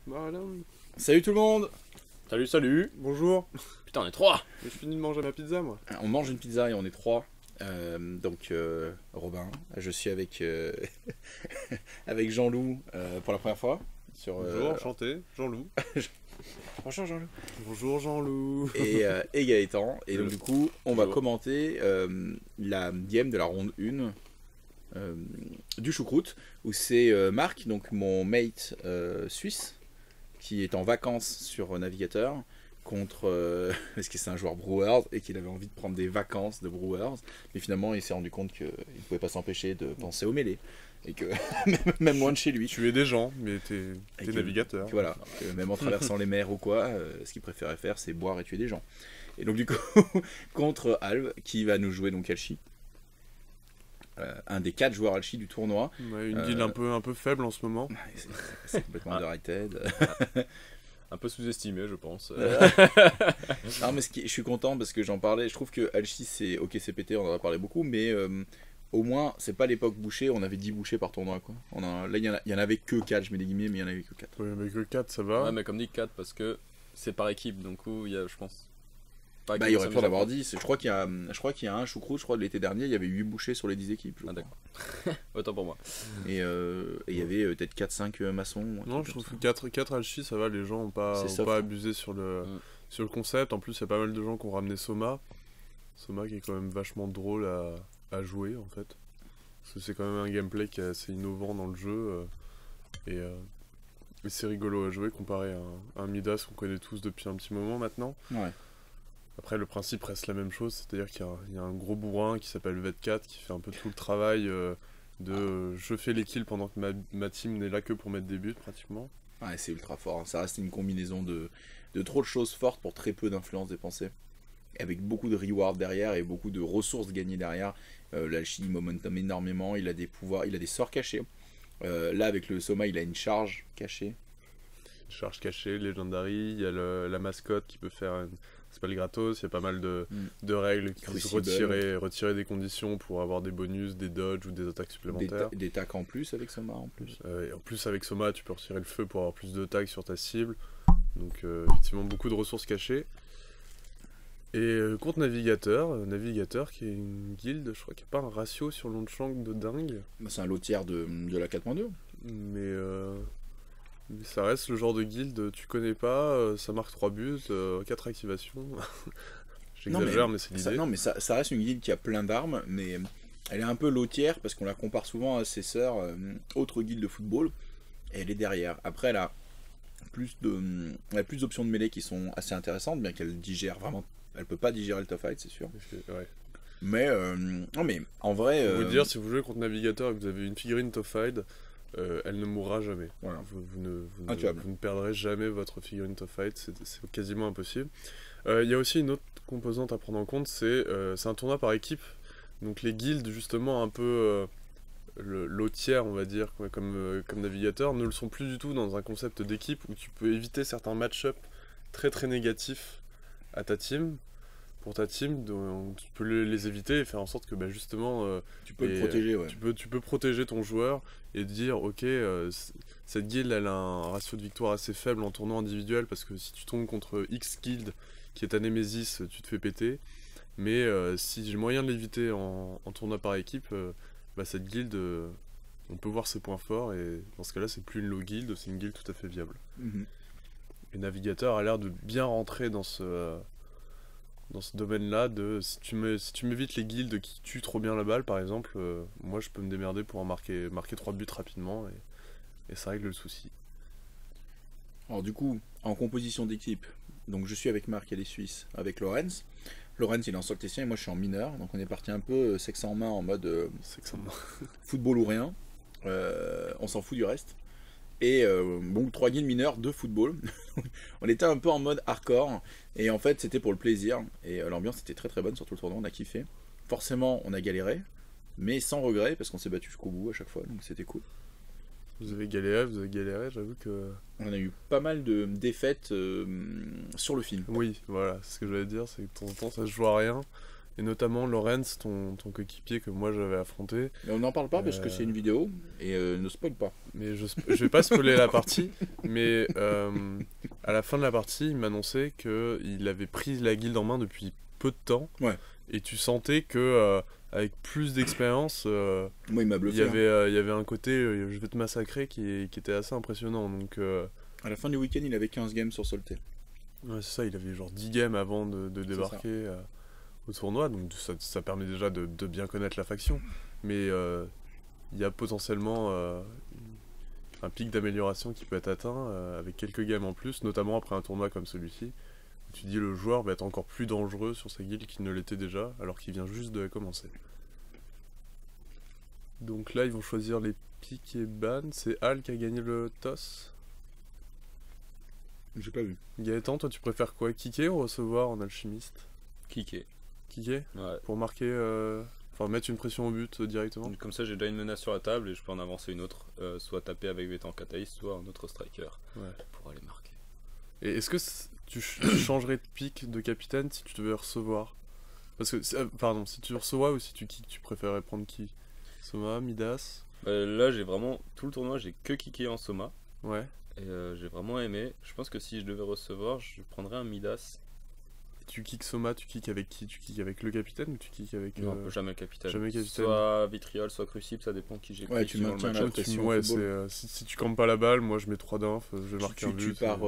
Voilà. Salut tout le monde. Salut, salut. Bonjour. Putain, on est trois. Je finis de manger ma pizza, moi. On mange une pizza et on est trois. Robin, je suis avec, avec Jean-Loup pour la première fois. Bonjour, enchanté. Jean-Loup. Bonjour Jean-Loup. Bonjour, Jean-Loup. Et Gaëtan. Et donc du coup, on va Bonjour. commenter la game de la ronde 1 du choucroute, où c'est Marc, donc mon mate suisse, qui est en vacances sur Navigateur, contre parce que c'est un joueur Brewers et qu'il avait envie de prendre des vacances de Brewers, mais finalement il s'est rendu compte qu'il ne pouvait pas s'empêcher de penser au mêlée et que même loin de chez lui, Tu es des gens, mais t'es Et que- navigateur. que voilà, que même en traversant les mers ou quoi, ce qu'il préférait faire c'est boire et tuer des gens. Et donc du coup contre Alv qui va nous jouer donc Alchi, un des 4 joueurs Alchi du tournoi. Ouais, une guilde un peu faible en ce moment. C'est complètement underrated. Un peu sous-estimé, je pense. Non, mais je suis content parce que j'en parlais. Je trouve que Alchi, c'est ok, c'est pété, on en a parlé beaucoup, mais au moins, c'est pas l'époque bouchée. On avait 10 bouchées par tournoi, quoi. Là, il y en avait que 4, je mets des guillemets, mais il y en avait que 4. Ouais, avec le 4, ça va. Ouais, mais comme dit 4 parce que c'est par équipe, donc il y a, je pense. Pas Bah, que il aurait ça pu en me avoir gêne 10. Je crois qu'il y a un choucroute, je crois, de l'été dernier, il y avait 8 bouchées sur les 10 équipes. Je pas. Ah, crois. d'accord. Autant pour moi. Et il y avait peut-être 4-5 maçons. un Non, truc je trouve comme que 4 Alchi, ça va, les gens ont pas, C'est ont soft, pas hein. abusé sur le Mm. concept. En plus, il y a pas mal de gens qui ont ramené Soma. Soma qui est quand même vachement drôle à jouer, en fait. Parce que c'est quand même un gameplay qui est assez innovant dans le jeu. Et c'est rigolo à jouer comparé à un Midas qu'on connaît tous depuis un petit moment maintenant. ça. Ouais. Après, le principe reste la même chose, c'est-à-dire qu'il y a un gros bourrin qui s'appelle Vet4 qui fait un peu tout le travail je fais les kills pendant que ma team n'est là que pour mettre des buts pratiquement. Ouais, c'est ultra fort, hein. Ça reste une combinaison de trop de choses fortes pour très peu d'influence dépensée. Et avec beaucoup de rewards derrière et beaucoup de ressources gagnées derrière. L'Alchi il momentum énormément, il a des pouvoirs, il a des sorts cachés. Là avec le Soma il a une charge cachée. Charge cachée, Legendary, il y a la mascotte qui peut faire un spell gratos, il y a pas mal de règles qui disent Crucible. retirer des conditions pour avoir des bonus, des dodges ou des attaques supplémentaires. Des tacs en plus avec Soma en plus. Et en plus avec Soma tu peux retirer le feu pour avoir plus de tags sur ta cible. Donc effectivement beaucoup de ressources cachées. Et contre Navigateur qui est une guilde, je crois qu'il n'y a pas un ratio sur Longshank de dingue. Bah, c'est un lot tiers de la 4.2. Mais ça reste le genre de guilde, tu connais pas, ça marque 3 buts, 4 activations. J'exagère mais c'est l'idée. Non mais ça reste une guilde qui a plein d'armes, mais elle est un peu lotière parce qu'on la compare souvent à ses sœurs autres guildes de football. Et elle est derrière. Après elle a elle a plus d'options de mêlée qui sont assez intéressantes, bien qu'elle digère vraiment. Elle peut pas digérer le tough fight, c'est sûr. Ouais. Mais non mais en vrai. Je peux vous dire, si vous jouez contre Navigateur et que vous avez une figurine Tough-Hide, elle ne mourra jamais. Voilà. Vous ne perdrez jamais votre figurine Tough-Hide, c'est quasiment impossible. Il y a aussi une autre composante à prendre en compte, c'est un tournoi par équipe. Donc les guildes, justement, un peu lotières, on va dire, comme Navigateur, ne le sont plus du tout dans un concept d'équipe où tu peux éviter certains match-up très très négatifs à ta team. Pour ta team, donc tu peux les éviter et faire en sorte que justement Tu peux le protéger, ouais. tu peux protéger ton joueur et dire ok cette guilde elle a un ratio de victoire assez faible en tournoi individuel parce que si tu tombes contre X guild qui est ta némésis tu te fais péter, mais si j'ai moyen de l'éviter en tournoi par équipe cette guilde on peut voir ses points forts et dans ce cas là c'est plus une low guild, c'est une guilde tout à fait viable. Et Navigateur a l'air de bien rentrer dans ce domaine-là, si tu m'évites les guildes qui tuent trop bien la balle, par exemple, moi je peux me démerder pour en marquer 3 buts rapidement et ça règle le souci. Alors du coup, en composition d'équipe, donc je suis avec Marc et les Suisses, avec Lorenz. Lorenz il est en Soltétien et moi je suis en mineur, donc on est parti un peu sexe en main en mode football ou rien. On s'en fout du reste. Et bon, 3 guildes mineurs de football. On était un peu en mode hardcore. Et en fait, c'était pour le plaisir. Et l'ambiance était très très bonne sur tout le tournoi. On a kiffé. Forcément, on a galéré. Mais sans regret, parce qu'on s'est battu jusqu'au bout à chaque fois. Donc c'était cool. Vous avez galéré, j'avoue que... On a eu pas mal de défaites sur le film. Oui, voilà, c'est ce que j'allais dire, c'est que de temps en temps ça se joue à rien. et notamment Lorenz, ton coéquipier que moi j'avais affronté. Mais on n'en parle pas parce que c'est une vidéo et ne spoil pas. Mais je vais pas spoiler la partie, mais à la fin de la partie, il m'annonçait qu'il avait pris la guilde en main depuis peu de temps. Ouais. Et tu sentais que avec plus d'expérience, Moi, il m'a il bluffé. y avait un côté je vais te massacrer qui était assez impressionnant. Donc À la fin du week-end, il avait 15 games sur Solté. ouais, c'est ça, il avait genre 10 games avant de débarquer au tournoi, donc ça permet déjà de bien connaître la faction. Mais il y a potentiellement un pic d'amélioration qui peut être atteint avec quelques games en plus, notamment après un tournoi comme celui-ci. Où tu dis le joueur va être encore plus dangereux sur sa guilde qu'il ne l'était déjà, alors qu'il vient juste de commencer. Donc là, ils vont choisir les pics et ban. C'est Al qui a gagné le toss. J'ai pas vu. Gaëtan, toi tu préfères quoi, kicker ou recevoir en alchimiste? Kicker. Kicker? Ouais. Pour marquer, enfin mettre une pression au but directement. Comme ça, j'ai déjà une menace sur la table et je peux en avancer une autre. Soit taper avec Vétan Catalyst, soit un autre striker. Ouais. Pour aller marquer. Et est-ce que tu changerais de pic de capitaine si tu devais recevoir? Parce que, pardon, si tu recevais ou si tu kick, tu préférerais prendre qui? Soma, Midas? Là, j'ai vraiment. Tout le tournoi, j'ai que kické en Soma. Ouais. Et j'ai vraiment aimé. Je pense que si je devais recevoir, je prendrais un Midas. Et tu kicks Soma, tu kicks avec qui? Tu kicks avec le capitaine ou tu kicks avec... Non, jamais capitaine. jamais capitaine. Soit Vitriol, soit Crucible, ça dépend qui j'ai Ouais, pris tu suivant maintiens le la match-up. pression ouais, football. si tu campes pas la balle, moi je mets 3 d'inf, je vais marquer un Tu but. pars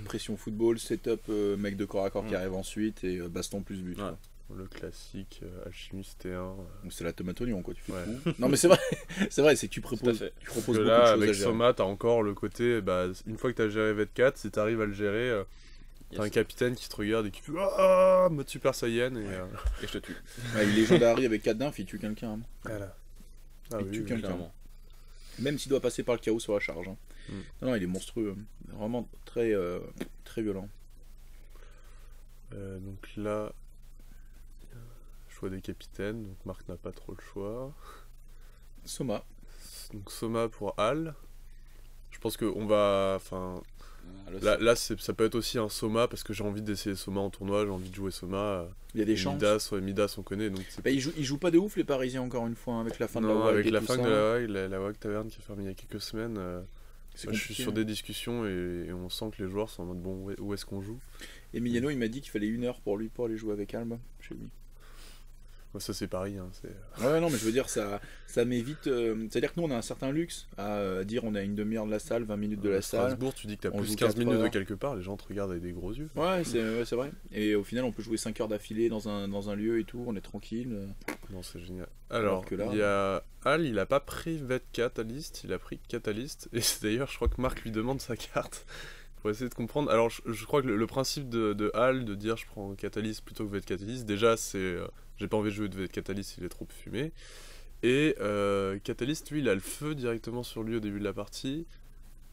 pression football, setup, mec de corps à corps qui arrive ensuite et baston plus but. Ouais. quoi. Le classique, alchimiste T1. Donc c'est la tomate oignon quoi, tu fais Ouais. tout. Non mais c'est vrai, c'est vrai, c'est que tu Tout à proposes, fait. tu Parce proposes que beaucoup là, de choses avec à gérer. Soma, t'as encore le côté, une fois que t'as géré V4, si t'arrives à le gérer, t'as un Yes. capitaine qui te regarde et qui fait ah, mode Super Saiyan et Et je te tue. Ouais, il est légendary avec 4 d'inf, il tue quelqu'un. hein. voilà. Ah Il tue quelqu'un. Clairement. Même s'il doit passer par le chaos sur la charge. hein. Mm. Non, il est monstrueux. Vraiment très, très violent. Donc là, choix des capitaines, donc Marc n'a pas trop le choix. Soma. Donc Soma pour Al. Je pense qu'on va, enfin, Là, là ça peut être aussi un Soma parce que j'ai envie d'essayer Soma en tournoi, j'ai envie de jouer Soma. Il y a des chances. Midas on connaît donc c'est Bah, ils jouent pas de ouf les Parisiens encore une fois hein, avec la fin de la non, WAG avec et la tout fin ça. de la WAG, la WAG Taverne qui est fermée il y a quelques semaines. C'est Moi, je suis compliqué, sur hein. des discussions et on sent que les joueurs sont en mode bon, où est-ce qu'on joue? Emiliano il m'a dit qu'il fallait 1 heure pour lui pour aller jouer avec Alba chez lui. Moi, ça c'est Paris. Hein, Ouais non mais je veux dire ça m'évite. C'est-à-dire que nous on a un certain luxe à dire on a une demi-heure de la salle, 20 minutes de la salle. Strasbourg, tu dis que t'as on plus joue 15 4 minutes de heures. quelque part, les gens te regardent avec des gros yeux. Ouais c'est vrai. Et au final on peut jouer 5 heures d'affilée dans un lieu et tout, on est tranquille. Non, c'est génial. Alors, que là- il y a Al, il a pas pris Vet Catalyst, il a pris Catalyst. Et c'est d'ailleurs, je crois que Marc lui demande sa carte pour essayer de comprendre. Alors, je crois que le principe de Al, de dire je prends Catalyst plutôt que Vet Catalyst, déjà, c'est. J'ai pas envie de jouer de Vet Catalyst, il est trop fumé. Et Catalyst, lui, il a le feu directement sur lui au début de la partie.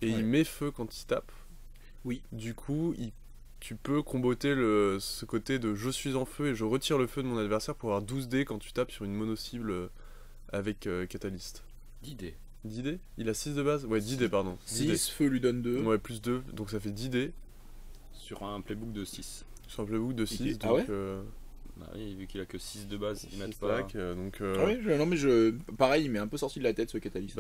Et Ouais. il met feu quand il tape. Oui. Du coup, tu peux comboter ce côté de je suis en feu et je retire le feu de mon adversaire pour avoir 12 dés quand tu tapes sur une mono-cible avec Catalyst. 10 dés. 10 dés? Il a 6 de base? Ouais, 10 dés, pardon. 10 dés. 6 feu lui donne 2. Ouais, plus 2, donc ça fait 10 dés. Sur un playbook de 6. Sur un playbook de 6, Ah donc... ouais Bah oui, vu qu'il a que 6 de base, ils mettent six pas. stacks, donc... Ah oui, non mais pareil, il m'est un peu sorti de la tête ce catalyste.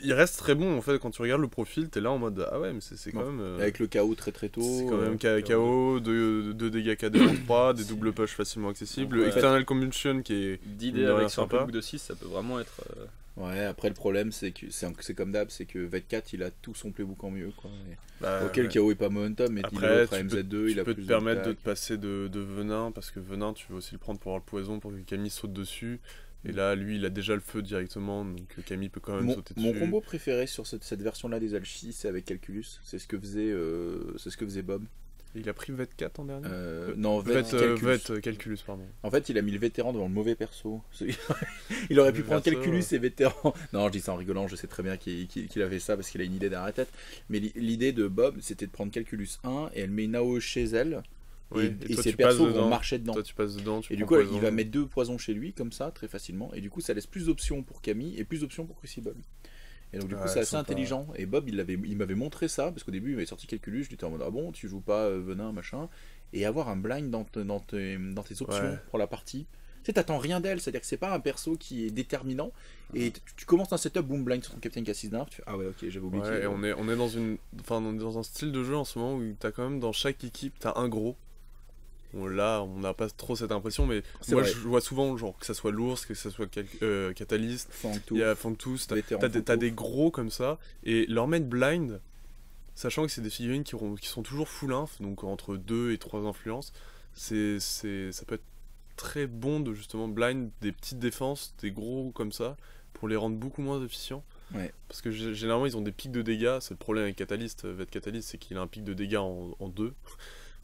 Il reste très bon, en fait, quand tu regardes le profil, t'es là en mode... Ah ouais, mais c'est quand Bon. même... Avec le KO très très tôt. C'est quand même KO, 2 dégâts KD en 3, des doubles push facilement accessibles, Donc, ouais. External Combustion qui est... 10 mine dés de rien avec sur un sympa. playbook de 6, ça peut vraiment être. Ouais, après le problème c'est que c'est comme d'hab, c'est que Vet4 il a tout son playbook en mieux quoi. Ok, le KO est pas momentum, mais il Après, l'autre à MZ2, il a peux plus te permettre de d'attaque. te passer de Venin, parce que Venin, tu veux aussi le prendre pour avoir le poison, pour que Camille saute dessus. Et là, lui, il a déjà le feu directement, donc Camille peut quand même sauter dessus. Mon combo préféré sur cette version-là des Alchis, c'est avec Calculus. C'est ce que faisait Bob. Et il a pris Vet 4 en dernier Non, Vet Calculus. Calculus, pardon. En fait, il a mis le vétéran devant le mauvais perso. Il aurait pu Le prendre perso, Calculus et vétéran. Non, je dis ça en rigolant, je sais très bien qu'il avait ça parce qu'il a une idée derrière la tête. Mais l'idée de Bob, c'était de prendre Calculus 1 et elle met une AOE chez elle. Oui, et toi, ses tu passes persos dedans. vont marcher dedans. Toi, tu passes dedans, tu Et du prends coup, poison. il va mettre 2 poisons chez lui, comme ça, très facilement. Et du coup, ça laisse plus d'options pour Camille et plus d'options pour Crucible. Et donc, du coup, Ouais, c'est assez sympa. intelligent. Et Bob, il m'avait montré ça, parce qu'au début, il m'avait sorti Calculus. Je lui étais en mode, ah bon, tu joues pas Venin, machin. Et avoir un blind dans tes options Ouais. pour la partie, sais, t'attends rien d'elle, c'est-à-dire que c'est pas un perso qui est déterminant. Et tu commences un setup, boom, blind sur ton Captain qui a 6 d'inf, tu fais ah ouais, ok, j'avais oublié. Ouais, et on est dans on est dans un style de jeu en ce moment où t'as quand même dans chaque équipe, t'as un gros. Bon, là, on n'a pas trop cette impression, mais moi je vois souvent genre que ça soit l'ours, que ça soit Catalyst, il y a Fangtooth, t'as des gros comme ça, et leur mettre blind, sachant que c'est des figurines qui sont toujours full inf, donc entre 2 et 3 influences, ça peut être très bon de justement blind des petites défenses, des gros comme ça, pour les rendre beaucoup moins efficients. Ouais. Parce que généralement ils ont des pics de dégâts, c'est le problème avec Catalyst, Catalyst, c'est qu'il a un pic de dégâts en 2.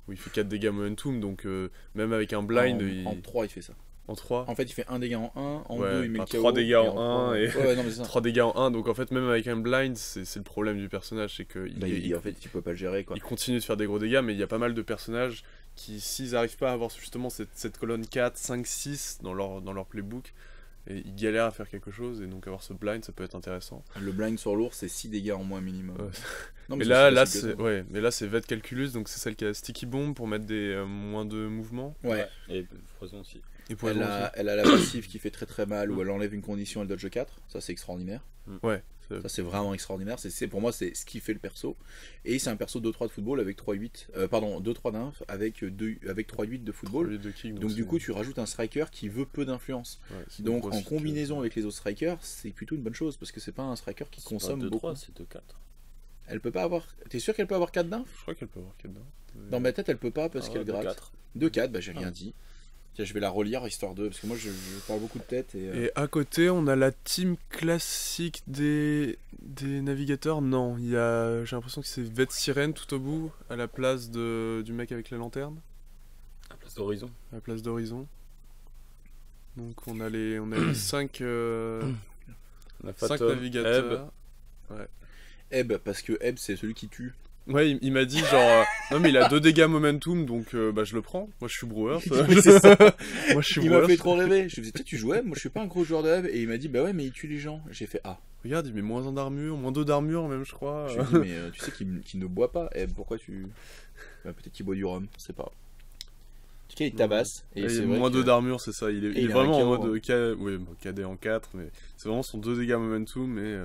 Où il fait 4 dégâts momentum, donc même avec un blind... En 3 il fait ça. En 3 En fait il fait 1 dégât en 1, en 2 il met le KO. 3 dégâts en 1 et ouais, non, mais 3 dégâts en 1, donc en fait même avec un blind, c'est le problème du personnage, c'est que en fait tu peux pas le gérer quoi. Il continue de faire des gros dégâts, mais il y a pas mal de personnages qui, s'ils n'arrivent pas à avoir justement cette colonne 4, 5, 6 dans leur playbook, et ils galèrent à faire quelque chose, et donc avoir ce blind ça peut être intéressant. Le blind sur l'ours c'est 6 dégâts en moins minimum. Ouais. Non, mais là c'est Vet Calculus, donc c'est celle qui a Sticky Bomb pour mettre des moins de mouvements. Ouais. Et poison aussi. Elle a la passive qui fait très très mal, où elle enlève une condition, elle dodge 4, ça c'est extraordinaire. Ouais. Ça c'est vraiment extraordinaire, pour moi c'est ce qui fait le perso. Et c'est un perso 2-3 de football avec 3-8, pardon 2-3 d'inf avec 3-8 de football. 3-8 de kick, donc du coup tu rajoutes un striker qui veut peu d'influence. Ouais, donc en combinaison avec les autres strikers, c'est plutôt une bonne chose, parce que c'est pas un striker qui consomme beaucoup. C'est 2-4. Elle peut pas avoir... T'es sûr qu'elle peut avoir 4 d'inf? Je crois qu'elle peut avoir 4 d'inf. Dans ma tête elle peut pas parce qu'elle gratte. 2-4, bah j'ai rien dit. Tiens, je vais la relire histoire de... Parce que moi je parle beaucoup de tête. Et à côté on a la team classique des navigateurs. Non, j'ai l'impression que c'est Vet Sirène tout au bout, à la place du mec avec la lanterne. À la place d'Horizon. À la place d'Horizon. Donc on a les 5 navigateurs. Ouais. Ebb, parce que Ebb c'est celui qui tue. Ouais, il m'a dit genre non mais il a 2 dégâts momentum, donc je le prends. Moi je suis Brewer. C'est ça. Moi je suis il m'a fait trop rêver. Je lui ai dit tu joues Ebb? Moi je suis pas un gros joueur de Ebb. Et il m'a dit bah ouais mais il tue les gens. J'ai fait ah. Regarde, il met moins 1 d'armure, moins 2 d'armure même je crois. Je lui ai dit mais tu sais qu'il ne boit pas Ebb, pourquoi tu... Bah, peut-être qu'il boit du rhum, je sais pas. En tout cas il tabasse. Et c'est moins 2 d'armure, c'est ça. Il est vraiment en mode KD en 4, mais c'est vraiment son 2 dégâts momentum, mais...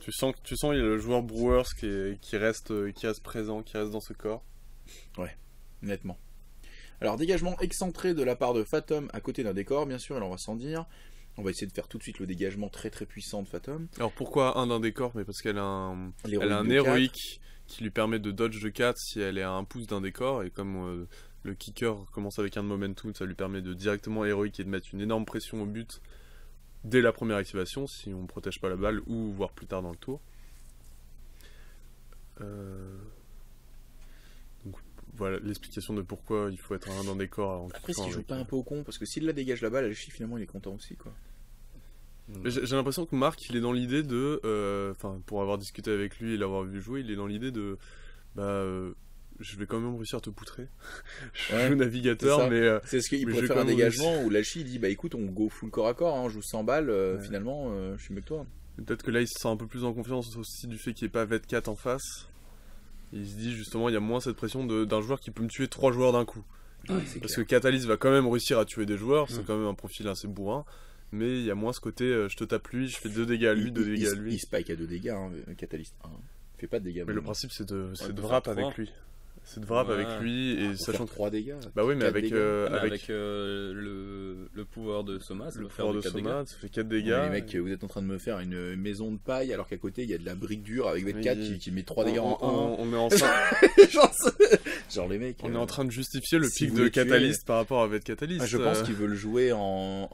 Tu sens il y a le joueur Brewers qui reste présent, qui reste dans ce corps. Ouais, nettement. Alors dégagement excentré de la part de Fathom à côté d'un décor, bien sûr, alors on va s'en dire. On va essayer de faire tout de suite le dégagement très très puissant de Fathom. Alors pourquoi un d'un décor? Mais parce qu'elle a un héroïque qui lui permet de dodge de 4 si elle est à un pouce d'un décor, et comme le kicker commence avec un de momentum, ça lui permet de directement héroïque et de mettre une énorme pression au but dès la première activation, si on ne protège pas la balle, ou voire plus tard dans le tour. Donc voilà l'explication de pourquoi il faut être un dans des corps. Après, s'il joue pas un peu au con, parce que s'il la dégage la balle, finalement il est content aussi, quoi. J'ai l'impression que Marc, il est dans l'idée de... pour avoir discuté avec lui et l'avoir vu jouer, il est dans l'idée de... je vais quand même réussir à te poutrer. Je joue navigateur, mais... c'est ce qu'il pourrait faire un dégagement où Lachi dit bah écoute, on go full corps à corps, on joue 100 balles, finalement, je suis mieux que toi. Peut-être que là, il se sent un peu plus en confiance aussi du fait qu'il n'y ait pas Vet4 en face. Il se dit justement, il y a moins cette pression d'un joueur qui peut me tuer 3 joueurs d'un coup. Parce que Catalyst va quand même réussir à tuer des joueurs, c'est quand même un profil assez bourrin. Mais il y a moins ce côté, je te tape lui, je fais 2 dégâts à lui, 2 dégâts à lui. Il spike à 2 dégâts, Catalyst. Il fait pas de dégâts. Mais le principe, c'est de wrap avec lui. C'est de wrap avec lui, et sachant 3 dégâts. Bah oui, mais avec le pouvoir de Soma, le pouvoir de Soma, ça fait 4 dégâts. Les mecs, vous êtes en train de me faire une maison de paille alors qu'à côté il y a de la brique dure avec Vet4 qui met 3 dégâts en 1. On est en train... genre les mecs. On est en train de justifier le pic de Catalyst par rapport à Vet-Catalyst. Je pense qu'ils veulent jouer en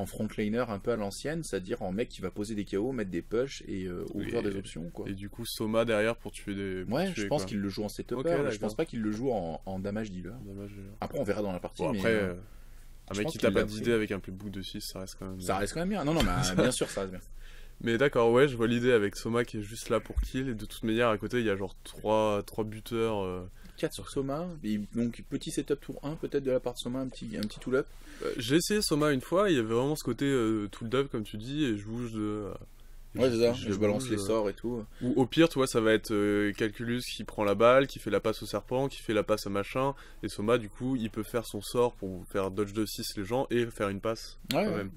frontliner un peu à l'ancienne, c'est-à-dire en mec qui va poser des KO, mettre des push et ouvrir des options, quoi. Et du coup Soma derrière pour tuer des... Ouais, je pense qu'il le joue en setup. Je pense pas qu'il le joue en damage dealer. Après on verra dans la partie. Bon, après, un mec qui t'a pas d'idée avec un playbook de 6, ça reste quand même... Ça reste quand même bien. Non, mais bien sûr ça reste bien. Mais d'accord, ouais, je vois l'idée avec Soma qui est juste là pour kill, et de toute manière à côté il y a genre 3 buteurs... 4 sur Soma, et donc petit setup tour 1 peut-être de la part de Soma, un petit tool up. J'ai essayé Soma une fois, il y avait vraiment ce côté tool up comme tu dis, et je bouge Ouais, c'est ça, je je balance bouge, les sorts et tout. Ou au pire, tu vois, ça va être Calculus qui prend la balle, qui fait la passe au serpent, qui fait la passe à machin, et Soma, du coup, il peut faire son sort pour faire dodge de 6 les gens et faire une passe. Ouais, quand ouais. même.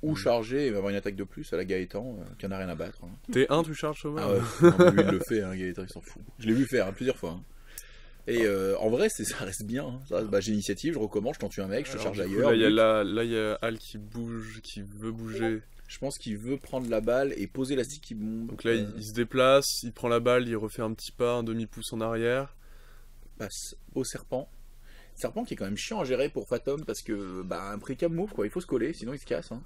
Ou charger et avoir une attaque de plus à la Gaëtan, qui en a rien à battre. Hein. T1, tu charges Soma? Ah ouais, non, mais lui il le fait, hein, Gaëtan il s'en fout. Je l'ai vu faire plusieurs fois. Hein. Et en vrai, ça reste bien. Hein. Ça reste, j'ai l'initiative, je recommence, je t'en tue un mec, je te Alors, charge du coup, ailleurs. là, il y a Al qui bouge, qui veut bouger. Je pense qu'il veut prendre la balle et poser la sticky bomb. Donc là, il se déplace, il prend la balle, il refait un petit pas, un demi-pouce en arrière. Passe au serpent. Serpent qui est quand même chiant à gérer pour Fatum parce que, bah, un précam move, quoi. Il faut se coller, sinon il se casse. Hein.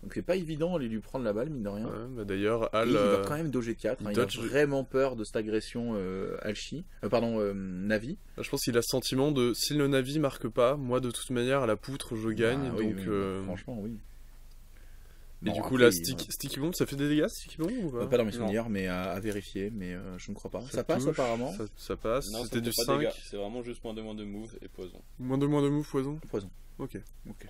Donc c'est pas évident d'aller lui prendre la balle, mine de rien. Ouais, bah d'ailleurs, Et Al. il va quand même doger 4. il Il dodge. a vraiment peur de cette agression Navi. Je pense qu'il a ce sentiment de si le Navi marque pas, moi de toute manière à la poutre je gagne. Ah, oui, donc, oui, franchement, oui. Et Bon, du coup, après, la Sticky Bomb, ça fait des dégâts, Sticky Bomb ou pas? pas dans mes souvenirs, mais à vérifier, mais je ne crois pas. Ça passe touche, apparemment. Ça passe, Non, c'était ça du fait pas de 5. dégâts. C'est vraiment juste moins de move et poison. Moins de move, poison. Poison. Ok. Ok.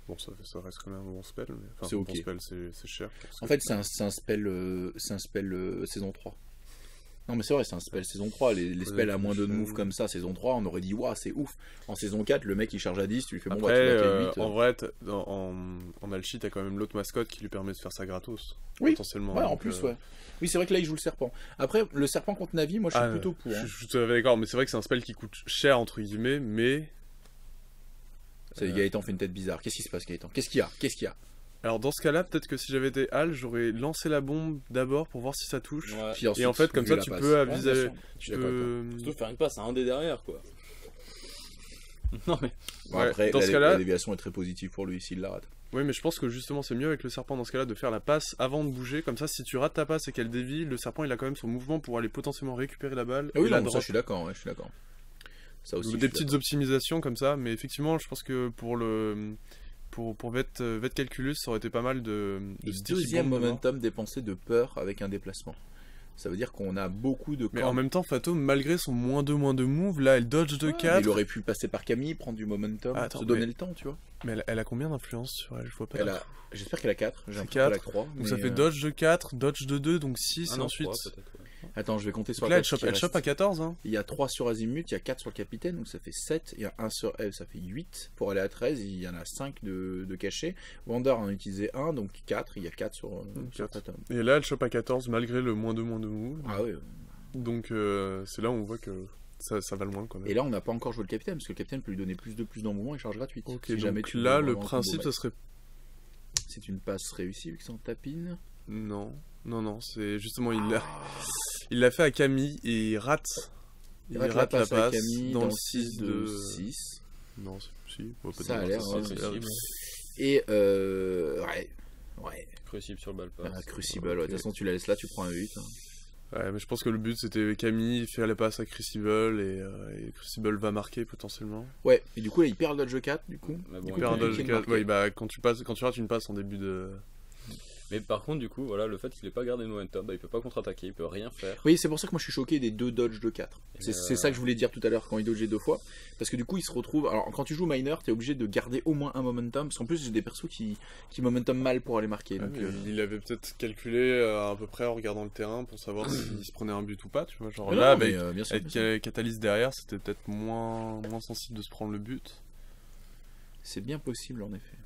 Bon, ça reste quand même un bon spell. Mais... Enfin, C'est un ok. bon spell, c'est cher. En fait, c'est un spell, saison 3. Non, mais c'est vrai, c'est un spell saison 3. Les spells à moins de move comme ça, saison 3, on aurait dit, waouh, c'est ouf. En saison 4, le mec il charge à 10, tu lui fais bon, Après, bah, tu vas à 8. en vrai, en Alchi, t'as quand même l'autre mascotte qui lui permet de faire ça gratos. Oui. Potentiellement. Ouais, en donc, plus, ouais. Oui, c'est vrai que là, il joue le serpent. Après, le serpent contre Navi, moi, je suis plutôt pour. Hein. Je suis tout à fait d'accord, mais c'est vrai que c'est un spell qui coûte cher, entre guillemets, mais. Ça y est, Gaëtan fait une tête bizarre. Qu'est-ce qui se passe, Gaëtan? Qu'est-ce qu'il y a? Alors, dans ce cas-là, peut-être que si j'avais été Al, j'aurais lancé la bombe d'abord pour voir si ça touche. Ouais. Puis ensuite, Et en fait, comme vu ça, la tu passe. peux Ouais, aviser. bien sûr. Je Tu suis d'accord avec peux. Surtout faire une passe à un dé derrière, quoi. Non, mais. Bon, Ouais, après, dans ce la cas-là- déviation est très positive pour lui s'il la rate. Oui, mais je pense que justement, c'est mieux avec le serpent dans ce cas-là de faire la passe avant de bouger. Comme ça, si tu rates ta passe et qu'elle dévie, le serpent il a quand même son mouvement pour aller potentiellement récupérer la balle. Ah oui, et la non, ça, drop. je suis d'accord. Ouais, je suis d'accord. Ça aussi. Des petites optimisations comme ça, mais effectivement, je pense que pour le. Pour Vet Calculus, ça aurait été pas mal de sticky Deuxième bomb d'abord. momentum dépensé de peur avec un déplacement. Ça veut dire qu'on a beaucoup de Mais corps. en même temps, Fato, malgré son moins de move, là, elle dodge de 4. Il aurait pu passer par Camille, prendre du momentum, Ah, attends, se donner mais- le temps, tu vois. Mais elle a combien d'influence sur elle? Je vois pas. J'espère qu'elle a 4. J'ai C'est l'impression qu'elle a 4. 3. Donc ça fait dodge de 4, dodge de 2, donc 6, Ah et non, ensuite. 3, peut-être, ouais. Attends, je vais compter sur Donc la là, tête qui elle reste. chope à 14. Hein. Il y a 3 sur Azimut, il y a 4 sur le capitaine, donc ça fait 7. Il y a 1 sur elle, ça fait 8. Pour aller à 13, il y en a 5 de cachés. Wander en a utilisé 1, donc 4. Il y a 4 sur Fatum. Et là, elle chope à 14 malgré le moins de move. Ah oui. Donc c'est là où on voit que ça va le moins quand même. Et là, on n'a pas encore joué le capitaine, parce que le capitaine peut lui donner plus d'en mouvement et charge gratuite. Ok, Si donc jamais tu là, veux le vraiment principe, combo ce serait. c'est une passe réussie, vu que c'est en tapine. Non, c'est justement, il l'a fait à Camille et il rate. Il rate la passe à Camille dans le 6 6 de de. 6. Non, si. Bon, peut-être Ça a pas, l'air, ça, ouais, c'est c'est possible. Et ouais. Crucible sur le ball pass. Crucible, ouais. De toute façon, tu la laisses là, tu prends un 8. Hein. Ouais, mais je pense que le but c'était Camille faire la passe à Crucible et Crucible va marquer potentiellement. Ouais, et du coup, là, il perd le dodge 4, du coup. Mais Du bon, coup, Faire un il dodge est 4, marqué. ouais, bah quand tu rates une passe en début de. Mais par contre, du coup, voilà, le fait qu'il ait pas gardé le momentum, bah, il peut pas contre-attaquer, il peut rien faire. Oui, c'est pour ça que moi je suis choqué des 2 dodge de 4. C'est Et ça que je voulais dire tout à l'heure quand il dodgeait 2 fois. Parce que du coup, il se retrouve. Alors, quand tu joues miner, t'es obligé de garder au moins un momentum. Parce qu'en plus, j'ai des persos qui momentum mal pour aller marquer. Ouais, Donc, mais il avait peut-être calculé à peu près en regardant le terrain pour savoir s'il se prenait un but ou pas, tu vois. Genre mais là, non, mais, avec, bien sûr, avec bien sûr. Catalyst derrière, c'était peut-être moins sensible de se prendre le but. C'est bien possible en effet.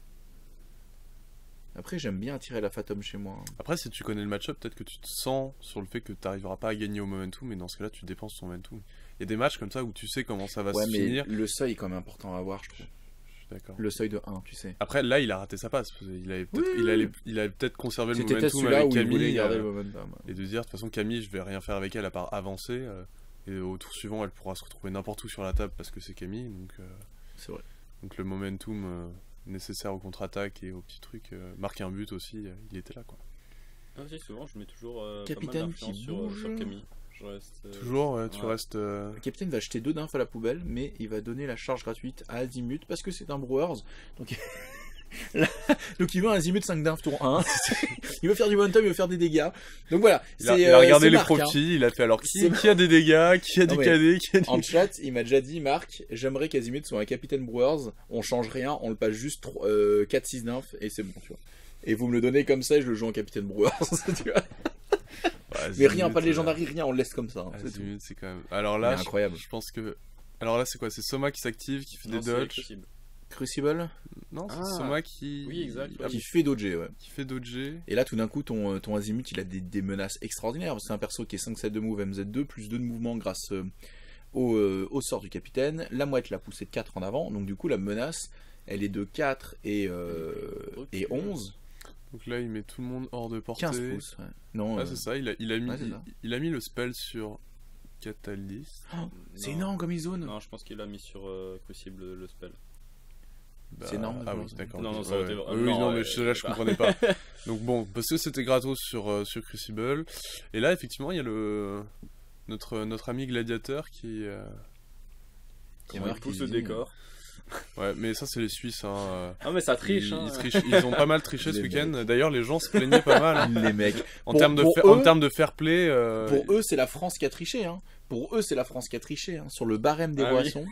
Après, j'aime bien attirer la Fatum chez moi. Hein. Après, si tu connais le match-up, peut-être que tu te sens sur le fait que tu n'arriveras pas à gagner au momentum, mais dans ce cas-là, tu dépenses ton momentum. Il y a des matchs comme ça où tu sais comment ça va Ouais, se mais finir. le seuil est quand même important à avoir, je trouve. Je suis d'accord. Le seuil de 1, tu sais. Après, là, il a raté sa passe. Il avait peut-être, il avait peut-être conservé le C'était peut-être momentum celui-là avec où il voulait Camille garder le momentum. et de dire, de toute façon, Camille, je vais rien faire avec elle à part avancer. Et au tour suivant, elle pourra se retrouver n'importe où sur la table parce que c'est Camille. C'est vrai. Donc le momentum nécessaire aux contre-attaques et aux petits trucs, marquer un but aussi, il était là quoi. Ah, si, souvent, je mets toujours Capitaine pas mal d'influence qui sur, bouge. sur Camille. Je reste, Toujours, ouais, tu ouais. restes. Le capitaine va jeter 2 d'inf à la poubelle, mais il va donner la charge gratuite à Azimut parce que c'est un Brewers. Donc, donc il veut un Azimut 5 d'inf tour 1. Il veut faire du momentum, il veut faire des dégâts. Donc voilà. Il a regardé c'est les Marc, hein. profils, il a fait alors C'est qui a des dégâts, qui a Non, du mais KD, qui a du. En chat, il m'a déjà dit, Marc, j'aimerais qu'Azimut soit un capitaine Brewers. On change rien, on le passe juste 4-6 d'inf et c'est bon, tu vois. et vous me le donnez comme ça et je le joue en Capitaine Brewers. Tu vois. Ouais, Mais rien, Zimut, pas de légendary, rien, on le laisse comme ça. Hein, ah, c'est tout. Zimut, c'est quand même. Alors là, Mais incroyable. je pense que. Alors là, c'est quoi? C'est Soma qui s'active, qui fait Non, des c'est dodges. possible. Crucible Non, c'est Ah, Soma qui. oui, exact, ouais. qui fait dodger, ouais. Qui fait dodger. Et là, tout d'un coup, ton Azimut, il a des menaces extraordinaires. C'est un perso qui est 5-7 de move, MZ2, plus 2 de mouvement grâce au sort du capitaine. La mouette l'a poussé de 4 en avant, donc du coup, la menace, elle est de 4 et 11. Donc là, il met tout le monde hors de portée. 15 pouces, ouais. Non, Ah, c'est ça, il a mis, ouais, c'est ça. il a mis le spell sur Catalyst. c'est Non. énorme comme il zone. Non, je pense qu'il a mis sur Crucible le spell. Bah, C'est énorme, Ah je oui, pense. d'accord. Non, non, ok, ça aurait été- oui, non, non, mais ouais, là, je comprenais pas. Donc bon, parce que c'était gratos sur Crucible. Et là, effectivement, il y a notre ami Gladiateur qui... Qui On meurt, pousse qui le dit, décor. Ouais, mais ça, c'est les Suisses. Hein. Ah, mais ça triche, Ils, hein. ils trichent. Ils ont pas mal triché ce Les week-end. D'ailleurs, les gens se plaignaient pas mal. Hein. Les mecs. En Pour- termes de pour en eux- termes de fair play. Pour eux, c'est la France qui a triché. Hein. Pour eux, c'est la France qui a triché. Hein. Sur le barème des Ah oui. boissons,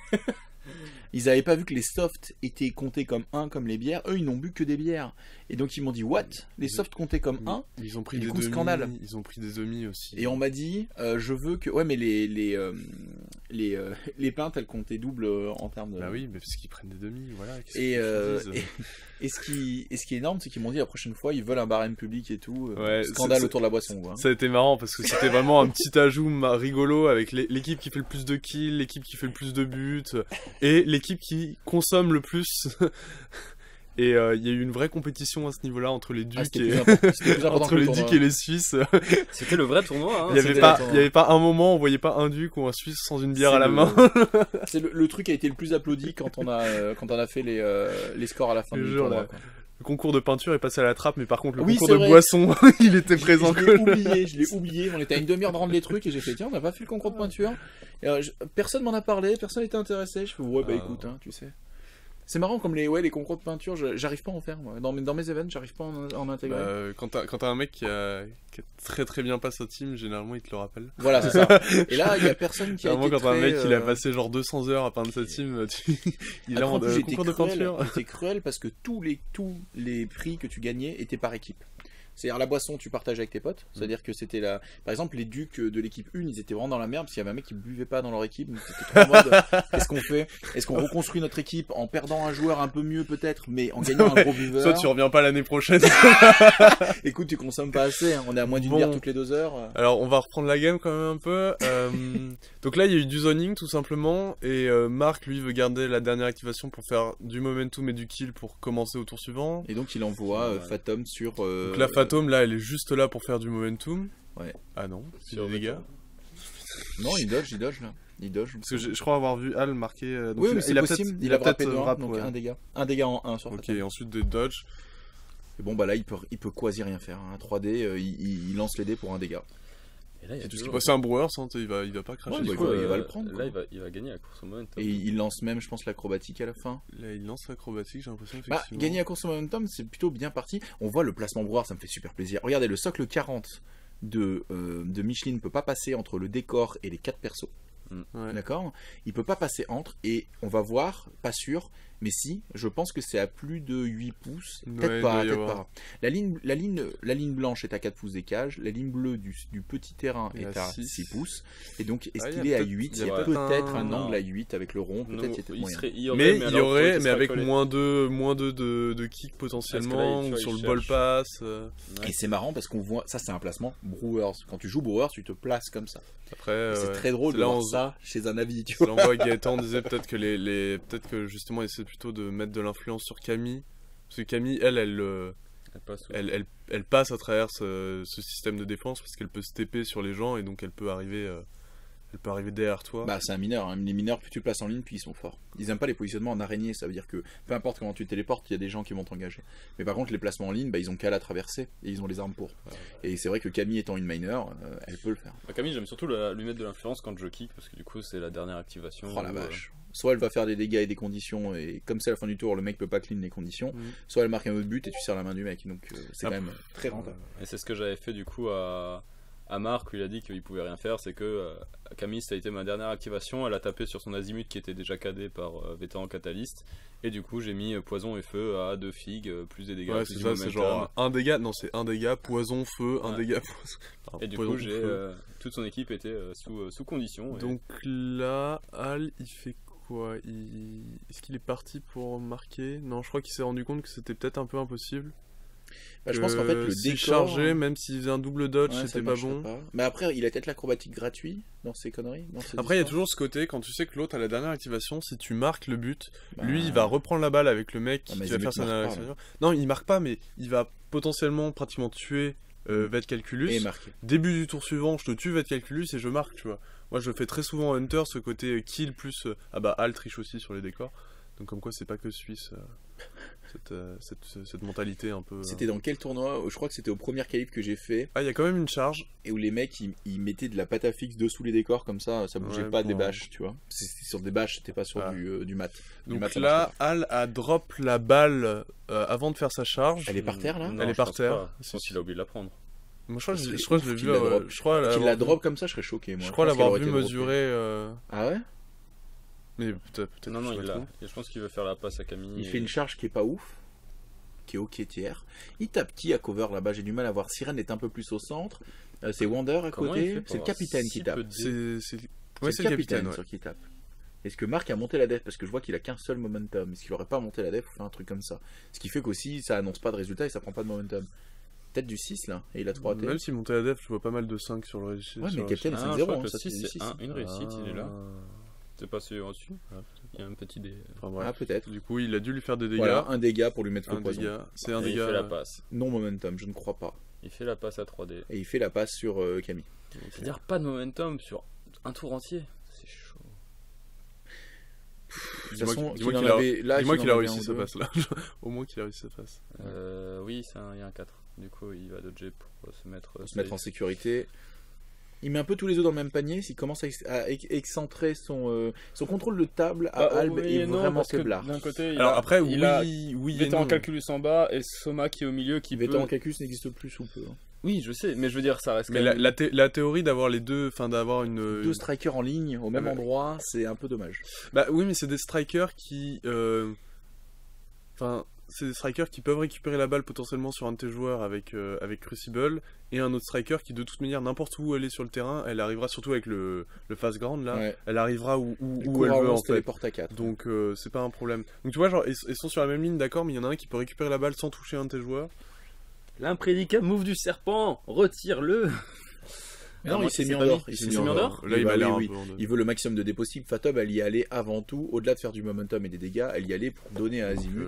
ils avaient pas vu que les softs étaient comptés comme 1 comme les bières. Eux, ils n'ont bu que des bières. Et donc, ils m'ont dit, what? Les softs comptaient comme 1? Ils ont pris Du des coup, demi. scandale. Ils ont pris des demi aussi. Et on m'a dit, je veux que... Ouais, mais les pintes, elles comptaient double en termes de... Bah oui, mais parce qu'ils prennent des demi, voilà. qu'est-ce Et, que tu dises et ce qui est énorme, c'est qu'ils m'ont dit la prochaine fois, ils veulent un barème public et tout. Ouais, Scandale c'est- autour de la boisson. Quoi. Ça a été marrant parce que c'était vraiment un petit ajout rigolo avec l'équipe qui fait le plus de kills, l'équipe qui fait le plus de buts et l'équipe qui consomme le plus. Et il y a eu une vraie compétition à ce niveau-là entre les Ah, Ducs c'était plus important entre que le les tournoi. Ducs et les Suisses. C'était le vrai tournoi, hein. Il y avait c'était pas, la- il y avait pas un moment où on voyait pas un Duc ou un Suisse sans une bière C'est à la le- main. C'est le truc qui a été le plus applaudi quand on a fait les scores à la fin Je du jure, tournoi. là. Quoi. Le concours de peinture est passé à la trappe, mais par contre le Oui, concours c'est de vrai. boisson, il était présent. Je l'ai oublié. On était à une demi-heure de rendre les trucs et j'ai fait tiens, on n'a pas fait le concours de peinture. Et, personne m'en a parlé, personne n'était intéressé. Je fais ouais bah Ah. écoute, hein, tu sais. C'est marrant comme les concours de peinture, j'arrive pas à en faire. Moi. Dans mes events, j'arrive pas à en intégrer. Quand t'as un mec qui a très très bien passé sa team, généralement il te le rappelle. Voilà, c'est ça. Et là, il y a personne qui a Vraiment, été quand un très, mec il a passé genre 200 heures à peindre sa team, il est Après, en en plus, j'ai été concours de peinture. C'était cruel parce que tous les prix que tu gagnais étaient par équipe. C'est-à-dire la boisson, tu partages avec tes potes. C'est-à-dire que c'était la. Par exemple, les Ducs de l'équipe 1, ils étaient vraiment dans la merde parce qu'il y avait un mec qui buvait pas dans leur équipe. Donc c'était trop en mode qu'est-ce qu'on fait? Est-ce qu'on reconstruit notre équipe en perdant un joueur un peu mieux peut-être, mais en gagnant un gros buveur? Soit tu reviens pas l'année prochaine. Écoute, tu consommes pas assez. Hein. On est à moins d'une Bon. bière toutes les 2 heures. Alors on va reprendre la game quand même un peu. Donc là il y a eu du zoning tout simplement et Marc lui veut garder la dernière activation pour faire du momentum et du kill pour commencer au tour suivant. Et donc il envoie Ouais. Fatum sur. Donc la Fatum là elle est juste là pour faire du momentum. Ouais. Ah non, c'est Sur des dégâts. Non, il dodge là. Il dodge. Parce que je crois avoir vu Al marquer. Donc Oui, mais c'est a possible. peut-être- Il a frappé peut-être de 1, wrap, donc ouais. un dégât. Un dégât en 1 sur Ok, Fatum. et ensuite des dodge. Et bon, bah là, il peut quasi rien faire. Hein. 3D, il lance les dés pour un dégât. Et là, il y a C'est tout ce qui toujours- passe. C'est un brewer, ça, il va pas cracher. Ouais, dessus. bah, il va le prendre, Là, quoi. il va gagner la course au momentum. Et il lance même, je pense, l'acrobatique à la fin. Là il lance l'acrobatique, j'ai l'impression. Bah, effectivement. gagner la course au momentum, c'est plutôt bien parti. On voit le placement brouillard, ça me fait super plaisir. Regardez, le socle 40 de Michelin ne peut pas passer entre le décor et les 4 persos. Ouais. D'accord? Il peut pas passer entre, et on va voir, pas sûr, mais si, je pense que c'est à plus de 8 pouces. Ouais, Peut-être il pas, doit y peut-être avoir. pas. La ligne blanche est à 4 pouces des cages, la ligne bleue du petit terrain Il y a est à 6. 6 pouces, et donc est-ce Ah, il y qu'il a est à peut-être- 8? Il y a ouais. peut-être un Non. angle à 8 avec le rond, peut-être Non, c'était il moyen. serait- il y aurait, Mais il y alors, aurait, il mais serait avec collé. moins de kick potentiellement, Parce que là, ou tu sur vois, le il ball cherche. pass. Ouais. Et c'est marrant parce qu'on voit, ça c'est un placement Brewers. Quand tu joues Brewers, tu te places comme ça. Après, Et c'est ouais. très drôle C'est de là voir on- ça chez un avis, tu C'est vois. là on voit Gaëtan disait peut-être que peut-être que justement il essaie plutôt de mettre de l'influence sur Camille. Parce que Camille, Elle passe au- elle passe à travers ce système de défense parce qu'elle peut se TP sur les gens et donc elle peut arriver derrière toi. Bah c'est un mineur, hein. Les mineurs plus tu le places en ligne plus ils sont forts. Ils aiment pas les positionnements en araignée, ça veut dire que peu importe comment tu téléportes, il y a des gens qui vont t'engager. Mais par contre les placements en ligne, bah, ils ont qu'à la traverser et ils ont les armes pour. Et c'est vrai que Camille étant une mineur, elle peut le faire. Bah, Camille, j'aime surtout lui mettre de l'influence quand je kick parce que du coup, c'est la dernière activation. Oh la où, vache. Soit elle va faire des dégâts et des conditions, et comme c'est à la fin du tour, le mec peut pas clean les conditions, Mhm. soit elle marque un autre but et tu serres la main du mec. Donc c'est quand Après- même très rentable. Et c'est ce que j'avais fait du coup à à Marc, où il a dit qu'il pouvait rien faire, c'est que Camille, ça a été ma dernière activation, elle a tapé sur son azimut qui était déjà cadé par vétéran catalyste, et du coup j'ai mis poison et feu à 2 figues, plus des dégâts, Ouais, plus c'est du ça, c'est momentum. genre un dégât, non, c'est un dégât, poison, feu, un Ouais. dégât, poison. Enfin, Et du poison, coup, j'ai feu. toute son équipe était sous condition. Et... Donc là, Al, il fait quoi? Est-ce qu'il est parti pour marquer? Non, je crois qu'il s'est rendu compte que c'était peut-être un peu impossible. Bah, je pense qu'en fait, le s'il décor. chargeait, même s'il faisait un double dodge, Ouais, ça c'était pas marcherait bon. pas. Mais après, il a peut-être l'acrobatique gratuit dans ces conneries. Dans ces Après, il y a histoires. toujours ce côté, quand tu sais que l'autre a la dernière activation, si tu marques le but, Bah, lui, il va reprendre la balle avec le mec Ah, mais qui va Azimut faire sa marque dernière pas, activation. Non, il marque pas, mais il va potentiellement pratiquement tuer Vet Calculus. Et marqué. Début du tour suivant, je te tue Vet Calculus et je marque, tu vois. Moi, je fais très souvent Hunter, ce côté kill plus... Ah bah, Al triche aussi sur les décors. Donc comme quoi, c'est pas que suisse, cette mentalité un peu... C'était dans quel tournoi? Je crois que c'était au premier qualif que j'ai fait, Ah, il y a quand même une charge. et où les mecs ils mettaient de la pâte à fixe dessous les décors comme ça bougeait Ouais, pas pour- des bâches, tu vois. C'était sur des bâches, c'était pas sur Ah. du mat. Du Donc mat, ça là, marche Al a drop la balle avant de faire sa charge. Elle est par terre là? Non, Elle est je par pense terre. pas. Je pense qu'il a oublié de la prendre. Moi, je crois que C'est je crois que je l'ai ouf vu... qu'il la drop. je crois Qu'il l'avoir la vu- drop comme ça, je serais choqué moi. Je crois pense l'avoir qu'elle vu aurait été mesurer... Ah ouais? Mais peut-être Non, que non, je me il l'a. trompe. Et je pense qu'il veut faire la passe à Camille. Il et- fait une charge qui est pas ouf, qui est ok tiers. Il tape qui à cover là-bas? J'ai du mal à voir. Sirène est un peu plus au centre. C'est Wander à Comment il fait côté. pour C'est le avoir capitaine si qui tape. peu de dés Ouais, C'est le capitaine ouais. sur qui tape. Est-ce que Marc a monté la def? Parce que je vois qu'il a qu'un seul momentum. Est-ce qu'il aurait pas monté la def ou fait un truc comme ça? Ce qui fait qu'aussi ça annonce pas de résultat et ça prend pas de momentum. Peut-être du 6 là, et il a 3 AT. Même si montait à def, je vois pas mal de 5 sur le réussi. Ouais, sur mais le Captain réussi. Ah, c'est je 0, crois que le ça 6, c'est du c'est 6. une réussite, il est là. Ah. C'est pas celui au-dessus. Il y a un petit dé. Enfin bref. Ah, peut-être. Du coup, il a dû lui faire des dégâts. Voilà, un dégât pour lui mettre Un le poison. dégât. C'est un Et il dégât. fait la passe. Non momentum, je ne crois pas. Il fait la passe à 3D. Et il fait la passe sur Camille. C'est-à-dire pas de momentum sur un tour entier. C'est chaud. De toute Dis-moi façon, qu'il- dis-moi qu'il en qu'il a- avait là, Dis-moi qu'il qu'il en a avait réussi un sa ou deux. passe là. Au moins qu'il a réussi sa passe. Oui, il y a un 4. Du coup, il va dodger pour se mettre. Pour se mettre en sécurité. Il met un peu tous les œufs dans le même panier. S'il commence à excentrer son contrôle de table à Alb est vraiment faiblard. D'un côté, Alors après, il a oui et Vétéran non. Calculus en bas et Soma qui est au milieu qui Vétéran peut... Calculus n'existe plus sous peu. hein. Oui, je sais, mais je veux dire, ça reste Mais quand même... la théorie d'avoir les deux, enfin d'avoir une... Deux strikers en ligne au même Ouais. endroit, c'est un peu dommage. Bah oui, mais c'est des strikers qui... Enfin, c'est des strikers qui peuvent récupérer la balle potentiellement sur un de tes joueurs avec Crucible, et un autre striker qui de toute manière, n'importe où elle est sur le terrain, elle arrivera surtout avec le fast ground là, Ouais. elle arrivera où elle Couramment, veut en se fait. téléporte à 4. Donc c'est pas un problème. Donc tu vois, genre, ils sont sur la même ligne, d'accord, mais il y en a un qui peut récupérer la balle sans toucher un de tes joueurs. L'imprédicable move du serpent, retire-le. Non, moi, il s'est c'est mis en pas dehors. mis. Il s'est Il mis s'est mis en en dehors. Là, il Bah m'a l'air oui, un peu en dehors. Il veut le maximum de dés possible. Fatob, elle y allait avant tout, au-delà de faire du momentum et des dégâts, elle y allait pour donner à Azimut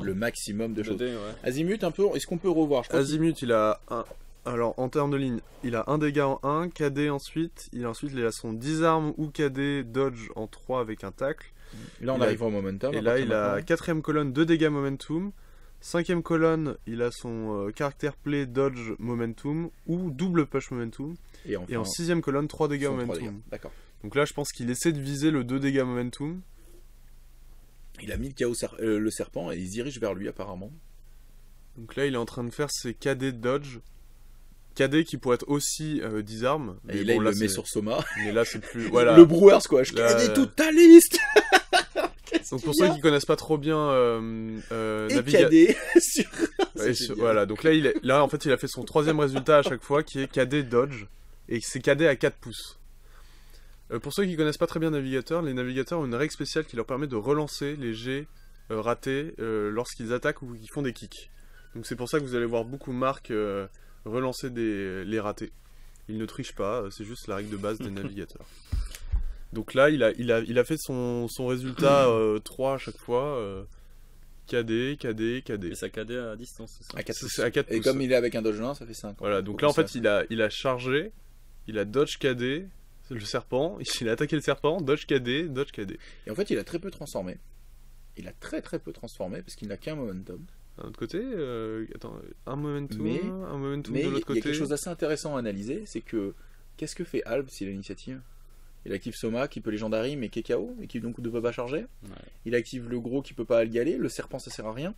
le maximum de Le choses. dé, ouais. Azimut, un peu, est-ce qu'on peut revoir? Je crois Azimut, il a un... Alors, en termes de ligne, il a un dégât en 1, KD ensuite, il a son disarm ou KD dodge en 3 avec un tacle. là, on il a- arrive au momentum. Et à là, partir il a maintenant. 4ème colonne 2 dégâts momentum. 5ème colonne, il a son caractère play dodge momentum ou double push momentum. Et enfin, Et en 6ème colonne, 3 dégâts son 3 momentum. dégâts. D'accord. Donc là, je pense qu'il essaie de viser le 2 dégâts momentum. Il a mis le chaos le serpent et il se dirige vers lui apparemment. Donc là, il est en train de faire ses KD dodge. KD qui pourrait être aussi disarm. Et là, bon, il le c'est- met sur Soma. Mais là, c'est plus. Voilà. Le Brewers, quoi. Je Là, connais toute ta liste. Donc pour ceux qui connaissent pas trop bien Et Naviga- KD sur. Ouais, C'est génial. voilà, donc là, là, en fait, il a fait son 3ème résultat à chaque fois, qui est KD Dodge, et c'est KD à 4 pouces. Pour ceux qui connaissent pas très bien Navigateur, les navigateurs ont une règle spéciale qui leur permet de relancer les jets ratés lorsqu'ils attaquent ou qu'ils font des kicks. Donc c'est pour ça que vous allez voir beaucoup Marc relancer les ratés. Il ne triche pas, c'est juste la règle de base des navigateurs. Donc là, il a fait son résultat 3 à chaque fois. KD, KD, KD. Et ça KD à distance, c'est ça. À 4 C'est à 4 Et pouces. comme il est avec un dodge 1, ça fait 5. Voilà, donc là en fait il a chargé, il a dodge KD, c'est le serpent, il a attaqué le serpent, dodge KD, dodge KD. Et en fait, il a très peu transformé. Il a très peu transformé parce qu'il n'a qu'un momentum. D'un autre côté, attends, un momentum, Mais- un momentum Mais de il y l'autre a côté. quelque chose d'assez intéressant à analyser, c'est que qu'est-ce que fait Alb s'il a l'initiative? Il active Soma qui peut légendary mais qui est KO et qui donc ne peut pas charger. Ouais. Il active le gros qui peut pas y aller, le serpent ça sert à rien.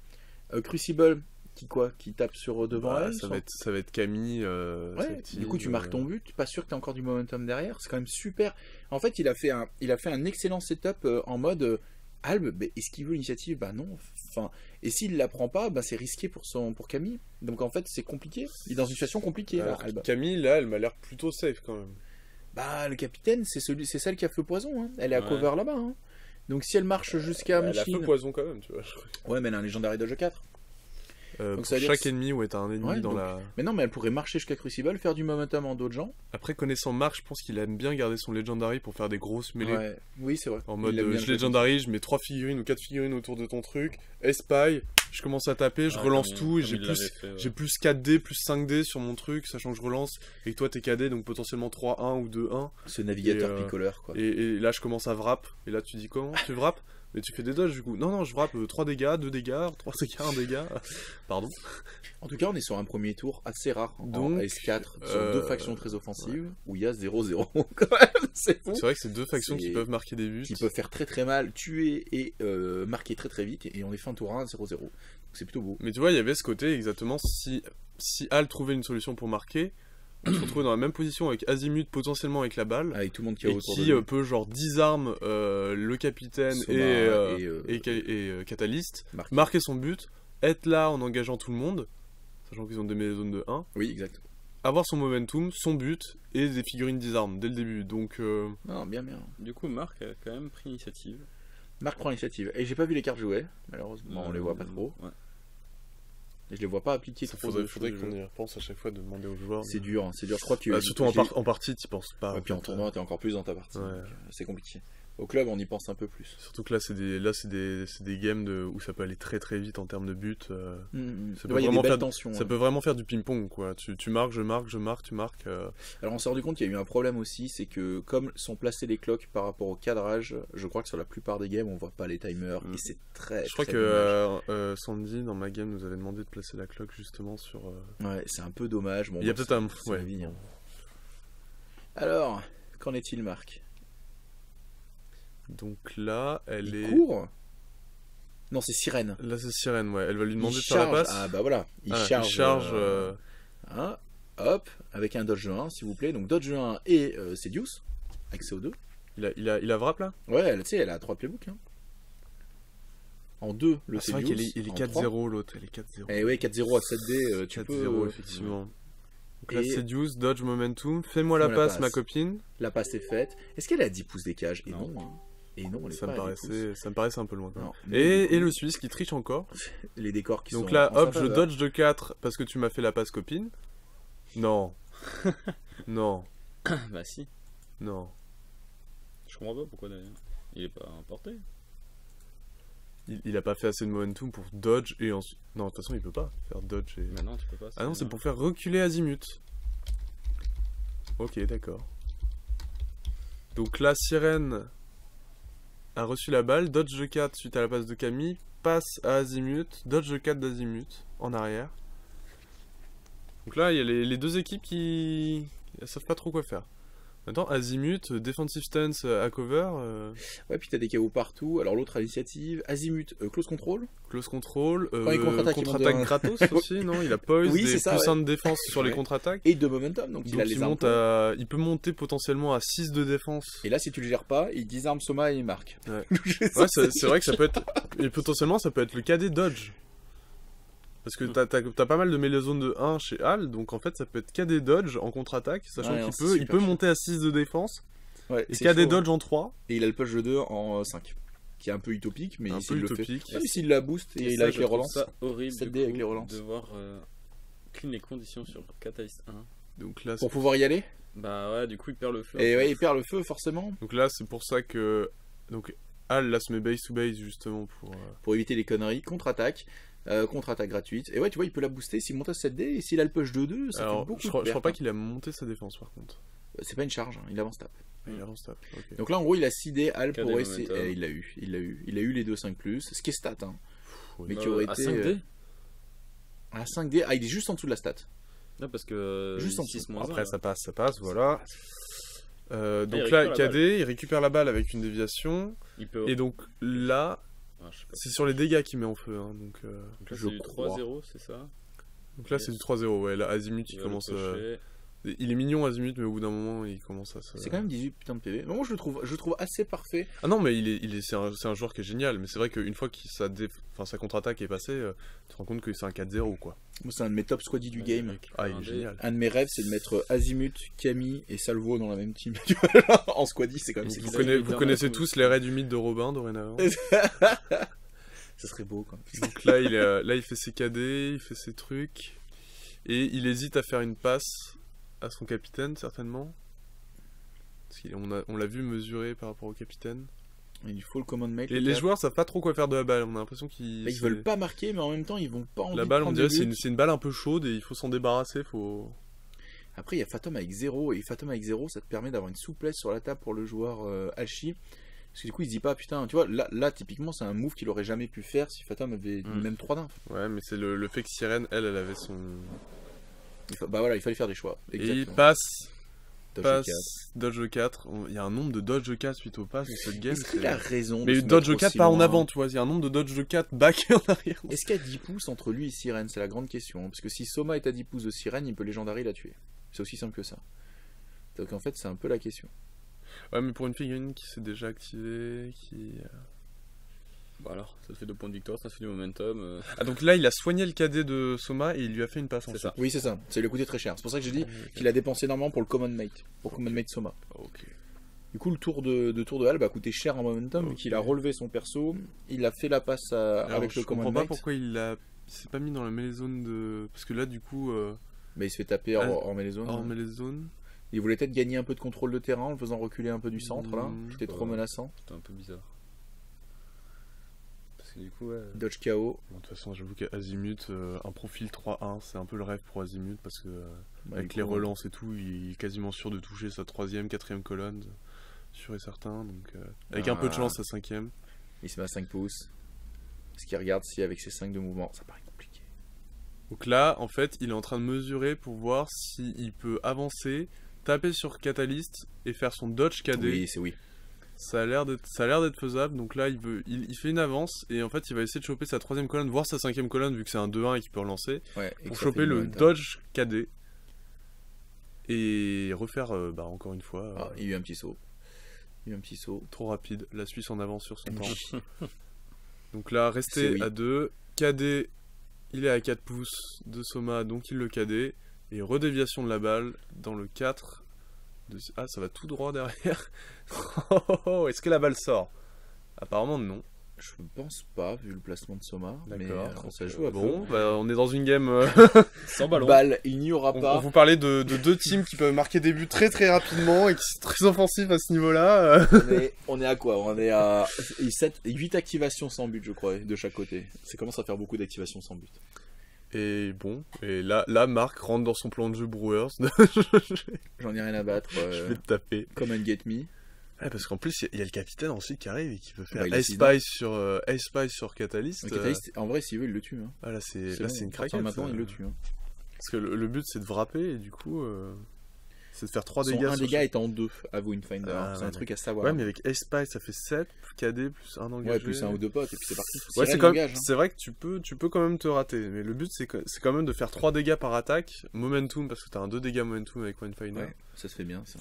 Crucible qui tape sur devant Bah, elle. ça va être Camille. Ouais, du coup, tu marques ton but, pas sûr que tu as encore du momentum derrière, c'est quand même super. En fait, il a fait un excellent setup en mode Alb, est-ce qu'il veut l'initiative? Bah non. Enfin, et s'il la prend pas, bah c'est risqué pour Camille. Donc en fait, c'est compliqué. Il est dans une situation compliquée là, Alors, Alb. Camille, là, elle m'a l'air plutôt safe quand même. Bah le capitaine, c'est celle qui a feu poison. Hein. Elle est à Ouais. cover là-bas. Hein. Donc si elle marche jusqu'à Elle a feu Machine. poison quand même, tu vois. Ouais, mais elle a un légendaire Dodge 4. Pour ça veut dire chaque que- ennemi, ouais, t'as un ennemi Ouais, dans donc- la. Mais non, mais elle pourrait marcher jusqu'à Crucible, faire du momentum en dodgeant. Après, connaissant Marc, je pense qu'il aime bien garder son Legendary pour faire des grosses mêlées. Ouais. Oui, c'est vrai. En Il mode, aime bien je le Legendary, je mets 3 figurines ou 4 figurines autour de ton truc, Espy, je commence à taper, je relance tout et j'ai plus 4D, plus 5D sur mon truc, sachant que je relance et que toi t'es KD, donc potentiellement 3-1 ou 2-1. Ce navigateur Et, picoleur, quoi. Et là, je commence à wrap, et là tu dis comment tu wrap? Mais tu fais des dodges du coup. Non, je wrap 3 dégâts, 2 dégâts, 3 dégâts, 1 dégât. Pardon. En tout cas, on est sur un premier tour assez rare Donc, en S4, sur deux factions très offensives, où il y a 0-0 quand même, c'est fou. C'est vrai que c'est deux factions qui C'est- peuvent marquer des buts. Qui peuvent faire très très mal, tuer et marquer très très vite, et on est fin tour 1 0-0. Donc c'est plutôt beau. Mais tu vois, il y avait ce côté exactement, si Al trouvait une solution pour marquer, on se retrouvait dans la même position avec Azimut potentiellement avec la balle, Avec tout le monde qui a et autour qui de lui. peut genre disarme le capitaine Soma et Catalyst, Marqué. marquer son but, être là en engageant tout le monde, sachant qu'ils ont des zones de 1, Oui, exact. avoir son momentum, son but, et des figurines disarmes dès le début. Donc Non, bien, bien. Du coup, Marc a quand même pris l'initiative. Marc prend l'initiative. Et j'ai pas vu les cartes jouer, malheureusement, on les voit pas trop. Ouais. Et je les vois pas appliquer ça trop. faudrait qu'on y repense à chaque fois de demander aux joueurs. C'est dur, hein, c'est dur. Je crois que. Surtout en partie, t'y penses pas. Et puis en fait. tournoi, t'es encore plus dans ta partie. Ouais. Donc, c'est compliqué. Au club, on y pense un peu plus. Surtout que là, c'est des games où ça peut aller très très vite en termes de buts. Ça Ouais, peut il y a des vraiment belles faire- tensions. Ça hein. peut vraiment faire du ping-pong, quoi. Tu marques, je marque, tu marques. Alors on s'est rendu compte qu'il y a eu un problème aussi, c'est que comme sont placés les clocks par rapport au cadrage, je crois que sur la plupart des games on voit pas les timers et c'est très. Je crois très que dommage. Sandy, dans ma game, nous avait demandé de placer la cloque justement sur. Ouais, c'est un peu dommage. Bon, Il y a bah, peut-être un. c'est Ouais. la vie, hein. Alors, qu'en est-il, Marc? Donc là, elle Il est. court? Non, c'est Sirène. Là, c'est Sirène, ouais. Elle va lui demander Il de faire la charge. passe. Ah bah voilà, il Ah, charge. euh, Hein, hop, avec un dodge 1, s'il vous plaît. Donc dodge 1 et Seduce, avec CO2. il a wrap là. Ouais, tu sais, elle a 3 playbooks. Hein. En 2, le C'est vrai Seduce. qu'elle est en 4-0 l'autre. Elle est 4-0. Et ouais, 4-0 à 7D, tu 4-0 peux. effectivement. Donc là, Et- Seduce, Dodge Momentum. Fais-moi la Fais-moi la passe, passe. ma copine. La passe est faite. Est-ce qu'elle a 10 pouces des cages? Et Non. non. Hein. Et non, elle est Ça pas me, à 10 pouces. ça me paraissait un peu loin quand même. Non. Mais du Et coup, le Suisse qui triche encore. les décors qui Donc sont. là, en sa hop, je faveur. dodge de 4 parce que tu m'as fait la passe copine. Non. Non. Bah si. Non. Je comprends pas pourquoi d'ailleurs. Il est pas importé. Il a pas fait assez de momentum pour dodge et ensuite. Non, de toute façon, il peut pas faire dodge et. Mais non, tu peux pas. Ah non, c'est pour faire reculer Azimut. Ok, d'accord. Donc là, Sirène a reçu la balle, dodge de 4 suite à la passe de Camille, passe à Azimut, dodge de 4 d'Azimut en arrière. Donc là, il y a les deux équipes qui elles savent pas trop quoi faire. Maintenant, Azimut, defensive stance à cover, Ouais, puis t'as des KO partout. Alors l'autre a l'initiative. Azimut, close control. close control, Quand il contre-attaque, il contre-attaque monte gratos aussi, non? Il a poise, Oui, des c'est ça, plus ouais. 1 de défense sur les Ouais. contre-attaques. Et de momentum, donc il Donc a les armes. il peut monter potentiellement à 6 de défense. Et là, si tu le gères pas, il disarme Soma et il marque. Ouais. Ouais, c'est vrai que ça peut être. Et potentiellement, ça peut être le cas des dodge. Parce que t'as pas mal de mêlées zones de 1 chez Al, donc en fait, ça peut être KD dodge en contre-attaque, sachant Ouais, non, qu'il c'est peut, il super peut chaud. monter à 6 de défense, Ouais, et c'est KD chaud, dodge en 3, hein. Et il a le push de 2 en 5. Qui est un peu utopique, mais un s'il peu le fait. utopique. Ouais, mais s'il la booste et il a avec les relances. Ça horrible 7D du avec coup, les relances. de voir clean les conditions sur Catalyst 1. Donc là, Pour pouvoir y aller. Bah ouais, du coup il perd le feu. Et ouais, il perd le feu, forcément. c'est pour ça que. Donc, Al là se met base to base justement pour. Pour éviter les conneries. Contre-attaque. Contre-attaque gratuite. Et ouais, tu vois, il peut la booster s'il monte à 7D. Et s'il a le push de 2, ça Alors, fait beaucoup je de crois pertes, pas hein. qu'il a monté sa défense par contre. C'est pas une charge, hein, il avance tape. Il avance tape. Ok. Donc là, en gros, il a 6D, Al Quel pour des essayer. momentum. Il a eu les 2 5+, ce qui est stat, hein. Ouais. Mais qui aurait à été. 5D À 5D, ah, il est juste en dessous de la stat. Non, parce que. Juste en 6 dessous. moins Après, 1, ça passe, voilà. Donc il là, récupère la KD, il récupère la balle avec une déviation. il peut. Et donc là, je sais pas. C'est sur les dégâts qu'il met en feu. Hein, donc Donc là, Je c'est du crois. 3-0, c'est ça? donc là, c'est du 3-0. Ouais, là, Azimut, il va le commence. cocher. Il est mignon, Azimut, mais au bout d'un moment, il commence à se. C'est quand même 18 putains de PV. Mais moi, je le trouve assez parfait. Ah non, mais c'est un joueur qui est génial. Mais c'est vrai qu'une fois que sa contre-attaque est passée, tu te rends compte que c'est un 4-0, quoi. Moi, c'est un de mes top squaddies du game. Ah, il est génial. Un de mes rêves, c'est de mettre Azimut, Camille et Salvo dans la même team. En squaddy, c'est quand même Vous, sexy. vous connaissez tous les raids du mythe de Robin, dorénavant. Ça serait beau, quoi. Donc là, il fait ses KD, il fait ses trucs. Et il hésite à faire une passe à son capitaine, certainement. Parce qu'on l'a vu mesurer par rapport au capitaine. Il faut le command mate. Et les joueurs savent pas trop quoi faire de la balle. On a l'impression qu'ils. Ils veulent pas marquer, mais en même temps, ils vont pas envie La de balle, on prendre dirait, des buts. c'est une balle un peu chaude et il faut s'en débarrasser. Après, il y a Fatum avec 0. Et Fatum avec 0, ça te permet d'avoir une souplesse sur la table pour le joueur Alchi. Parce que du coup, il se dit pas, putain, tu vois, là typiquement, c'est un move qu'il aurait jamais pu faire si Fatum avait même 3 d'inf. Ouais, mais c'est le fait que Sirène, elle avait son. Bah voilà, il fallait faire des choix. Et il Exactement. passe, dodge 4. Il y a un nombre de dodge 4 suite au pass dans cette game. Est-ce qu'il a raison Mais de se dodge mettre 4 aussi pas en loin avant, tu vois. Il y a un nombre de dodge 4 back et en arrière. Est-ce qu'il y a 10 pouces entre lui et Sirène? C'est la grande question. Parce que si Soma est à 10 pouces de Sirène, il peut Légendary la tuer. C'est aussi simple que ça. Donc en fait, c'est un peu la question. Ouais, mais pour une figurine qui s'est déjà activée, qui. Bah alors, ça te fait 2 points de victoire, ça te fait du momentum. Ah, donc là, il a soigné le KD de Soma et il lui a fait une passe en C'est fait. ça. Oui, c'est ça. Ça lui a coûté très cher. C'est pour ça que j'ai dit qu'il a dépensé énormément pour le Common Mate. Pour Common Mate Soma. Ok. Du coup, le tour de Hal a coûté cher en momentum, vu qu'il a relevé son perso. Il a fait la passe Alors, avec le je Common comprends pas Mate. pourquoi il s'est pas mis dans la melee zone de. Parce que là, du coup, Mais il se fait taper hors melee zone. hors melee zone. Il voulait peut-être gagner un peu de contrôle de terrain en le faisant reculer un peu du centre, là. C'était trop Ouais. menaçant. C'était un peu bizarre. Parce que du coup, ouais. Dodge KO. Bon, de toute façon, j'avoue qu'Azimut, un profil 3-1, c'est un peu le rêve pour Azimut parce que Bah, avec du les coup, relances et tout, il est quasiment sûr de toucher sa 3ème, 4ème colonne, sûr et certain. Donc, avec un peu de chance, sa 5ème. Il se met à 5 pouces. Ce qu'il regarde si avec ses 5 de mouvement, ça paraît compliqué. Donc là, en fait, il est en train de mesurer pour voir s'il peut avancer, taper sur Catalyst et faire son dodge KD. Oui, c'est oui. Ça a l'air d'être faisable. Donc là, il fait une avance et en fait, il va essayer de choper sa 3ème colonne, voire sa 5ème colonne vu que c'est un 2-1 et qu'il peut relancer. Ouais, et Pour que ça choper fait du le momentum. dodge KD et refaire encore une fois Ah, il y a eu un petit saut. Il y a eu un petit saut. trop rapide, la Suisse en avance sur son temps. Donc là, C'est rester oui. à 2, KD, il est à 4 pouces de Soma, donc il le KD, et redéviation de la balle dans le 4. Ah, ça va tout droit derrière. Est-ce que la balle sort? Apparemment non. Je pense pas, vu le placement de Soma. Mais D'accord. ça joue à Bon, peu. bah, on est dans une game. Sans ballon. Balle, il n'y aura On pas. vous parlait de deux teams qui peuvent marquer des buts très très rapidement et qui sont très offensifs à ce niveau-là. On est à quoi? On est à 8 activations sans but, je crois, de chaque côté. Ça commence à faire beaucoup d'activations sans but. Et bon, et là Marc rentre dans son plan de jeu Brewers. J'en ai rien à battre. Je vais te taper. Come and get me. Ouais, parce qu'en plus, il y a le capitaine ensuite qui arrive et qui peut faire Bah, il a Ace-Spice sur Catalyst. Le Catalyst, en vrai, s'il veut, il le tue. Hein. Ah, là, c'est bon, une à partir de craquette. Maintenant, ça. il le tue. Hein. Parce que le but, c'est de frapper et du coup, c'est de faire 3 Son dégâts. 1 sur dégâts chaque- est en 2 à Windfinder. Ah, c'est un ouais, truc à savoir. Ouais, mais avec Ace-Spice, ça fait 7, KD plus 1 engagé. Ouais, plus un ou deux potes, et puis c'est parti. Ouais, Sirène c'est engage, hein. c'est vrai que tu peux quand même te rater, mais le but c'est quand même de faire 3 dégâts par attaque, momentum parce que t'as un 2 dégâts momentum avec Windfinder. Ouais, ça se fait bien, ça.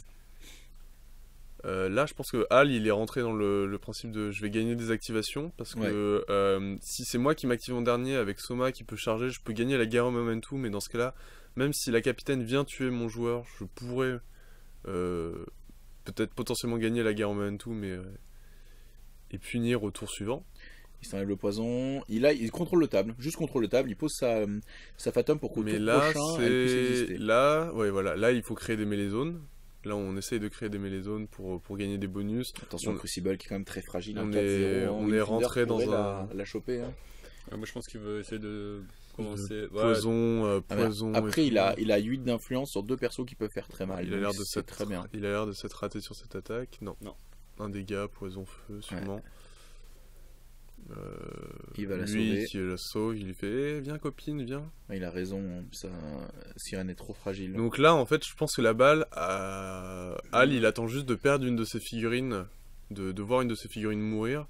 Là, je pense que Hal, il est rentré dans le principe de je vais gagner des activations parce que si c'est moi qui m'active en dernier avec Soma qui peut charger, je peux gagner la guerre au momentum, mais dans ce cas-là, même si la capitaine vient tuer mon joueur, je pourrais peut-être potentiellement gagner la guerre au momentum et punir au tour suivant. Il s'enlève le poison. Il contrôle le table. Juste contrôle le table. Il pose sa Fatum pour qu'au Mais tour là, prochain, elle puisse exister. là, il faut créer des melee zones. Là, on essaye de créer des melee zones pour gagner des bonus. Attention, Crucible qui est quand même très fragile. on un est- 4-0, hein. on est Windfinder rentré dans pourrait la choper. Hein. Moi, je pense qu'il veut essayer de commencer. Ouais, Poison, Ah, mais poison. après, et il tout. a 8 d'influence sur deux persos qui peuvent faire très mal. Il a l'air Donc de c'est s'être très bien. Il a l'air de s'être raté sur cette attaque. Non. Non. Un dégât, poison, feu, sûrement. Il va la lui sauver. qui la sauve, il lui fait viens copine, viens. Il a raison. Ça, Sirène est trop fragile. Donc là, en fait, je pense que la balle, Hal, il attend juste de perdre une de ses figurines, de voir une de ses figurines mourir.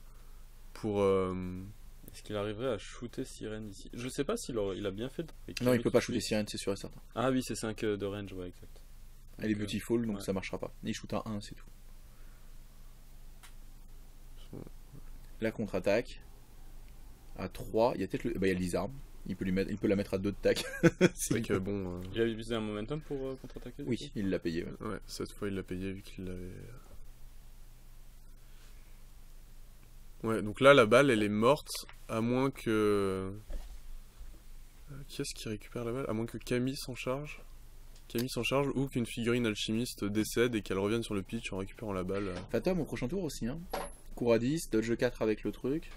pour... Est-ce qu'il arriverait à shooter Sirène ici? Je sais pas s'il il a bien fait. Non, il peut pas shooter Sirène, c'est sûr et certain. Ah oui, c'est 5 de range, ouais, exact. Elle est beautiful, donc ouais. ça marchera pas. Il shoot à 1, c'est tout. La contre-attaque. À 3, il y a peut-être le... Bah, il y a le Lizard. Il peut la mettre à 2 de tac. C'est vrai que bon... Il avait utilisé un momentum pour contre-attaquer? Oui, il l'a payé. Ouais. Ouais, cette fois il l'a payé vu qu'il l'avait... Ouais, donc là la balle elle est morte, à moins que... Qui est-ce qui récupère la balle? À moins que Camille s'en charge. Camille s'en charge ou qu'une figurine alchimiste décède et qu'elle revienne sur le pitch en récupérant la balle. Fatum au prochain tour aussi. Hein. Cours à 10, dodge 4 avec le truc.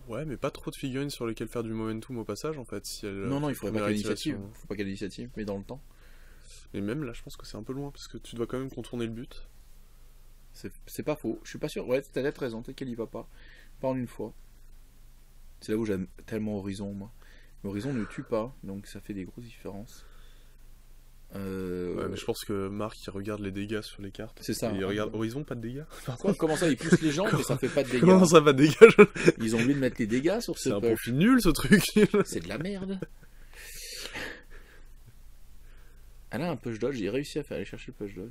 Ouais, mais pas trop de figurines sur lesquelles faire du momentum au passage en fait. Si elle, non, il faudrait pas qu'elle l'initiation. l'initiative. Faut pas qu'elle l'initiative, mais dans le temps. Et même là, je pense que c'est un peu loin parce que tu dois quand même contourner le but. C'est pas faux, je suis pas sûr. Ouais, t'as peut-être raison, peut-être qu'elle y va pas. Pas en une fois. C'est là où j'aime tellement Horizon, moi. Mais Horizon ne tue pas, donc ça fait des grosses différences. Ouais, mais je pense que Marc il regarde les dégâts sur les cartes. C'est ça. Et il regarde Horizon, pas de dégâts. Quoi, comment ça, ils poussent les gens, mais ça fait pas de dégâts. Comment ça, pas de dégâts? Ils ont oublié de mettre les dégâts sur ce C'est un push. profil nul ce truc. C'est de la merde. Elle a un push dodge, j'ai réussi à faire aller chercher le push dodge.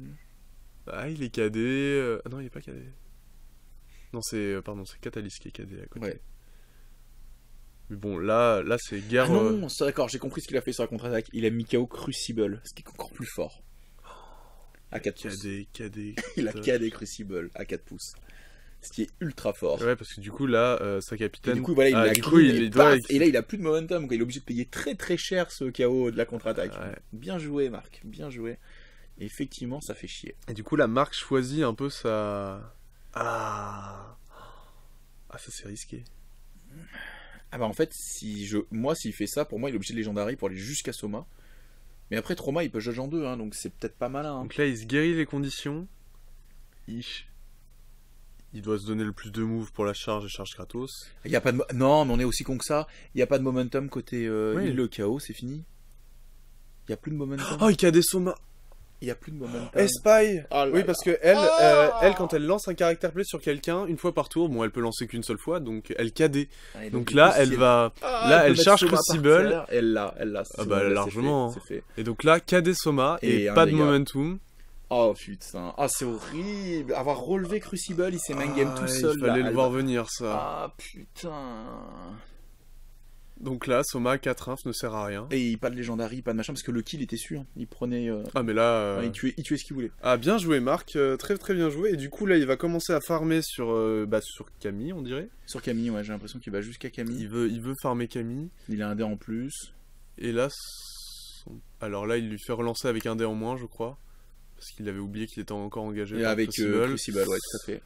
Ah, il est cadé. Ah non, il est pas cadé. Non, c'est pardon, c'est Catalyst qui est cadé à côté. Ouais. Mais bon, là c'est guerre. Ah non, c'est d'accord, j'ai compris ce qu'il a fait sur la contre-attaque. Il a mis KO Crucible, ce qui est encore plus fort. À 4 pouces. Cadé. Il a cadé Crucible à 4 pouces. Ce qui est ultra fort. Ouais, parce que du coup, là, sa Et capitaine. du coup, voilà, il a du coup, il doit. Et là, il a plus de momentum. Quoi. Il est obligé de payer très très cher ce KO de la contre-attaque. Ouais. Bien joué, Marc. Bien joué. Et effectivement, ça fait chier. Et du coup, la marque choisit un peu sa. Ah, ça c'est risqué. Ah bah en fait, moi, s'il fait ça, pour moi, il est obligé de Legendary pour aller jusqu'à Soma. Mais après, Trauma, il peut judge en 2, hein, donc c'est peut-être pas malin. Hein. Donc là, il se guérit les conditions. Il doit se donner le plus de moves pour la charge et charge gratos. Il y a pas de non, mais on est aussi con que ça. Il n'y a pas de momentum côté Oui. le KO, c'est fini. Il n'y a plus de momentum. Oh, il a des Soma. Il n'y a plus de momentum. Espy. Oh là Oui, là. parce que elle, quand elle lance un caractère play sur quelqu'un, une fois par tour, bon, elle peut lancer qu'une seule fois, donc elle KD. Ouais, Donc du là, coup, elle si va. Ah, là, peut elle mettre charge Soma par Crucible. terre. Elle l'a. Ah bah, largement. C'est fait. Et donc là, KD Soma et un pas de dégât. momentum. Oh putain. Ah, c'est horrible. Avoir relevé Crucible, il s'est main game tout seul. Il fallait là. le voir venir, ça. Ah putain. Donc là, Soma 4-1 ne sert à rien. Et pas de Legendary, pas de machin, parce que le kill était sûr. Il prenait. Ah, mais là. Il tuait ce qu'il voulait. Ah, bien joué, Marc. Très très bien joué. Et du coup, là, il va commencer à farmer sur Camille, on dirait. Sur Camille, ouais, j'ai l'impression qu'il va jusqu'à Camille. Il veut farmer Camille. Il a un dé en plus. Et là, alors là, il lui fait relancer avec un dé en moins, je crois. Parce qu'il avait oublié qu'il était encore engagé. Et par avec Crucible. Crucible, ouais, tout à fait.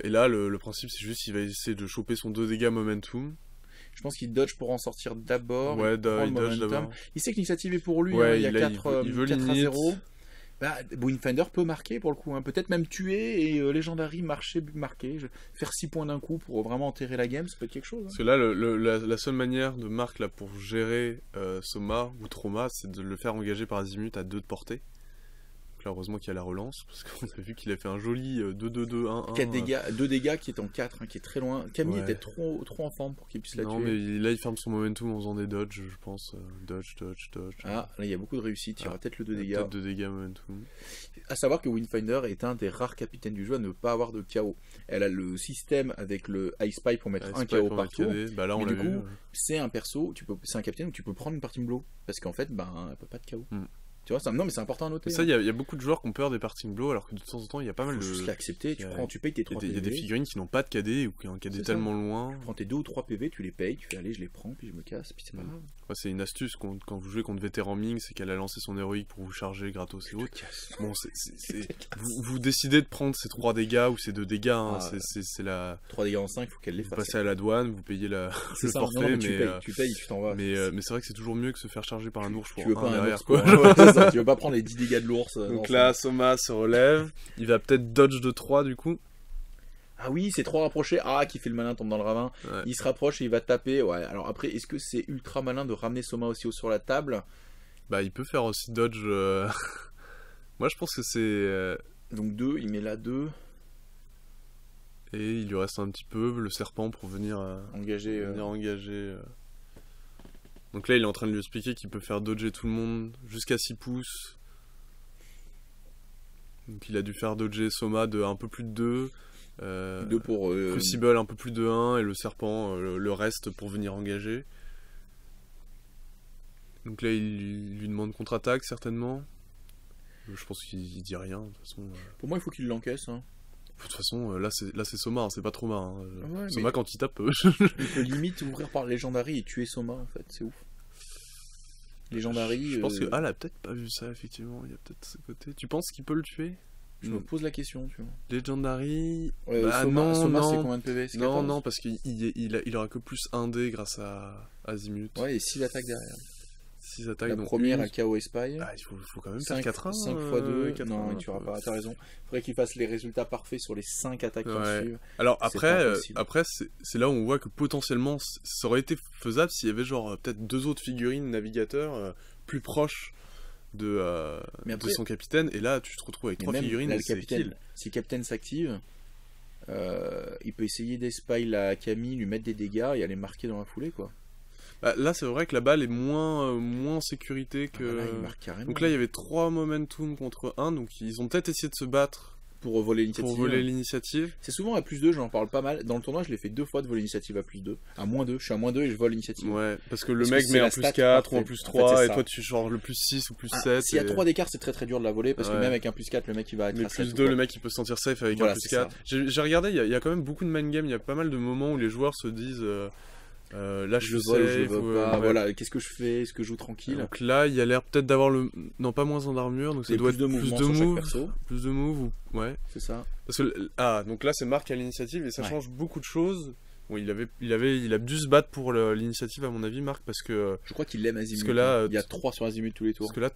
Et là, le principe, c'est juste qu'il va essayer de choper son 2 dégâts momentum. Je pense qu'il dodge pour en sortir d'abord. Ouais, il prend le il dodge momentum. d'abord. Il sait que l'initiative est pour lui. Ouais, hein, il y a il 4, veut 4 à l'init. 0. Bah, Windfinder peut marquer pour le coup. Hein. Peut-être même tuer et Legendary marquer. Faire 6 points d'un coup pour vraiment enterrer la game, ça peut être quelque chose. Hein. Parce que là, la seule manière de Marc là, pour gérer Soma ou Trauma, c'est de le faire engager par Azimut à 2 de portée. Donc là, heureusement qu'il y a la relance, parce qu'on a vu qu'il a fait un joli 2-2-2-1-1. 4 dégâts, 2 dégâts qui est en 4, hein, qui est très loin. Camille Ouais. était trop en forme pour qu'il puisse la Non, tuer. mais là, il ferme son momentum en faisant des dodges, je pense. Dodge. Ah, là il y a beaucoup de réussite, il y aura peut-être le 2 dégâts. Peut-être 2 dégâts momentum. À savoir que Windfinder est un des rares capitaines du jeu à ne pas avoir de KO. Elle a le système avec le Ice Pipe pour mettre un KO par tour. Bah là, on Mais l'a du vu. coup, c'est un perso, c'est un capitaine où tu peux prendre une partie blow. Parce qu'en fait, elle peut pas de KO. Tu vois, non, mais c'est important à noter. Mais ça, il y a beaucoup de joueurs qui ont peur des parting blow, alors que de temps en temps, il y a pas mal de. Faut juste l'accepter, tu payes tes 3 Il y a des PV. figurines qui n'ont pas de KD ou qui ont un KD C'est tellement loin. Tu prends tes 2 ou 3 PV, tu les payes, tu fais allez, je les prends, puis je me casse, puis c'est pas grave. Ouais, c'est une astuce quand vous jouez contre vétéran Ming, c'est qu'elle a lancé son héroïque pour vous charger gratos et autres. Bon, vous décidez de prendre ces 3 dégâts ou ces 2 dégâts, hein, c'est la. 3 dégâts en 5, faut qu'elle les Vous fasse. passez à la douane, vous payez le ça, forfait, non, mais mais tu payes, tu t'en vas. mais c'est vrai que c'est toujours mieux que se faire charger par un ours pour Tu veux pas un derrière, ours quoi. ouais, c'est ça, tu veux pas prendre les 10 dégâts de l'ours. Donc non, là, Soma se relève, il va peut-être dodge de 3 du coup. Ah oui, c'est trop rapproché. Ah, qui fait le malin, tombe dans le ravin. Ouais. Il se rapproche et il va taper. Ouais, alors après, est-ce que c'est ultra malin de ramener Soma aussi sur la table? Bah, il peut faire aussi dodge. Moi, je pense que c'est. Donc 2, il met là 2. Et il lui reste un petit peu le serpent pour venir Engagé. engager. Donc là, il est en train de lui expliquer qu'il peut faire dodger tout le monde jusqu'à 6 pouces. Donc il a dû faire dodger Soma de un peu plus de 2. 2 pour. Crucible un peu plus de 1 et le serpent le reste pour venir engager. Donc là, il lui demande contre-attaque certainement. Je pense qu'il dit rien. De toute façon, Pour moi, il faut qu'il l'encaisse. Hein. de toute façon, là c'est Soma, hein, c'est pas Trauma. Hein. Ouais, Soma quand il tape. Il peut limite ouvrir par Legendary et tuer Soma en fait, c'est ouf. Legendary. Je pense que Al a peut-être pas vu ça effectivement. Il y a peut-être ce côté. Tu penses qu'il peut le tuer? Je me pose la question, tu vois. Legendary. Soma, non. c'est combien de PV? C'est Non, 14? non, parce qu'il aura que plus 1D grâce à Azimut. Ouais, et 6 attaques derrière. 6 attaques. La donc première une- à KO Spy. Ah, il faut quand même faire 4-1. 5 x 2. Non, tu n'auras pas, t'as raison. Faudrait qu'il fasse les résultats parfaits sur les 5 attaques qui Ouais. suivent. Alors C'est pas après, possible. c'est là où on voit que potentiellement ça aurait été faisable s'il y avait genre peut-être 2 autres figurines navigateurs plus proches Mais de après- son capitaine. Et là, tu te retrouves avec Mais 3 même, figurines là, et le c'est capitaine, kill. si le capitaine s'active, il peut essayer d'espy la Camille, lui mettre des dégâts et aller marquer dans la foulée, quoi. Bah, là, c'est vrai que la balle est moins en sécurité que. Ah, là, il marque carrément. Donc là, il y avait 3 momentum contre 1, donc ils ont peut-être essayé de se battre pour voler l'initiative. pour voler l'initiative. C'est souvent à +2, j'en parle pas mal. Dans le tournoi, je l'ai fait 2 fois de voler l'initiative à +2. À -2, je suis à -2 et je vole l'initiative. Ouais, parce que le Parce que mec c'est met la un plus stat 4 ou un parfaite. plus En fait, 3 c'est et ça. toi tu genre le plus 6 ou plus Ah, 7. S'il y a 3 d'écart, c'est très très dur de la voler parce que Ouais. même avec un plus 4, le mec il va être Mais à 7 plus ou 2, quoi. le mec il peut se sentir safe avec Voilà, un plus c'est 4. J'ai regardé, il y a quand même beaucoup de mind game, il y a pas mal de moments où les joueurs se disent là je Je suis vole ou safe. je vole ou, pas. ouais. Voilà, qu'est-ce que je fais? Est-ce que je joue tranquille? Donc là, il y a l'air peut-être d'avoir le. Non, pas moins en armure, donc ça Et doit plus être de plus mouvements de sur chaque moves. perso. Plus de moves, ou. Ouais. C'est ça. Parce que. Ah, donc là c'est Marc à l'initiative et ça Ouais. change beaucoup de choses. Bon, il a dû se battre pour l'initiative à mon avis, Marc, parce que. Je crois qu'il l'aime Azimut. Parce que là, il y a 3 sur Azimut tous les tours. Parce que là,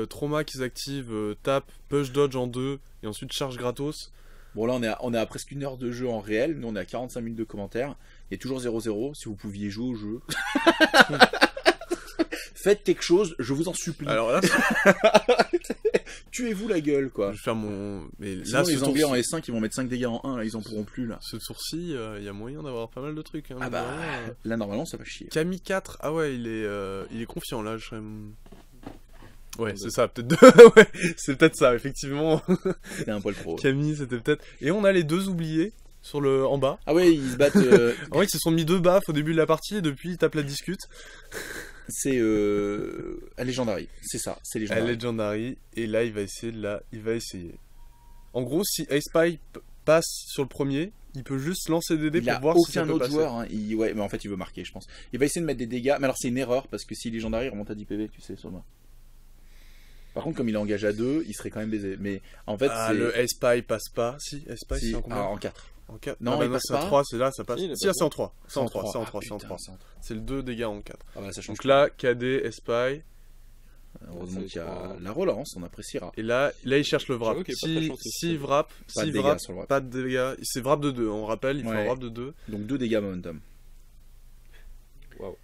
Trauma qu'ils activent, tape, push dodge en 2 et ensuite charge gratos. Bon, là, on est à presque 1 heure de jeu en réel. Nous, on est à 45 minutes de commentaires. Il y a toujours 0-0. Si vous pouviez jouer au jeu. Faites quelque chose, je vous en supplie. Alors là, Tuez-vous la gueule, quoi. je vais faire mon. Mais Sinon, là, les Anglais en S5, ils vont mettre 5 dégâts en 1. Là, ils en pourront plus, là. ce sourcil, il y a moyen d'avoir pas mal de trucs. Hein, Ah mine bah, de rien. là, normalement, ça va chier. Camille 4, ah ouais, il est confiant là. Ouais, c'est ça, peut-être. Ouais, c'est peut-être ça, effectivement. C'était un poil trop. Camille, c'était peut-être. Et on a les deux oubliés en bas. Ah ouais, ils se battent. En vrai, ils se sont mis 2 baffes au début de la partie et depuis, ils tapent la discute. C'est à Legendary. C'est ça, c'est À Legendary. Legendary, et là, il va essayer. En gros, si Ace Spy passe sur le premier, il peut juste lancer des dés Il pour a voir si ça aucun peut autre passer. joueur. Hein. Ouais, mais en fait, il veut marquer, je pense. Il va essayer de mettre des dégâts. Mais alors, c'est une erreur parce que si Legendary remonte à 10 PV, tu sais, Soma. Par contre, comme il est engagé à 2, il serait quand même baisé. Mais en fait, Ah, c'est. le Ace Spy passe pas. Si, Ace Spy, Si, c'est en combien en 4. En 4. Non, ah, bah il passe c'est en pas. 3, c'est là, ça passe. Si, il est Si, pas c'est en 3. C'est en 3, c'est en 3, Ah, c'est en putain, 3. c'est en 3. C'est le 2 dégâts en 4. Ah bah, ça change Donc tout. là, KD, Ace Spy. Heureusement c'est qu'il y a trois. la relance, on appréciera. Et là, il cherche le wrap. J'avoue qu'il est pas très Si gentil, si ce wrap, Pas de si dégâts wrap, sur le wrap. pas de dégâts. C'est wrap de 2, on rappelle, il faut un Ouais. wrap de 2. Donc 2 dégâts momentum. Waouh.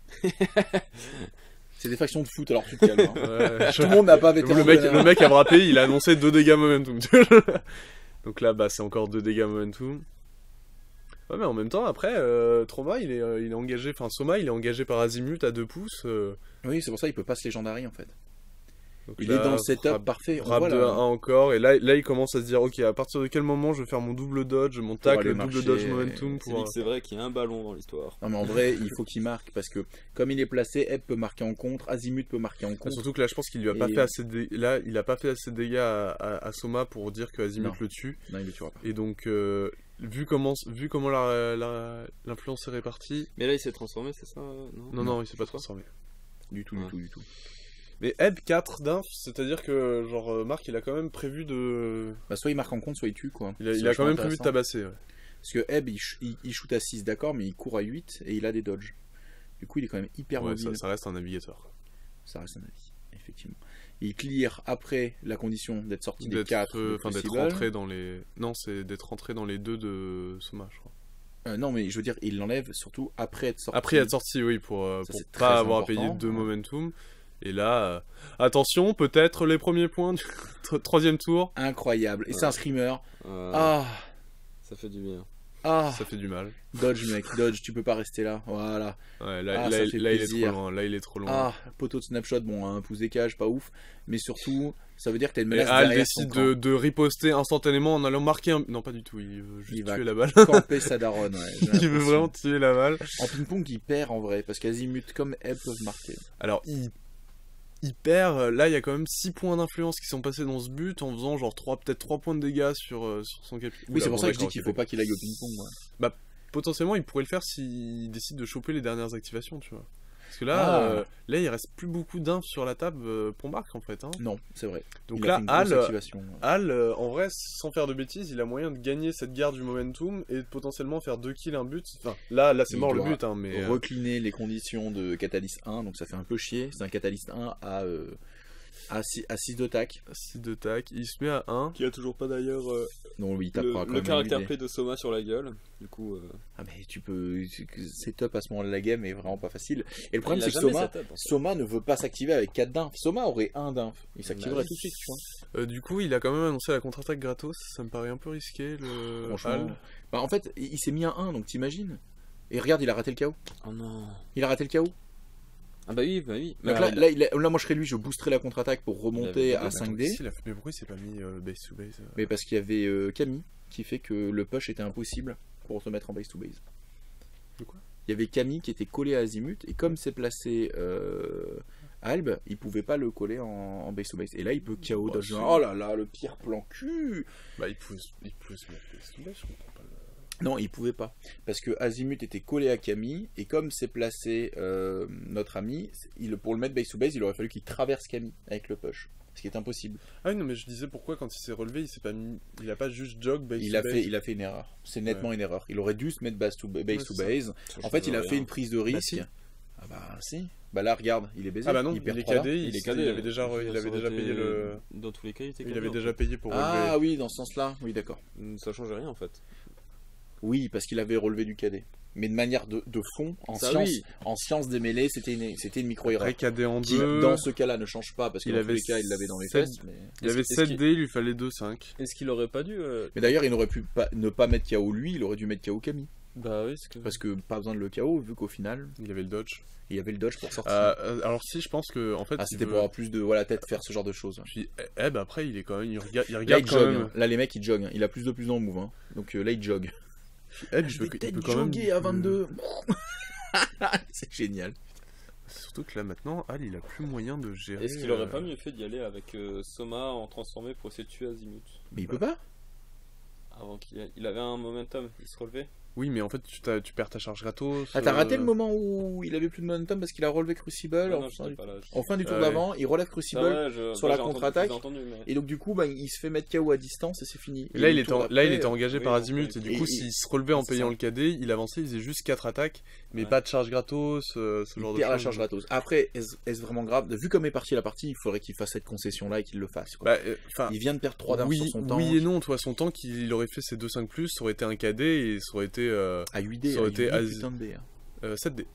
C'est des factions de foot, alors tu te calmes. Hein. Ouais, Tout le monde n'a pas vétéran. le mec a wrappé, il a annoncé 2 dégâts momentum. Donc là, bah, c'est encore 2 dégâts momentum. Ouais, mais en même temps, après, Trauma, il est engagé, enfin, Soma, il est engagé par Azimut à 2 pouces. Oui, c'est pour ça qu'il peut pas se Legendary en fait. Donc Il là, est dans le setup wrap- parfait. Wrap Voilà. de 1 encore, et là, il commence à se dire, ok, à partir de quel moment je vais faire mon double dodge, mon tacle, aller le double marcher, dodge momentum C'est pour. dit que c'est vrai qu'il y a un ballon dans l'histoire. Non mais en vrai, il faut qu'il marque parce que comme il est placé, Ebb peut marquer en contre, Azimut peut marquer en Ah, contre. surtout que là, je pense qu'il lui a pas Et- fait assez de là, il a pas fait assez de dégâts à Soma pour dire que Azimut Non. le tue. Non, il le tuera pas. Et donc, vu comment l'influence est répartie, Mais là, il s'est transformé, c'est ça? non, il s'est pas transformé. Du tout, Ouais. du tout. Mais Ebb 4 d'inf, c'est-à-dire que genre Marc, il a quand même prévu de, Bah soit il marque en contre, soit il tue quoi. il a C'est quand même vachement prévu de intéressant. tabasser. Ouais. Parce que Ebb il shoot à 6 d'accord, mais il court à 8 et il a des dodges. Du coup il est quand même hyper Ouais, mobile. ça reste un navigateur. quoi. Ça reste un avis, effectivement. Il clear après la condition d'être sorti des D'être 4. d'être rentré dans les, non, c'est d'être rentré dans les 2 de Soma, je crois. Non mais je veux dire, il l'enlève surtout après être sorti. Après être sorti, oui, pour c'est très pas avoir important. payé 2 momentum. Et là, attention, peut-être les premiers points du 3e tour. Incroyable. Et c'est un screamer. Ah, Ah, ça fait du bien. Ah, Ça fait du mal. dodge mec, dodge, tu peux pas rester là. Voilà. Ouais, Ah, ça fait il est trop plaisir. loin. Là, il est trop loin. Ah, poteau de snapshot, bon, à un pouce d'écage, pas ouf. Mais surtout, ça veut dire que t'as une Et menace Al derrière ton décide camp. de riposter instantanément en allant marquer un... Non, pas du tout, il veut juste Il va tuer la balle. camper sa daronne, ouais. j'ai Il veut l'impression. vraiment tuer la balle. En ping-pong, il perd en vrai, parce qu'Azimut comme Ebb peuvent marquer. Alors, il perd. Là, il y a quand même 6 points d'influence qui sont passés dans ce but en faisant genre peut-être 3 points de dégâts sur son capitaine. Oui, c'est pour ça que je dis qu'il faut pas qu'il aille au ping-pong. Ouais. Potentiellement, il pourrait le faire s'il décide de choper les dernières activations, tu vois. Parce que Ah. là, il reste plus beaucoup d'inf sur la table pour Marc en fait. Hein. Non, c'est vrai. Donc Il a là, fait une grosse Al, activation. En vrai, sans faire de bêtises, il a moyen de gagner cette garde du momentum et de potentiellement faire 2 kills, un but. Enfin, là c'est Il mort le doit but, hein, mais. Recliner les conditions de Catalyst 1, donc ça fait un peu chier. C'est un Catalyst 1 à 6 de tac. 6 de tac, il se met à 1. Qui a toujours pas d'ailleurs Non, lui, il tapera quand le même. caractère l'idée. play de Soma sur la gueule. Du coup, Ah, mais tu peux. C'est top à ce moment-là, la game est vraiment pas facile. Et le problème, il a c'est que jamais Soma, setup, en fait. Soma ne veut pas s'activer avec 4 d'inf. Soma aurait 1 d'inf. Il s'activerait Bah oui. tout de suite, tu vois. Du coup, il a quand même annoncé la contre-attaque gratos. Ça me paraît un peu risqué, le Franchement. Al. Bah, en fait, il s'est mis à 1, donc t'imagines. Et regarde, il a raté le KO. Oh non. Il a raté le KO. Ah bah oui, bah oui. Donc Mais là, moi je serais lui, je boosterais la contre-attaque pour remonter avait à deux, 5D. Mais pourquoi il s'est pas mis base to base Mais parce qu'il y avait Camille qui fait que le push était impossible pour se mettre en base to base. De quoi? Il y avait Camille qui était collé à Azimut et comme c'est placé Alb, il pouvait pas le coller en base to base. Et là il peut KO Bah, dodge. si. Oh là là, le pire plan cul. Bah, il pouvait se mettre base to base, je comprends pas. Non, il pouvait pas. Parce que Azimut était collé à Camille, et comme c'est placé notre ami, pour le mettre base to base, il aurait fallu qu'il traverse Camille avec le push. Ce qui est impossible. Ah oui, non, mais je disais pourquoi quand il s'est relevé, il a pas juste jog base Il to a base. fait une erreur. C'est nettement une erreur. Il aurait dû se mettre base to Ouais, base. c'est ça. En fait, il a fait une prise de risque. si. Ah bah si. Bah là, regarde, il est baisé. Ah bah non, il perd il est 3 d'inf. cadé, il est cadé. il avait déjà payé le. Dans tous les cas, il était Il cadé, avait en déjà fait. payé pour relever. Ah oui, dans ce sens-là. Oui, d'accord. Ça changeait rien en fait. Oui, parce qu'il avait relevé du cadet. Mais de manière de fond, Ça, oui. en science des mêlées, c'était une micro-erreur. Après KD en Qui, 2. dans ce cas-là, ne change pas parce que Il dans tous avait les cas, il l'avait dans les 7 fesses. Mais, Il avait Est-ce 7 qu'il- dés, il lui fallait 2-5. Est-ce qu'il aurait pas dû mais d'ailleurs, il n'aurait pu ne pas mettre KO lui, il aurait dû mettre KO Camille. Bah oui, c'est que. Parce que pas besoin de le KO, vu qu'au final, Il avait le dodge. il y avait le dodge pour sortir. Alors si, je pense que en fait. Ah, il c'était veut- pour avoir plus de tête faire ce genre de choses. Puis bah après, il est quand même. Il regarde Là, il quand jogue. même. Là, les mecs, ils joguent. Il a plus dans le move. Hein. Donc là, il jogue. Il peut quand même. jogger à 22. C'est génial. Surtout que là maintenant, Al il a plus moyen de gérer. Est-ce qu'il aurait pas mieux fait d'y aller avec Soma en transformé pour essayer de tuer Azimut Mais il peut pas. avant qu'il avait un momentum, il se relevait. Oui, mais en fait, tu perds ta charge gratos. Ah, t'as raté le moment où il avait plus de momentum parce qu'il a relevé Crucible Ah en, non, je sais pas là. en fin du tour Ouais. d'avant, il relève Crucible Ah ouais, sur la j'ai entendu- contre-attaque. j'ai entendu, mais- et donc du coup bah, il se fait mettre KO à distance et c'est fini. Et là, Et il le était, tour là, il d'après, était engagé oui, par donc, Azimut, et du et- coup, et- s'il se relevait en c'est payant ça. le KD, il avançait, il faisait juste 4 attaques, mais Ouais. pas de charge gratos, ce genre il de perd la choses. charge gratos. Après, est-ce vraiment grave? Vu comme est partie la partie, il faudrait qu'il fasse cette concession-là et qu'il le fasse. Quoi. Bah, enfin, Il vient de perdre 3 d'armes oui, sur son temps. oui et non, toi, son tank, il aurait fait ses 2-5+, ça aurait été un KD, et ça aurait été À 8D, Ça aurait à été 8 putain de dés. Hein. 7D.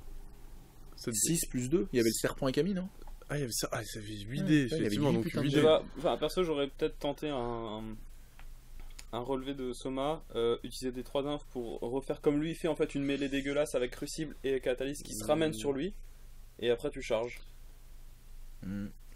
7D. 6 plus 2, il y avait le serpent et Camille, non? Ah, il y avait ça, ça fait 8D, Ouais, il y avait effectivement, 8 donc putains de 8D. Je sais pas, enfin, perso, j'aurais peut-être tenté un relevé de Soma, utiliser des 3 d'inf pour refaire comme lui, il fait en fait une mêlée dégueulasse avec Crucible et Catalyst qui se ramène sur lui, et après tu charges.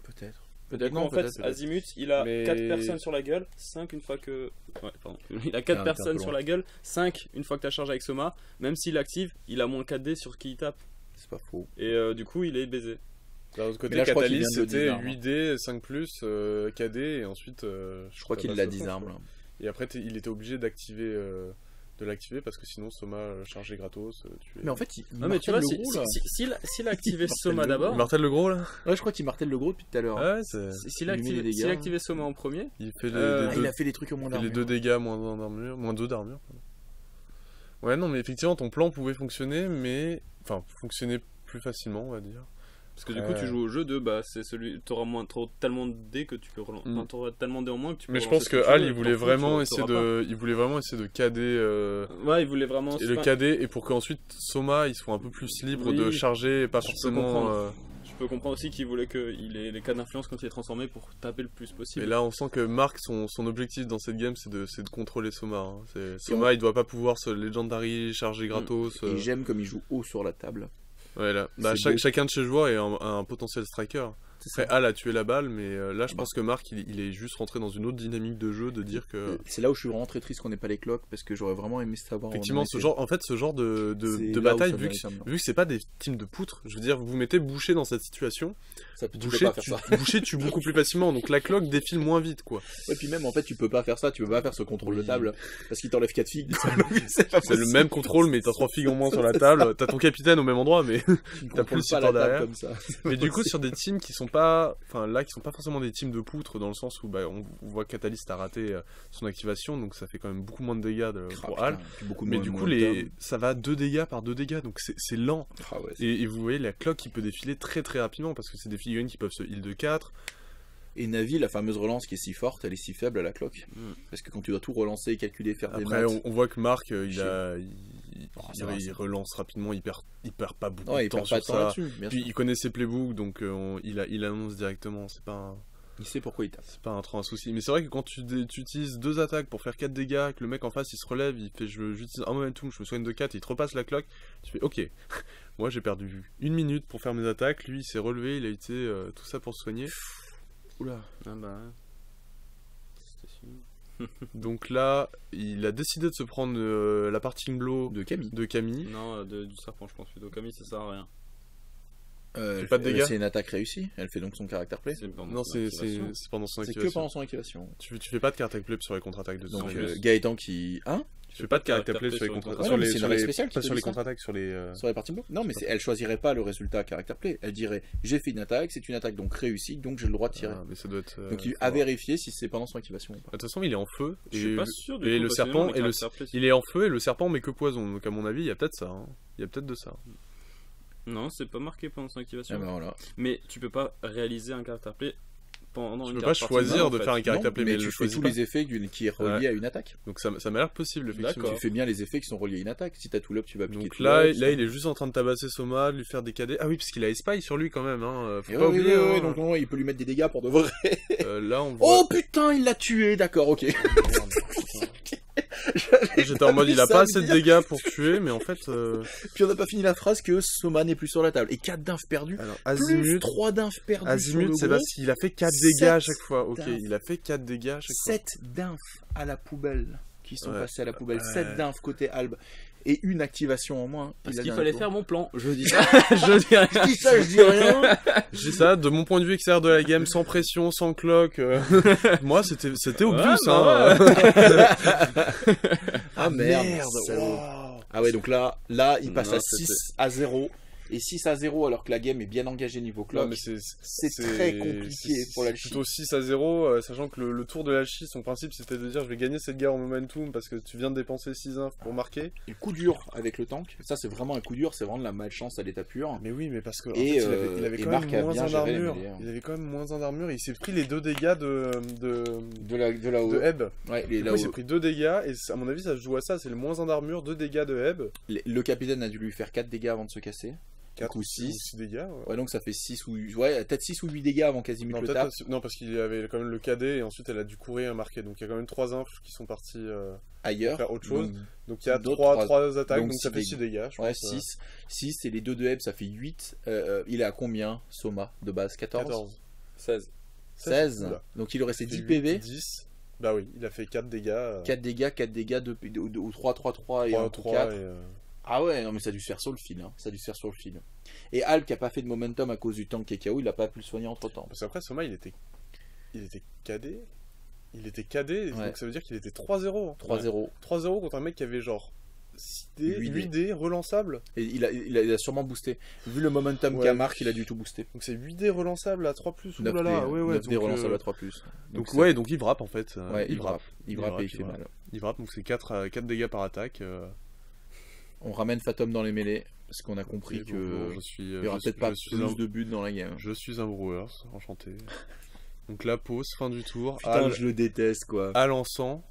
Peut-être. Du Peut-être coup, non, en fait, peut-être. Azimut, il a Mais- 4 personnes sur la gueule, 5 une fois que. Ouais, pardon. Il a 4 un personnes peu sur loin. la gueule, 5 une fois que tu as chargé avec Soma. Même s'il active, il a moins 4D sur qui il tape. C'est pas faux. Et du coup, il est baisé. D'un autre côté, Mais là, je crois qu'il Catalyst, vient de c'était disarme. 8D, 5+, KD, et ensuite... Je crois qu'il l'a désarme là. Et après, il était obligé d'activer... de l'activer parce que sinon Soma chargé gratos tu es... Mais en fait, il Non, mais tu vois, martèle le gros là. s'il a activé Il Soma martèle le d'abord, Martel le gros là. Ouais, je crois qu'il martèle le gros depuis tout à l'heure. Ouais, c'est... s'il il a lui met les activé, dégâts, s'il a hein. activé Soma en premier, Il fait les, Ah, Ah, deux, il a fait des trucs au moins il fait les d'armure. 2 dégâts moins 1 d'armure, moins 2 d'armure. Ouais, non, mais effectivement, ton plan pouvait fonctionner, mais... Enfin, fonctionner plus facilement, on va dire. parce que du coup, tu joues au jeu de bah, c'est celui. T'auras tellement de dés que tu peux relancer. Enfin, t'auras tellement de dés en moins que tu peux Mais je relancer pense ce que tu Al, veux, il t'en voulait fous, vraiment tu essayer l'auras de... Il voulait vraiment essayer de KD... pas. Ouais, il voulait vraiment. Et le KD, et pour qu'ensuite Soma, il soit un peu plus libre Oui, de charger, et pas je peux forcément... comprendre. Je peux comprendre aussi qu'il voulait qu'il ait les cas d'influence quand il est transformé pour taper le plus possible. Et là, on sent que Mark, son objectif dans cette game, c'est de contrôler Soma. Hein. Soma, il doit pas pouvoir se Legendary, charger gratos. Et j'aime comme il joue haut sur la table. Ouais, là. Bah, chacun de ces joueurs est un potentiel striker. Après, Al a tué la balle, mais là, je pense que Mark, il est juste rentré dans une autre dynamique de jeu, de dire que... C'est là où je suis vraiment très triste qu'on n'ait pas les clocks, parce que j'aurais vraiment aimé savoir... Effectivement, ce genre de bataille, vu que c'est pas des teams de poutres, je veux dire, vous mettez Boucher dans cette situation, Boucher tue beaucoup plus facilement, donc la cloque défile moins vite, quoi. Ouais, puis même, en fait, tu peux pas faire ça, tu peux pas faire ce contrôle de table, parce qu'il t'enlève 4 figues. C'est le même contrôle, mais t'as 3 figues en moins sur la table, t'as ton capitaine au même endroit, mais t'as plus le support derrière. Comme ça. Mais du coup, sur des teams qui sont pas... Enfin, là, qui sont pas forcément des teams de poutres, dans le sens où on voit que Catalyst a raté son activation, donc ça fait quand même beaucoup moins de dégâts pour Al. Mais du coup, ça va 2 dégâts par 2 dégâts, donc c'est lent. Ah ouais, et vous voyez, la cloque qui peut défiler très très rapidement, parce que c'est des figurines qui peuvent se heal de 4. Et Navi, la fameuse relance qui est si forte, elle est si faible à la cloque. Parce que quand tu dois tout relancer, calculer, faire des maths... Après, on voit que Mark, il relance rapidement, il perd pas beaucoup de temps sur ça. Puis il connaît ses playbooks, donc il annonce directement, c'est pas un... Il sait pourquoi il tape. C'est pas trop un souci. Mais c'est vrai que quand tu utilises 2 attaques pour faire 4 dégâts, que le mec en face il se relève, il fait j'utilise un momentum, je me soigne de 4, il te repasse la cloque, tu fais ok, moi j'ai perdu 1 minute pour faire mes attaques, lui il s'est relevé, il a été tout ça pour se soigner. Oula. Ah bah ouais. Donc là, il a décidé de se prendre la parting blow de Camille. Non, du serpent je pense plutôt. Camille ça sert à rien. Pas de dégâts. C'est une attaque réussie, elle fait donc son caractère play. Non, c'est pendant son activation. C'est que pendant son activation. Tu fais pas de caractère play sur les contre-attaques de donc Gaëtan qui... Hein? Tu fais pas de caractère play sur les contre-attaques. C'est une règle spéciale pas sur les contre-attaques, sur les parties blocs. Non, mais elle choisirait pas le résultat caractère play. Elle dirait j'ai fait une attaque, c'est une attaque donc réussie, donc j'ai le droit de tirer. Mais ça doit être, donc il a vérifié si c'est pendant son activation ou pas. De toute façon, il est en feu. Je suis pas sûr et le serpent, il est en feu et le serpent met que poison. Donc à mon avis, il y a peut-être ça. Il y a peut-être de ça. Non, c'est pas marqué pendant son activation. Ah ben voilà. Mais tu peux pas réaliser un caractère play pendant tu une peux pas choisir de faire un caractère play, mais tu fais tous les effets qui est relié à une attaque. Donc ça m'a l'air possible, effectivement. Tu fais bien les effets qui sont reliés à une attaque. Si t'as tout l'up, tu vas piquer. Donc là, il est juste en train de tabasser Soma, de lui faire des KD. Ah oui, parce qu'il a Espy sur lui quand même. Faut pas oublier. Donc non, il peut lui mettre des dégâts pour de vrai. Là, on voit... Oh putain, il l'a tué. D'accord, ok. J'étais en mode il a pas assez de dégâts pour tuer, mais en fait puis on n'a pas fini la phrase que Soma n'est plus sur la table. Et 4 d'inf perdus. Alors Azimut, plus 3 d'inf perdus. Azimut, c'est parce qu'il a fait 4 dégâts à chaque fois. Ok, il a fait 4 dégâts à chaque fois. 7 d'inf à la poubelle qui sont passés à la poubelle. 7 d'inf côté Alb. Et une activation en moins. Parce qu'il fallait faire mon plan. Je dis ça. Je dis rien. Je dis ça de mon point de vue extérieur de la game, sans pression, sans clock. Moi, c'était obvious. Ah merde. Ah ouais, donc là, il passe à 6-0. Et 6-0 alors que la game est bien engagée niveau clock. C'est très compliqué pour la Chi. Plutôt 6-0, sachant que le tour de la Chi, son principe c'était de dire je vais gagner cette guerre en momentum parce que tu viens de dépenser 6 inf pour marquer. Et le coup dur avec le tank, ça c'est vraiment un coup dur, c'est vraiment de la malchance à l'état pur. Mais oui, mais parce que il avait quand même moins 1 d'armure. Il avait quand même moins 1 d'armure et il s'est pris les 2 dégâts de Ebb. Ouais, il s'est pris 2 dégâts et à mon avis ça se joue à ça, c'est le moins 1 d'armure, 2 dégâts de Ebb. Le capitaine a dû lui faire 4 dégâts avant de se casser. 4 ou 6 dégâts. Ouais, donc ça fait 6 ou 8. Ouais, peut-être 6 ou 8 dégâts avant quasiment le tape. Non, parce qu'il avait quand même le KD et ensuite elle a dû courir et marquer. Donc il y a quand même 3 infs qui sont partis ailleurs. Faire autre chose. Donc il y a 3 attaques, donc ça fait 6 dégâts. Ouais, 6 et les 2 de Ebb, ça fait 8. Il est à combien, Soma, de base? 14 16. Donc il aurait resté 10 PV. 10. Bah oui, il a fait 4 dégâts. 4 dégâts, ou 3 et 1 pour 4. Ah ouais, non mais ça a dû se faire sur le fil. Ça a dû se faire sur le fil. Et Alp qui a pas fait de momentum à cause du tank KO, il a pas pu le soigner entre temps. Parce qu'après Soma il était KD. Il était KD, donc ça veut dire qu'il était 3-0. 3-0. 3-0 contre un mec qui avait genre 6D, 8D relançable. Et il a sûrement boosté. Vu le momentum qu'a Marc, il a du tout boosté. Donc c'est 8D relançable à 3+. 9D relançable à 3+. Donc il vrappe en fait. Ouais, il vrappe et il fait mal. Il vrappe, donc c'est 4 dégâts par attaque. On ramène Fatum dans les mêlées parce qu'on a compris que il y aura peut-être pas plus de buts dans la game. Je suis un Brewers, enchanté. Donc la pause, fin du tour. Putain, je le déteste quoi. À l'encens.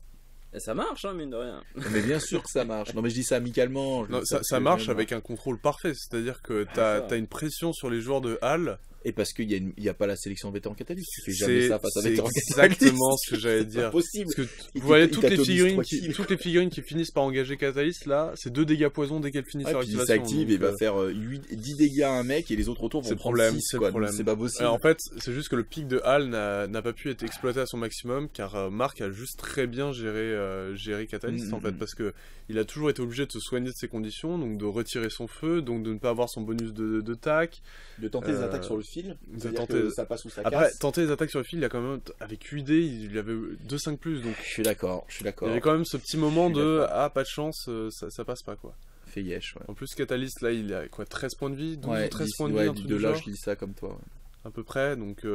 Et ça marche, mine de rien. Mais bien sûr que ça marche. Non, mais je dis ça amicalement. Ça marche avec un contrôle parfait. C'est-à-dire que t'as une pression sur les joueurs de Hal Et parce qu'il y a pas la sélection de vétérans catalystes. Tu fais jamais ça face à C'est vétérans catalystes. exactement ce que j'allais C'est dire. impossible. Parce que Il vous voyez t'a- toutes il les t'a figurines Toby qui, Strachey. toutes les figurines qui finissent par engager Catalyst là, c'est 2 dégâts poison dès qu'elles finissent Ouais, leur puis il activation. s'active donc, et il va faire 10 dégâts à un mec et les autres autour c'est vont le prendre problème, 6 c'est le quoi. problème. C'est pas possible. Alors, en fait, c'est juste que le pic de Hal n'a pas pu être exploité à son maximum car Mark a juste très bien géré Catalyst en fait, parce que il a toujours été obligé de se soigner de ses conditions, donc de retirer son feu, donc de ne pas avoir son bonus de tac. De tenter des attaques sur le fil, de c'est-à-dire tenter- que ça passe ou ça Après, casse. tenter les attaques sur le fil, il a quand même, avec 8D, il avait 2-5 plus, donc Je suis d'accord, il y avait quand même ce petit moment Je suis de d'accord. ah, pas de chance, ça passe pas quoi. Fait yesh, ouais. En plus, Catalyst là, il a quoi, 13 points de vie, 12 Ouais, ou 13 10 points de ouais, vie, un truc de du là, genre, je lis ça comme toi. Ouais. à peu près, donc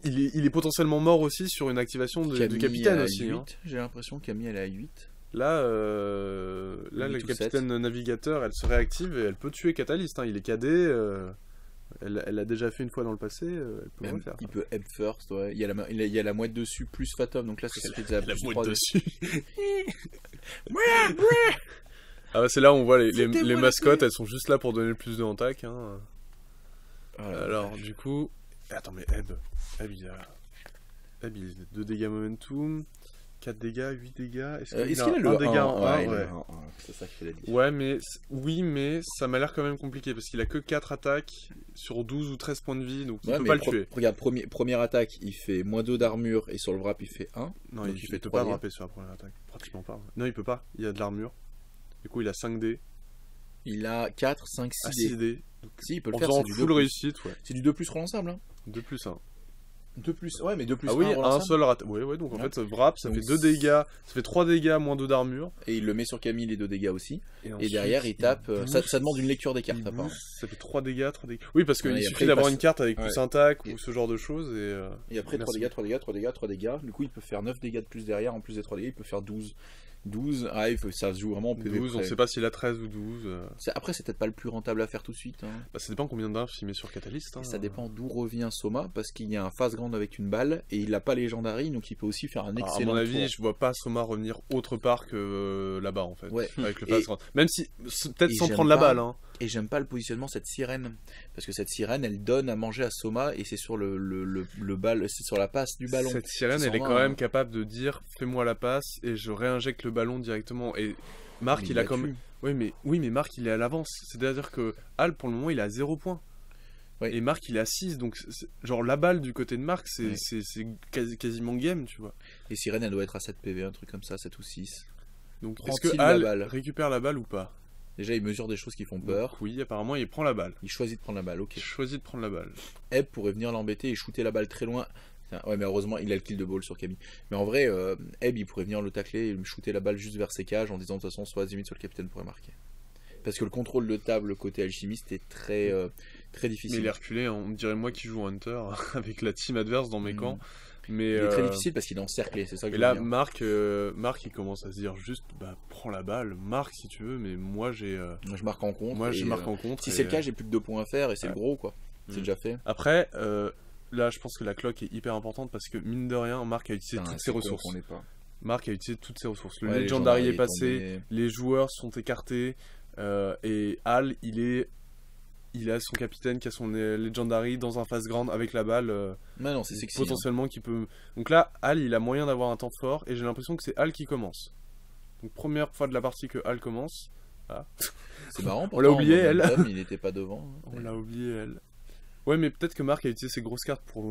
il est potentiellement mort aussi sur une activation du Camille capitaine à aussi. 8, Hein. j'ai l'impression que Camille elle est à 8. Là, 8 le ou capitaine navigateur, elle se réactive et elle peut tuer Catalyst. Hein. Il est cadet, elle l'a déjà fait une fois dans le passé, elle peut le refaire. Il peut Ebb first, ouais. Il y a la mouette dessus plus Fatum, donc là ça fait déjà La plus mouette 3 dessus. Ah, c'est là où on voit les mascottes, elles sont juste là pour donner le plus de attaque. Hein. Alors, du coup. Attends, mais Ebb, il a 2 dégâts momentum, 4 dégâts, 8 dégâts. Est-ce Est-ce qu'il a le 1 dégât 1? en 1? Ouais, Ouais. c'est ça qui fait la différence. Ouais, mais oui, mais ça m'a l'air quand même compliqué parce qu'il a que 4 attaques sur 12 ou 13 points de vie, donc il Ouais, peut mais pas le tuer. Regarde, première attaque, il fait -2 d'armure et sur le wrap il fait 1. Non, donc il il fait peut 3 pas dégâts. frapper sur la première attaque, pratiquement pas. Non, il peut pas, il a de l'armure. Du coup, il a 5D. Il a 4, 5, 6 à dés. 6D. Si, il peut le En faire, faisant c'est du full 2+. réussite, ouais. C'est du 2+ relançable, hein. 2 plus 1. 2+, ouais, mais 2+1 Ah oui, un relançable. seul rat. Ouais, donc en Ouais. fait, wrap, ça Donc fait 2 dégâts, ça fait 3 dégâts moins 2 d'armure. Et il le met sur Camille, les 2 dégâts aussi. Et ensuite, derrière, il tape. booste. Ça demande une lecture des cartes, Il apparemment. booste, ça fait 3 dégâts, 3 dégâts. Oui, parce qu'il Ouais, et suffit après, il d'avoir passe- une carte avec Ouais. plus attaque Et- ou ce genre de choses. Et après, 3 Merci. dégâts, 3 dégâts, 3 dégâts, 3 dégâts. Du coup, il peut faire 9 dégâts de plus derrière. En plus des 3 dégâts, il peut faire 12. 12, ça se joue vraiment en PV. 12, on près. sait pas s'il a 13 ou 12. Après, c'est peut-être pas le plus rentable à faire tout de suite. Hein. Bah, ça dépend combien d'inf il met sur Catalyst. Hein. Et ça dépend d'où revient Soma, parce qu'il y a un face grande avec une balle, et il a pas Legendary, donc il peut aussi faire un Alors, excellent à mon avis, tour. je vois pas Soma revenir autre part que là-bas en fait. Ouais. Avec le Et- pass grand. Même si, peut-être et sans j'aime prendre la pas- balle. Hein. Et j'aime pas le positionnement de cette sirène, parce que cette sirène, elle donne à manger à Soma, et c'est sur le c'est sur la passe du ballon. Cette sirène, qui elle est s'en quand va, même hein. capable de dire fais-moi la passe et je réinjecte le ballon directement. Et Marc, Mais il a l'a quand tué. même. Oui, mais Marc, il est à l'avance. C'est-à-dire que Hal, pour le moment, il est à 0 points. Ouais. Et Marc, il est à 6. Donc, genre, la balle du côté de Marc, c'est Ouais. c'est quasiment game, tu vois. Et sirène, elle doit être à 7 PV, un truc comme ça, 7 ou 6. Donc, est-ce Prend-il que la Hal balle récupère la balle ou pas? Déjà, il mesure des choses qui font peur. Donc, oui, apparemment, il prend la balle. Il choisit de prendre la balle, ok. Il choisit de prendre la balle. Ebb pourrait venir l'embêter et shooter la balle très loin. Enfin, ouais, mais heureusement, il a le kill de ball sur Camille. Mais en vrai, Ebb, il pourrait venir le tacler et lui shooter la balle juste vers ses cages en disant de toute façon, soit Azimut, soit le capitaine pourrait marquer. Parce que le contrôle de table côté alchimiste est très Mais difficile. il est reculé, hein. On dirait moi qui joue Hunter avec la team adverse dans mes camps. Mais, Il est très difficile parce qu'il est encerclé, c'est ça que Et je là, veux dire. Marc, il commence à se dire juste, bah, prends la balle, marque si tu veux, mais moi j'ai Je marque en contre. moi, et, j'ai marque en contre. Si et, c'est le cas, j'ai plus que 2 points à faire et c'est ouais. le gros quoi. C'est Mm. déjà fait. Après, là, je pense que la cloque est hyper importante parce que, mine de rien, Marc a utilisé Putain, toutes ses c'est con ressources. qu'on l'ait pas. Marc a utilisé toutes ses ressources. Le Ouais, Legendary est est passé, tombé. les joueurs sont écartés, et Hal, il a son capitaine qui a son Legendary dans un face grande avec la balle. Mais non, c'est sexy. hein. Potentiellement qui peut. Donc là, Hal, il a moyen d'avoir un temps fort et j'ai l'impression que c'est Hal qui commence. Donc première fois de la partie que Hal commence. C'est marrant. On l'a pourtant, oublié, en elle. momentum, il était pas devant. On l'a oublié, elle. Ouais, mais peut-être que Marc a utilisé ses grosses cartes pour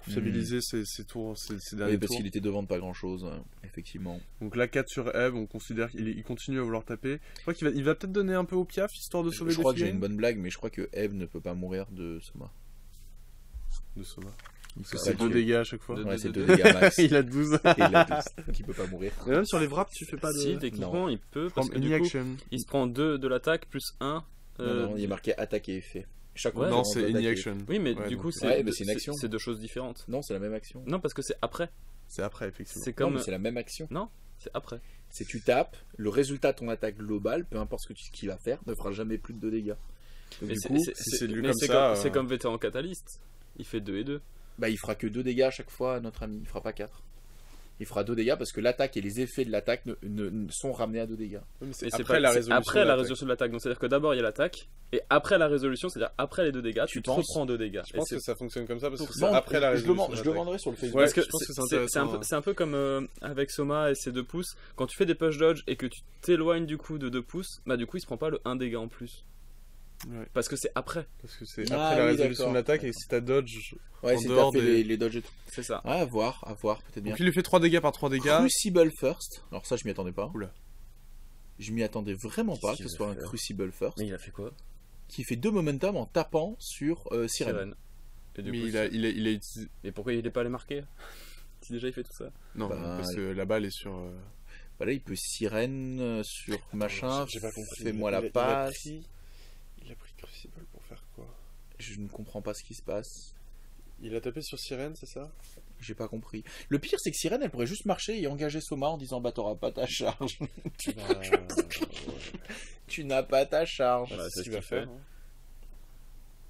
fiabiliser ses tours, ses derniers Oui, parce tours. qu'il était devant de pas grand chose, effectivement. Donc là, 4 sur Eve, on considère qu'il continue à vouloir taper. Je crois qu'il va peut-être donner un peu au piaf histoire de sauver Je des crois que j'ai figurines. une bonne blague, mais je crois que Eve ne peut pas mourir de Soma. De Soma. Il Parce que peut c'est pas 2 tuer. dégâts à chaque fois. Ouais, c'est de- 2 dégâts max. Il a 12. Et il a 12, donc il peut pas mourir. Et même sur les wraps, tu fais pas de. Si, techniquement, il peut, parce From que any du coup, action. il se prend 2 de l'attaque plus 1. Non, non, il est marqué attaque et effet. Chaque Ouais. Non, différence c'est d'attaque any et action. Oui, mais Ouais, du donc- coup, Ouais, mais c'est une action. c'est deux choses différentes. effet. Non, c'est la même action. Non, parce que c'est après. C'est après, effectivement. C'est Non, comme. mais c'est la même action. C'est après. C'est tu tapes, le résultat de ton attaque globale, peu importe ce qu'il va faire, ne fera jamais plus de 2 dégâts. Donc, Mais du c'est- coup, c'est- si c'est lu mais comme c'est ça, c'est comme vétéran catalyste. Il fait 2 et 2. bah, il fera que 2 dégâts à chaque fois à notre ami, il fera pas 4. il fera 2 dégâts parce que l'attaque et les effets de l'attaque sont ramenés à 2 dégâts. Oui, mais c'est Et c'est après pas- la c'est résolution. après de la l'attaque. résolution de l'attaque. Donc c'est-à-dire que d'abord il y a l'attaque, et après la résolution, c'est-à-dire après les 2 dégâts, Tu tu te penses reprends 2 dégâts. Je Et pense c'est- que ça fonctionne comme ça parce que c'est Non, après la résolution. de je l'attaque. demanderai sur le Facebook. Ouais, Parce que je pense que c'est c'est un intéressant. peu, c'est un peu comme avec Soma et ses 2 pouces. Quand tu fais des push dodge et que tu t'éloignes du coup de 2 pouces, bah du coup il se prend pas le 1 dégât en plus. Ouais. Parce que c'est après. Parce que c'est Ah après la oui, résolution d'accord. de l'attaque et si t'as dodge. Ouais, en c'est dehors fait des- les dodges et tout. C'est ça. Ouais, à voir, peut-être bien. Donc il lui fait 3 dégâts par 3 dégâts. Crucible First. Alors ça, je m'y attendais pas. Oula. Je m'y attendais vraiment pas Qu'est-ce que ce qu'il soit veut un faire Crucible First. Mais il a fait quoi? Qui fait 2 momentum en tapant sur Sirène. Et du Mais coup, il a utilisé. et pourquoi il est pas allé marquer? Si déjà il fait tout ça. Non, Bah, parce que la balle est sur. Voilà, il peut Sirène sur machin. J'ai pas compris. Fais-moi la Il a passe. Il a pris Crucible pour faire quoi? Je ne comprends pas ce qui se passe. Il a tapé sur Sirène, c'est ça? J'ai pas compris. Le pire, c'est que Sirène, elle pourrait juste marcher et engager Soma en disant bah t'auras pas ta charge. Tu n'as pas ta charge. Bah, c'est ce qu'il va faire.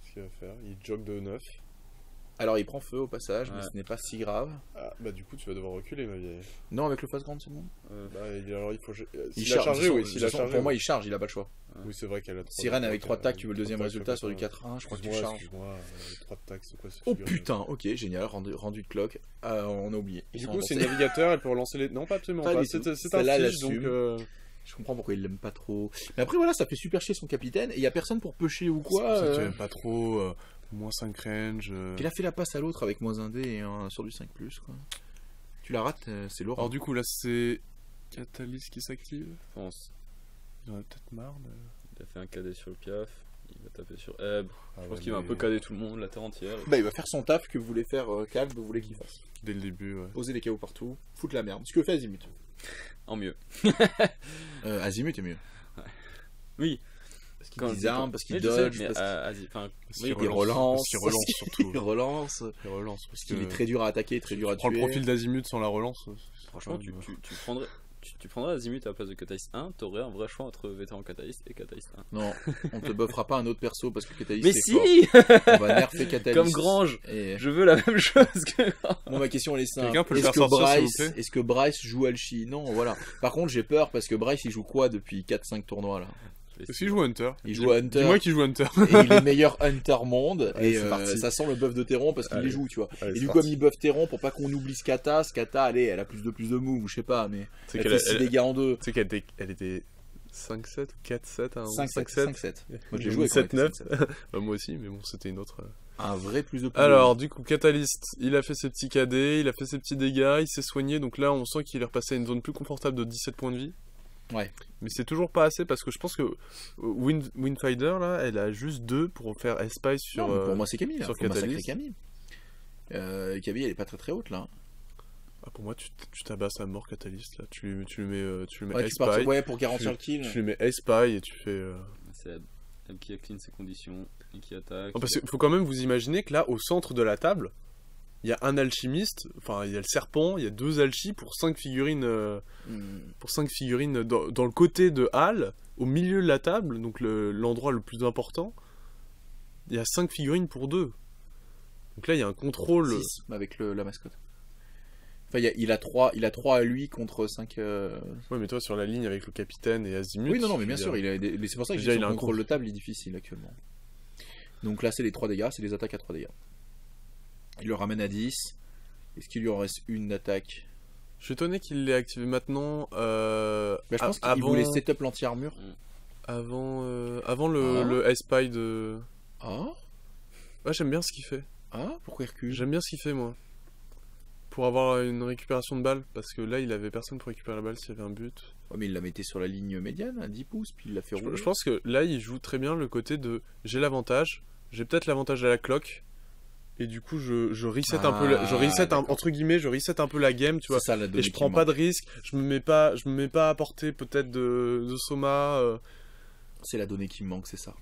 Ce qu'il va faire. Il jog de 9. Alors il prend feu au passage, mais Ouais. ce n'est pas si grave. Ah, bah du coup, tu vas devoir reculer, ma vieille. Non, avec le face grande, c'est bon. Bah, alors il faut. Il S'il a chargé, De oui, toute s'il a façon, chargé. pour moi, oui. il charge, il a pas le choix. Oui, c'est vrai qu'elle a 3 Sirène avec 3 tacs, tu veux le deuxième résultat sur du 4-1, je crois que tu charges. Excuse-moi, 3 tacs, c'est quoi ce Oh figure putain, ok, génial, rendu de clock. On a oublié. Et Ils du sont coup, c'est avancés. navigateur, elle peut relancer les. Non, pas absolument Pas pas. du tout. C'est un Celle-là, elle fiche, donc. assume. Je comprends pourquoi il l'aime pas trop. Mais après, voilà, ça fait super chier son capitaine et il y a personne pour pusher ou C'est quoi. pour ça que tu aimes pas trop. Moins 5 range. Il a fait la passe à l'autre avec moins 1 dé et un sur du 5+, quoi. Tu la rates, c'est lourd. Alors, du coup, là, c'est. Catalyst qui s'active. Je pense. Il en a peut-être marre. Il a fait un cadet sur le piaf. Il a tapé sur Eb. Ah Je pense qu'il va un peu cader tout le monde, la terre entière. Bah, il va faire son taf que vous voulez faire Calme, vous voulez qu'il fasse. Dès le début, ouais. Poser des KO partout, foutre la merde. Ce que fait Azimut. En mieux. Azimut est mieux. Oui. Parce qu'il désarme, parce qu'il Oui, je sais, dodge, mais, parce enfin, Parce oui, qu'il qu'il relance. Parce qu'il relance surtout. qu'il relance. Il relance. Parce Parce qu'il est très dur à attaquer, très dur à prends tuer. le profil d'Azimut sans la relance. franchement, tu prendrais Azimut à la place de Catalyst 1, t'aurais un vrai choix entre vétéran Catalyst et Catalyst 1. Non, on te buffera pas un autre perso parce que Catalyst Mais c'est fort. si On va nerfer Catalyst. Comme Grange Et... Je veux la même chose que. Bon, ma question elle est simple. Quelqu'un peut le faire sortir, s'il vous plaît Est-ce que Bryce joue Alchi? Non, voilà. Par contre, j'ai peur parce que Bryce il joue quoi depuis 4-5 tournois là? Est-ce qu'il joue Hunter? Il joue Hunter. Dis-moi qu'il joue Hunter. Et il est meilleur Hunter monde. Allez, Et c'est parti. ça sent le buff de Terron parce qu'il Allez. les joue, tu vois. Allez, Et c'est du coup, parti. comme il buff Terron pour pas qu'on oublie Skata, allez, elle a plus de moves, ou je sais pas, mais C'est elle qu'elle fait 6 dégâts en 2. Tu sais qu'elle était 5-7 ou 4-7 hein, 5-7. 5-7. Moi j'ai joué quand 7-9. elle était 7-7. Bah, moi aussi, mais bon, c'était une autre. Un vrai plus de plus. Alors, du coup, Catalyst, il a fait ses petits KD, il a fait ses petits dégâts, il s'est soigné, donc là, on sent qu'il est repassé à une zone plus confortable de 17 points de vie. Ouais. Mais c'est toujours pas assez parce que je pense que Windfighter, là, elle a juste 2 pour faire S-Spy sur. Non, mais pour moi c'est Camille, là. sur Faut massacrer Catalyst. Camille. Camille elle est pas très haute là. Ah, pour moi, tu tabasses à mort Catalyst, là. Tu lui mets Ouais, tu pars, S-Spy. ouais, pour garantir le kill. Tu lui mets S-Spy et tu fais. C'est Eb qui a clean ses conditions et qui attaque. Non, parce qu'il faut quand même vous imaginer que là, au centre de la table, il y a un alchimiste, enfin, il y a le serpent, il y a 2 alchis pour 5 figurines. Pour 5 figurines dans le côté de Hal, au milieu de la table, donc l'endroit le plus important, il y a 5 figurines pour 2. Donc là, il y a un contrôle. 6 avec la mascotte. Enfin, il a 3 à lui contre 5. Ouais, mais toi, sur la ligne avec le capitaine et Azimut. Oui, non, mais bien il y a- sûr, c'est pour ça que Déjà, j'ai il a son un contrôle de table est difficile actuellement. Donc là, c'est les 3 dégâts, c'est les attaques à 3 dégâts. Il le ramène à 10. Est-ce qu'il lui en reste une d'attaque? Je suis étonné qu'il l'ait activé maintenant. Bah, je pense qu'il avant, voulait setup l'anti-armure. avant le Ah. S-Spy de. Ah Ouais, j'aime bien ce qu'il fait. Ah Pourquoi il recule? J'aime bien ce qu'il fait, moi. Pour avoir une récupération de balles, parce que là, il avait personne pour récupérer la balle s'il y avait un but. Ouais, mais il la mettait sur la ligne médiane à 10 pouces, puis il l'a fait rouler. Je pense que là, il joue très bien le côté de j'ai l'avantage, j'ai peut-être l'avantage à la cloque, et du coup, je reset un peu, je reset d'accord. entre guillemets, je reset un peu la game, tu vois. C'est ça, la donnée Et je qui prends pas de manque. risque, je me mets pas à portée peut-être de Soma. C'est la donnée qui me manque, c'est ça.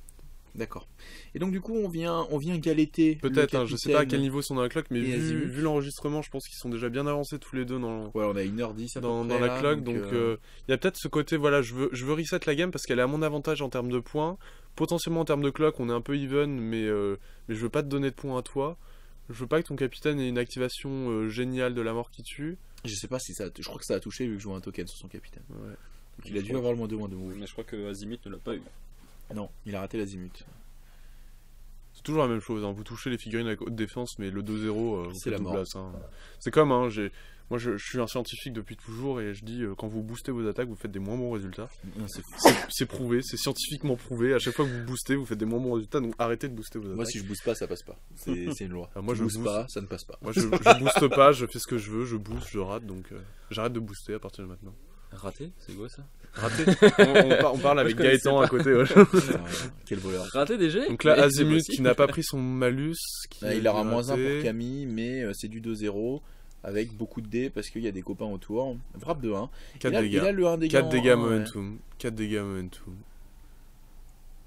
D'accord. Et donc du coup, on vient galéter. Peut-être, le hein, je sais pas à quel capitaine. niveau sont dans la cloque, mais et Azimut. vu l'enregistrement, je pense qu'ils sont déjà bien avancés tous les deux dans, Ouais, on a 1h10 à peu dans près, la là, cloque, donc il y a peut-être ce côté, voilà, je veux reset la game parce qu'elle est à mon avantage en termes de points. Potentiellement en termes de cloque, on est un peu even, mais je veux pas te donner de points à toi. Je veux pas que ton capitaine ait une activation géniale de la mort qui tue. Je sais pas si ça. Je crois que ça a touché vu que je joue un token sur son capitaine. Ouais. Donc il a dû avoir le -2/-2 move. Mais je crois que Azimut ne l'a pas eu. Non, il a raté l'azimut. C'est toujours la même chose, hein. Vous touchez les figurines avec haute défense, mais le 2-0, vous C'est faites la double mort. as, hein. C'est comme, hein, moi je suis un scientifique depuis toujours et je dis, quand vous boostez vos attaques, vous faites des moins bons résultats. Non, c'est C'est prouvé, c'est scientifiquement prouvé. À chaque fois que vous boostez, vous faites des moins bons résultats, donc arrêtez de booster vos attaques. Moi, si je booste pas, ça passe pas. C'est une loi. Ah, moi, je je booste booste. pas, ça ne passe pas. Moi je booste pas, je fais ce que je veux, je booste, je rate, donc j'arrête de booster à partir de maintenant. Raté, c'est quoi ça? Raté. On parle avec je connaissais Gaëtan pas. à côté. Ouais. Quel voleur. Raté déjà? Donc là, Mais c'est Azimut possible. qui n'a pas pris son malus. Il aura -1 raté. pour Camille, mais c'est du 2-0 avec beaucoup de dés parce qu'il y a des copains autour. Frappe de 1. 4 il a dégâts. le 1 dégâts. 4 en dégâts 1, momentum. 4 dégâts momentum.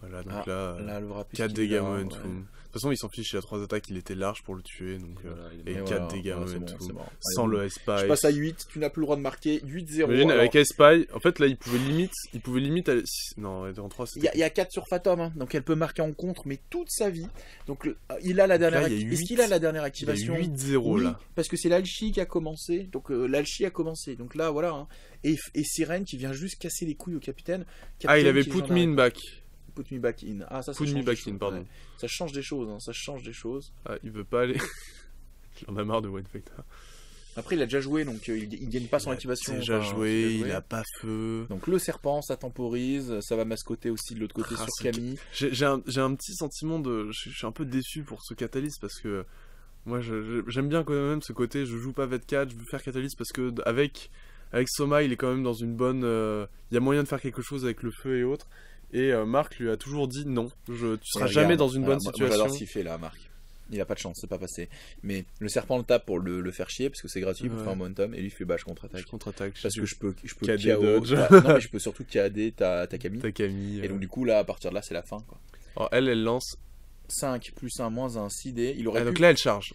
Voilà, donc Là, le rapide 4 qui dégâts vient, momentum. ouais. De toute façon, il s'en fiche, il a 3 attaques, il était large pour le tuer. Donc, Voilà, il est et mort. 4 voilà, dégâts voilà, c'est momentum. bon, c'est bon. Sans Allez, le S-Spy. Je passe à 8, tu n'as plus le droit de marquer. 8-0. Imagine, alors. avec S-Spy, en fait là il pouvait limite aller... Non, en 3 Il y a 4 sur Fatum, hein, donc elle peut marquer en contre, mais toute sa vie. Donc il a la dernière. là, il y a Est-ce 8. qu'il a la dernière Il a activation 8-0 Oui, là. parce que c'est l'Alchi qui a commencé. Donc l'Alchi a commencé. Donc là, voilà. Hein. Et Sirène qui vient juste casser les couilles au capitaine. Ah, il avait qui est put gendarme. me in back. Put me back in. Ah, ça Put me change back des choses, in, pardon. ouais. Ça change des choses. Hein, ça change des choses. Ah, il veut pas aller. J'en ai marre de One Fighter. Après, il a déjà joué, donc il gagne pas son activation. Déjà enfin, joué, il a pas feu. Donc le serpent, ça temporise. Ça va mascoter aussi de l'autre côté Ah, sur c'est- Camille. J'ai un petit sentiment de. Je suis un peu déçu pour ce Catalyst parce que. Moi j'aime bien quand même ce côté, je joue pas V4, je veux faire Catalyst parce que avec Soma il est quand même dans une bonne. Il y a moyen de faire quelque chose avec le feu et autres. Et Marc lui a toujours dit non, tu seras Et jamais regarde, dans une voilà, bonne moi, situation. j'adore ce qu'il fait là, Marc. Il a pas de chance, c'est pas passé. Mais le serpent le tape pour le faire chier parce que c'est gratuit pour Ouais. faire un momentum et lui il fait je contre-attaque. Je contre-attaque. Parce que je peux KD KO. dodge. Ouais, non mais je peux surtout KD ta Camille. T'as Camille. Et donc du coup là à partir de là c'est la fin quoi. Alors, elle lance. 5 plus 1 moins 1 6 dés. Il aurait Ah, pu... donc là elle charge.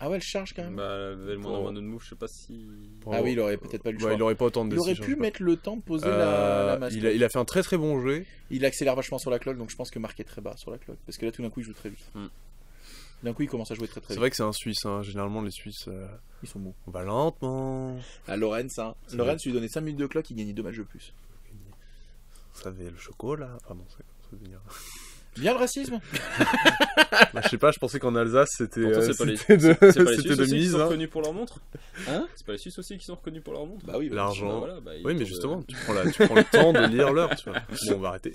Ah ouais elle charge quand même. Bah, avec le Oh. moins de move, je sais pas si. Ah oui il aurait peut-être pas eu le choix. Ouais, il aurait pas autant de Il aurait décisions, pu je sais mettre le temps de poser pas. la masque. Il a fait un très très bon jet. Il accélère vachement sur la cloque donc je pense que Marc est très bas sur la cloque. Parce que là tout d'un coup il joue très vite. Mm. D'un coup il commence à jouer très très C'est vite. vrai que c'est un Suisse, hein. Généralement les Suisses, Ils sont mous. on va lentement. À Lorenz, hein. C'est Lorenz lui donnait 5 minutes de cloque, il gagnait 2 matchs de plus. Ça avait le chocolat. Pardon, c'est comme ça de dire. Bien le racisme. Bah, je sais pas, je pensais qu'en Alsace c'était Pourtant, c'est pas les c'était de, c'est pas les c'était Suisses de aussi qui mise. sont hein. reconnus pour leur montre? Hein? C'est pas les Suisses aussi qui sont reconnus pour leur montre? Bah oui, bah, L'argent. Bah voilà, bah, ils Oui, mais tournent, justement, tu prends le temps de lire l'heure, tu vois. Bon, on va arrêter.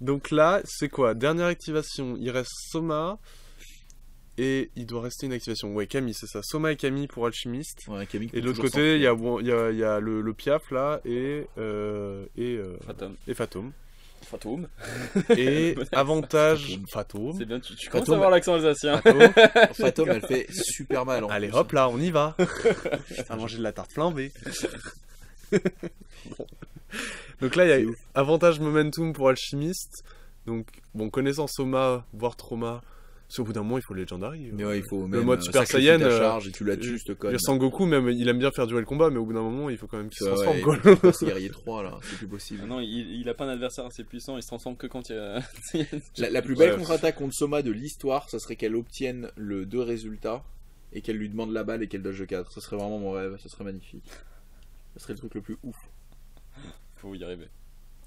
Donc là, c'est quoi? Dernière activation. Il reste Soma. Et il doit rester une activation. Ouais, Camille, c'est ça. Soma et Camille pour Alchimiste. Ouais, Camille Et de peut l'autre toujours côté, il y s'enfuir. a le Piaf là et Fatum. Fatum. Fantôme. Et avantage Fatum. C'est bien, tu commences Fatum. à avoir l'accent alsacien. Fatum. Fatum, elle fait super mal. En Allez plus. hop là, on y va. À manger de la tarte flambée. Bon. Donc là, il y C'est a ouf. avantage momentum pour Alchimiste. Donc, bon, connaissant Soma, voire Trauma, parce qu'au bout d'un moment, il faut Legendary. Mais ouais, il faut même mode Super sacrifier Saiyan, ta charge et tu la tues, Je juste veux code. dire, Sangoku, même, il aime bien faire duel combat, mais au bout d'un moment, il faut quand même qu'il se Ouais, transforme, ouais, quoi. il faut passer guerrier 3 là, c'est plus possible. Non, il a pas un adversaire assez puissant, il se transforme que quand il y a. La plus belle Ouais. contre-attaque contre Soma de l'histoire, ça serait qu'elle obtienne le 2 résultats et qu'elle lui demande la balle et qu'elle dodge le 4. Ça serait vraiment mon rêve, ça serait magnifique. Ça serait le truc le plus ouf. Faut y arriver.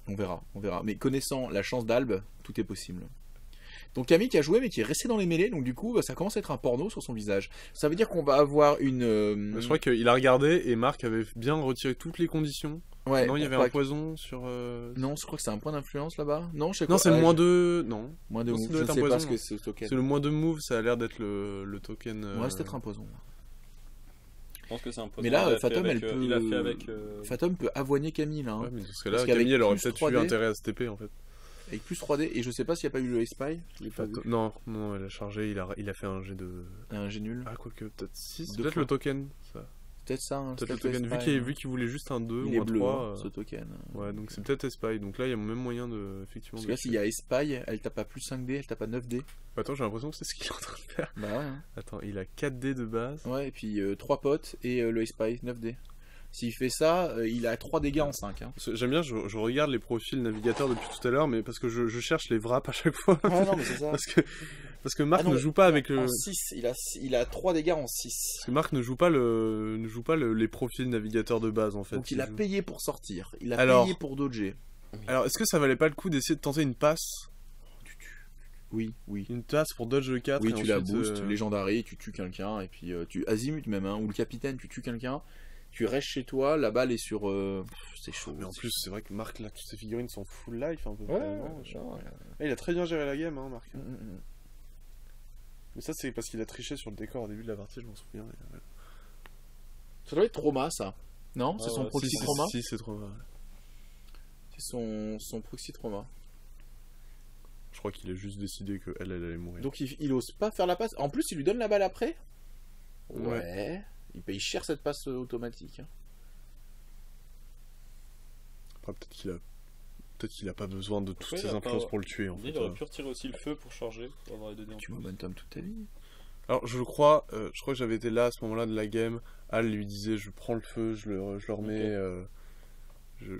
On verra, on verra. Mais connaissant la chance d'Albe, tout est possible. Donc Camille qui a joué mais qui est resté dans les mêlées, donc du coup bah, ça commence à être un porno sur son visage. Ça veut dire qu'on va avoir une... Je crois qu'il a regardé et Marc avait bien retiré toutes les conditions. Ouais, Non, il y avait pourquoi- un poison sur. Non, je crois que c'est un point d'influence là-bas. Non, je sais Non, quoi. c'est le Ah, moins je- 2. Non. Moins de Non, ça move. doit Je être ne un sais pas poison, ce que c'est ce token. C'est le moins 2 move, ça a l'air d'être le token. Ouais, c'est peut-être un poison. Je pense que c'est un poison. Mais là, Il a fait Fatum, avec, elle peut... Il a fait avec. Fatum peut avoigner Camille là. Hein. Ouais, mais dans ce Parce cas-là, qu'avec Camille, elle aurait plus peut-être 3D, eu intérêt à se TP en fait. Avec plus 3D, et je sais pas s'il n'y a pas eu le spy. Je l'ai pas vu. Non, non, elle a chargé, il a fait un jet de. Un G nul. Ah, quoique, peut-être 6. Deux Peut-être fois. le token, ça. Peut-être ça. Hein, Peut-être le peut-être token. Spy, hein. Vu qu'il voulait juste un 2 Il ou est un bleu, 3. hein, ce token. Ouais, donc c'est peut-être Espy. Donc là, il y a même moyen de. Effectivement. Parce que là, s'il y a Espy, elle tape à plus 5D, elle tape à 9D. Attends, j'ai l'impression que c'est ce qu'il est en train de faire. Bah ouais. Hein. Attends, il a 4D de base. Ouais, et puis 3 potes et le Espy 9D. S'il fait ça, il a 3 dégâts en 5. Hein. J'aime bien, je regarde les profils navigateurs depuis tout à l'heure, mais parce que je cherche les wraps à chaque fois. Ah non, mais c'est ça. Parce que Marc Ah non, ne joue pas avec En 6, il a 3 dégâts en 6. Parce que Marc ne joue pas les profils navigateurs de base en fait. Donc il a payé pour sortir, il a Alors- payé pour dodger. Alors est-ce que ça valait pas le coup d'essayer de tenter une passe Oui, oui. Une passe pour dodge le 4 Oui, et tu la ensuite, boostes, Légendary, tu tues quelqu'un, et puis tu azimut même, hein, ou le capitaine, tu tues quelqu'un, tu restes chez toi, la balle est sur... c'est chaud. Mais en plus, c'est vrai que Marc, là, toutes ses figurines sont full life un peu. Ouais, vraiment, ouais, genre. ouais. Et il a très bien géré la game, hein, Marc. Mm, mm. Mais ça, c'est parce qu'il a triché sur le décor au début de la partie, je m'en souviens. Ça doit être Trauma, ça. Non, c'est Ah son ouais, proxy Si, Trauma. si, c'est trop mal. C'est son proxy Trauma. Je crois qu'il a juste décidé qu'elle allait mourir. Donc il ose pas faire la passe. En plus, il lui donne la balle après. Ouais. Ouais. Il paye cher cette passe automatique. Hein. Après, peut-être qu'il a pas besoin de toutes Ouais, ces il a influences pas- pour le tuer, en fait. Il aurait pu retirer aussi le feu pour charger, pour avoir les 2 dés en Tu plus. momentum toute ta vie. Alors, je crois que j'avais été là à ce moment-là de la game. Al lui disait, je prends le feu, je le remets. Je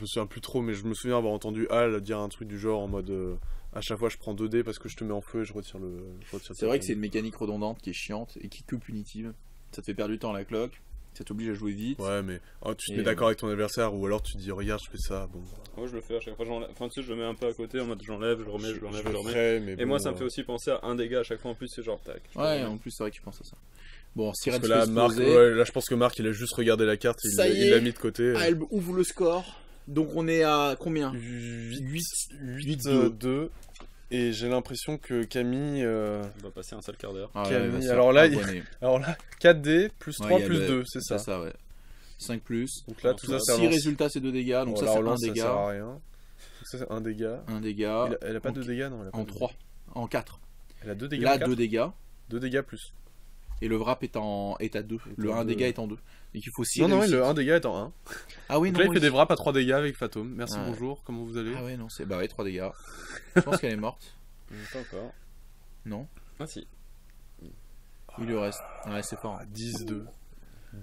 me souviens plus trop, mais je me souviens avoir entendu Al dire un truc du genre en mode à chaque fois je prends 2 dés parce que je te mets en feu et je retire le. C'est vrai que c'est une mécanique redondante qui est chiante et qui est que punitive. Ça te fait perdre du temps à la cloque, ça t'oblige à jouer vite. Ouais, mais tu te Et, mets d'accord avec ton adversaire ou alors tu dis regarde, je fais ça. Bon, Moi je le fais à chaque fois, enfin tu sais, je le mets un peu à côté en mode j'enlève, je le remets, je l'enlève, je le remets. ferai, mais Et bon, moi ça me fait aussi penser à un dégât à chaque fois en plus, c'est genre tac. je Ouais, le remets. en plus c'est vrai que tu penses à ça. Bon, Parce Sirène que se là, fait Marc, exploser. ouais, là, je pense que Marc, il a juste regardé la carte, Ça y il est. l'a mis de côté. Alb ouvre le score. Donc on est à combien 8-2. Et j'ai l'impression que Camille. On va passer un sale quart d'heure. Ah, Camille, il va se alors faire là, abonner. Alors là, 4D plus Ouais, 3 il y a plus le- 2, c'est ça. ouais. 5 plus. Donc là, tout ça, ça Si relance. résultat c'est 2 dégâts, donc Bon, ça la c'est 1 relance, ça dégât. sert à rien. Donc ça, c'est 1 dégât. 1 dégât. Elle a pas en- 2 dégâts, non elle a pas En deux 3. En 4. dégâts. Elle a 2 dégâts. Là en 2 dégâts. 2 dégâts plus. Et le wrap est à 2. Le en 1 deux. dégât est en 2. Donc il faut 6 Non, non, le 1 dégât est en 1. Ah oui, Donc non. là, il fait oui. des wraps à 3 dégâts avec Fatum. Merci, Ouais. bonjour, comment vous allez Ah ouais, non, c'est. Bah ouais, 3 dégâts. Je pense qu'elle est morte. Pas encore. Non. Ah si. Il lui reste. Ouais, c'est fort. Ah, 10-2.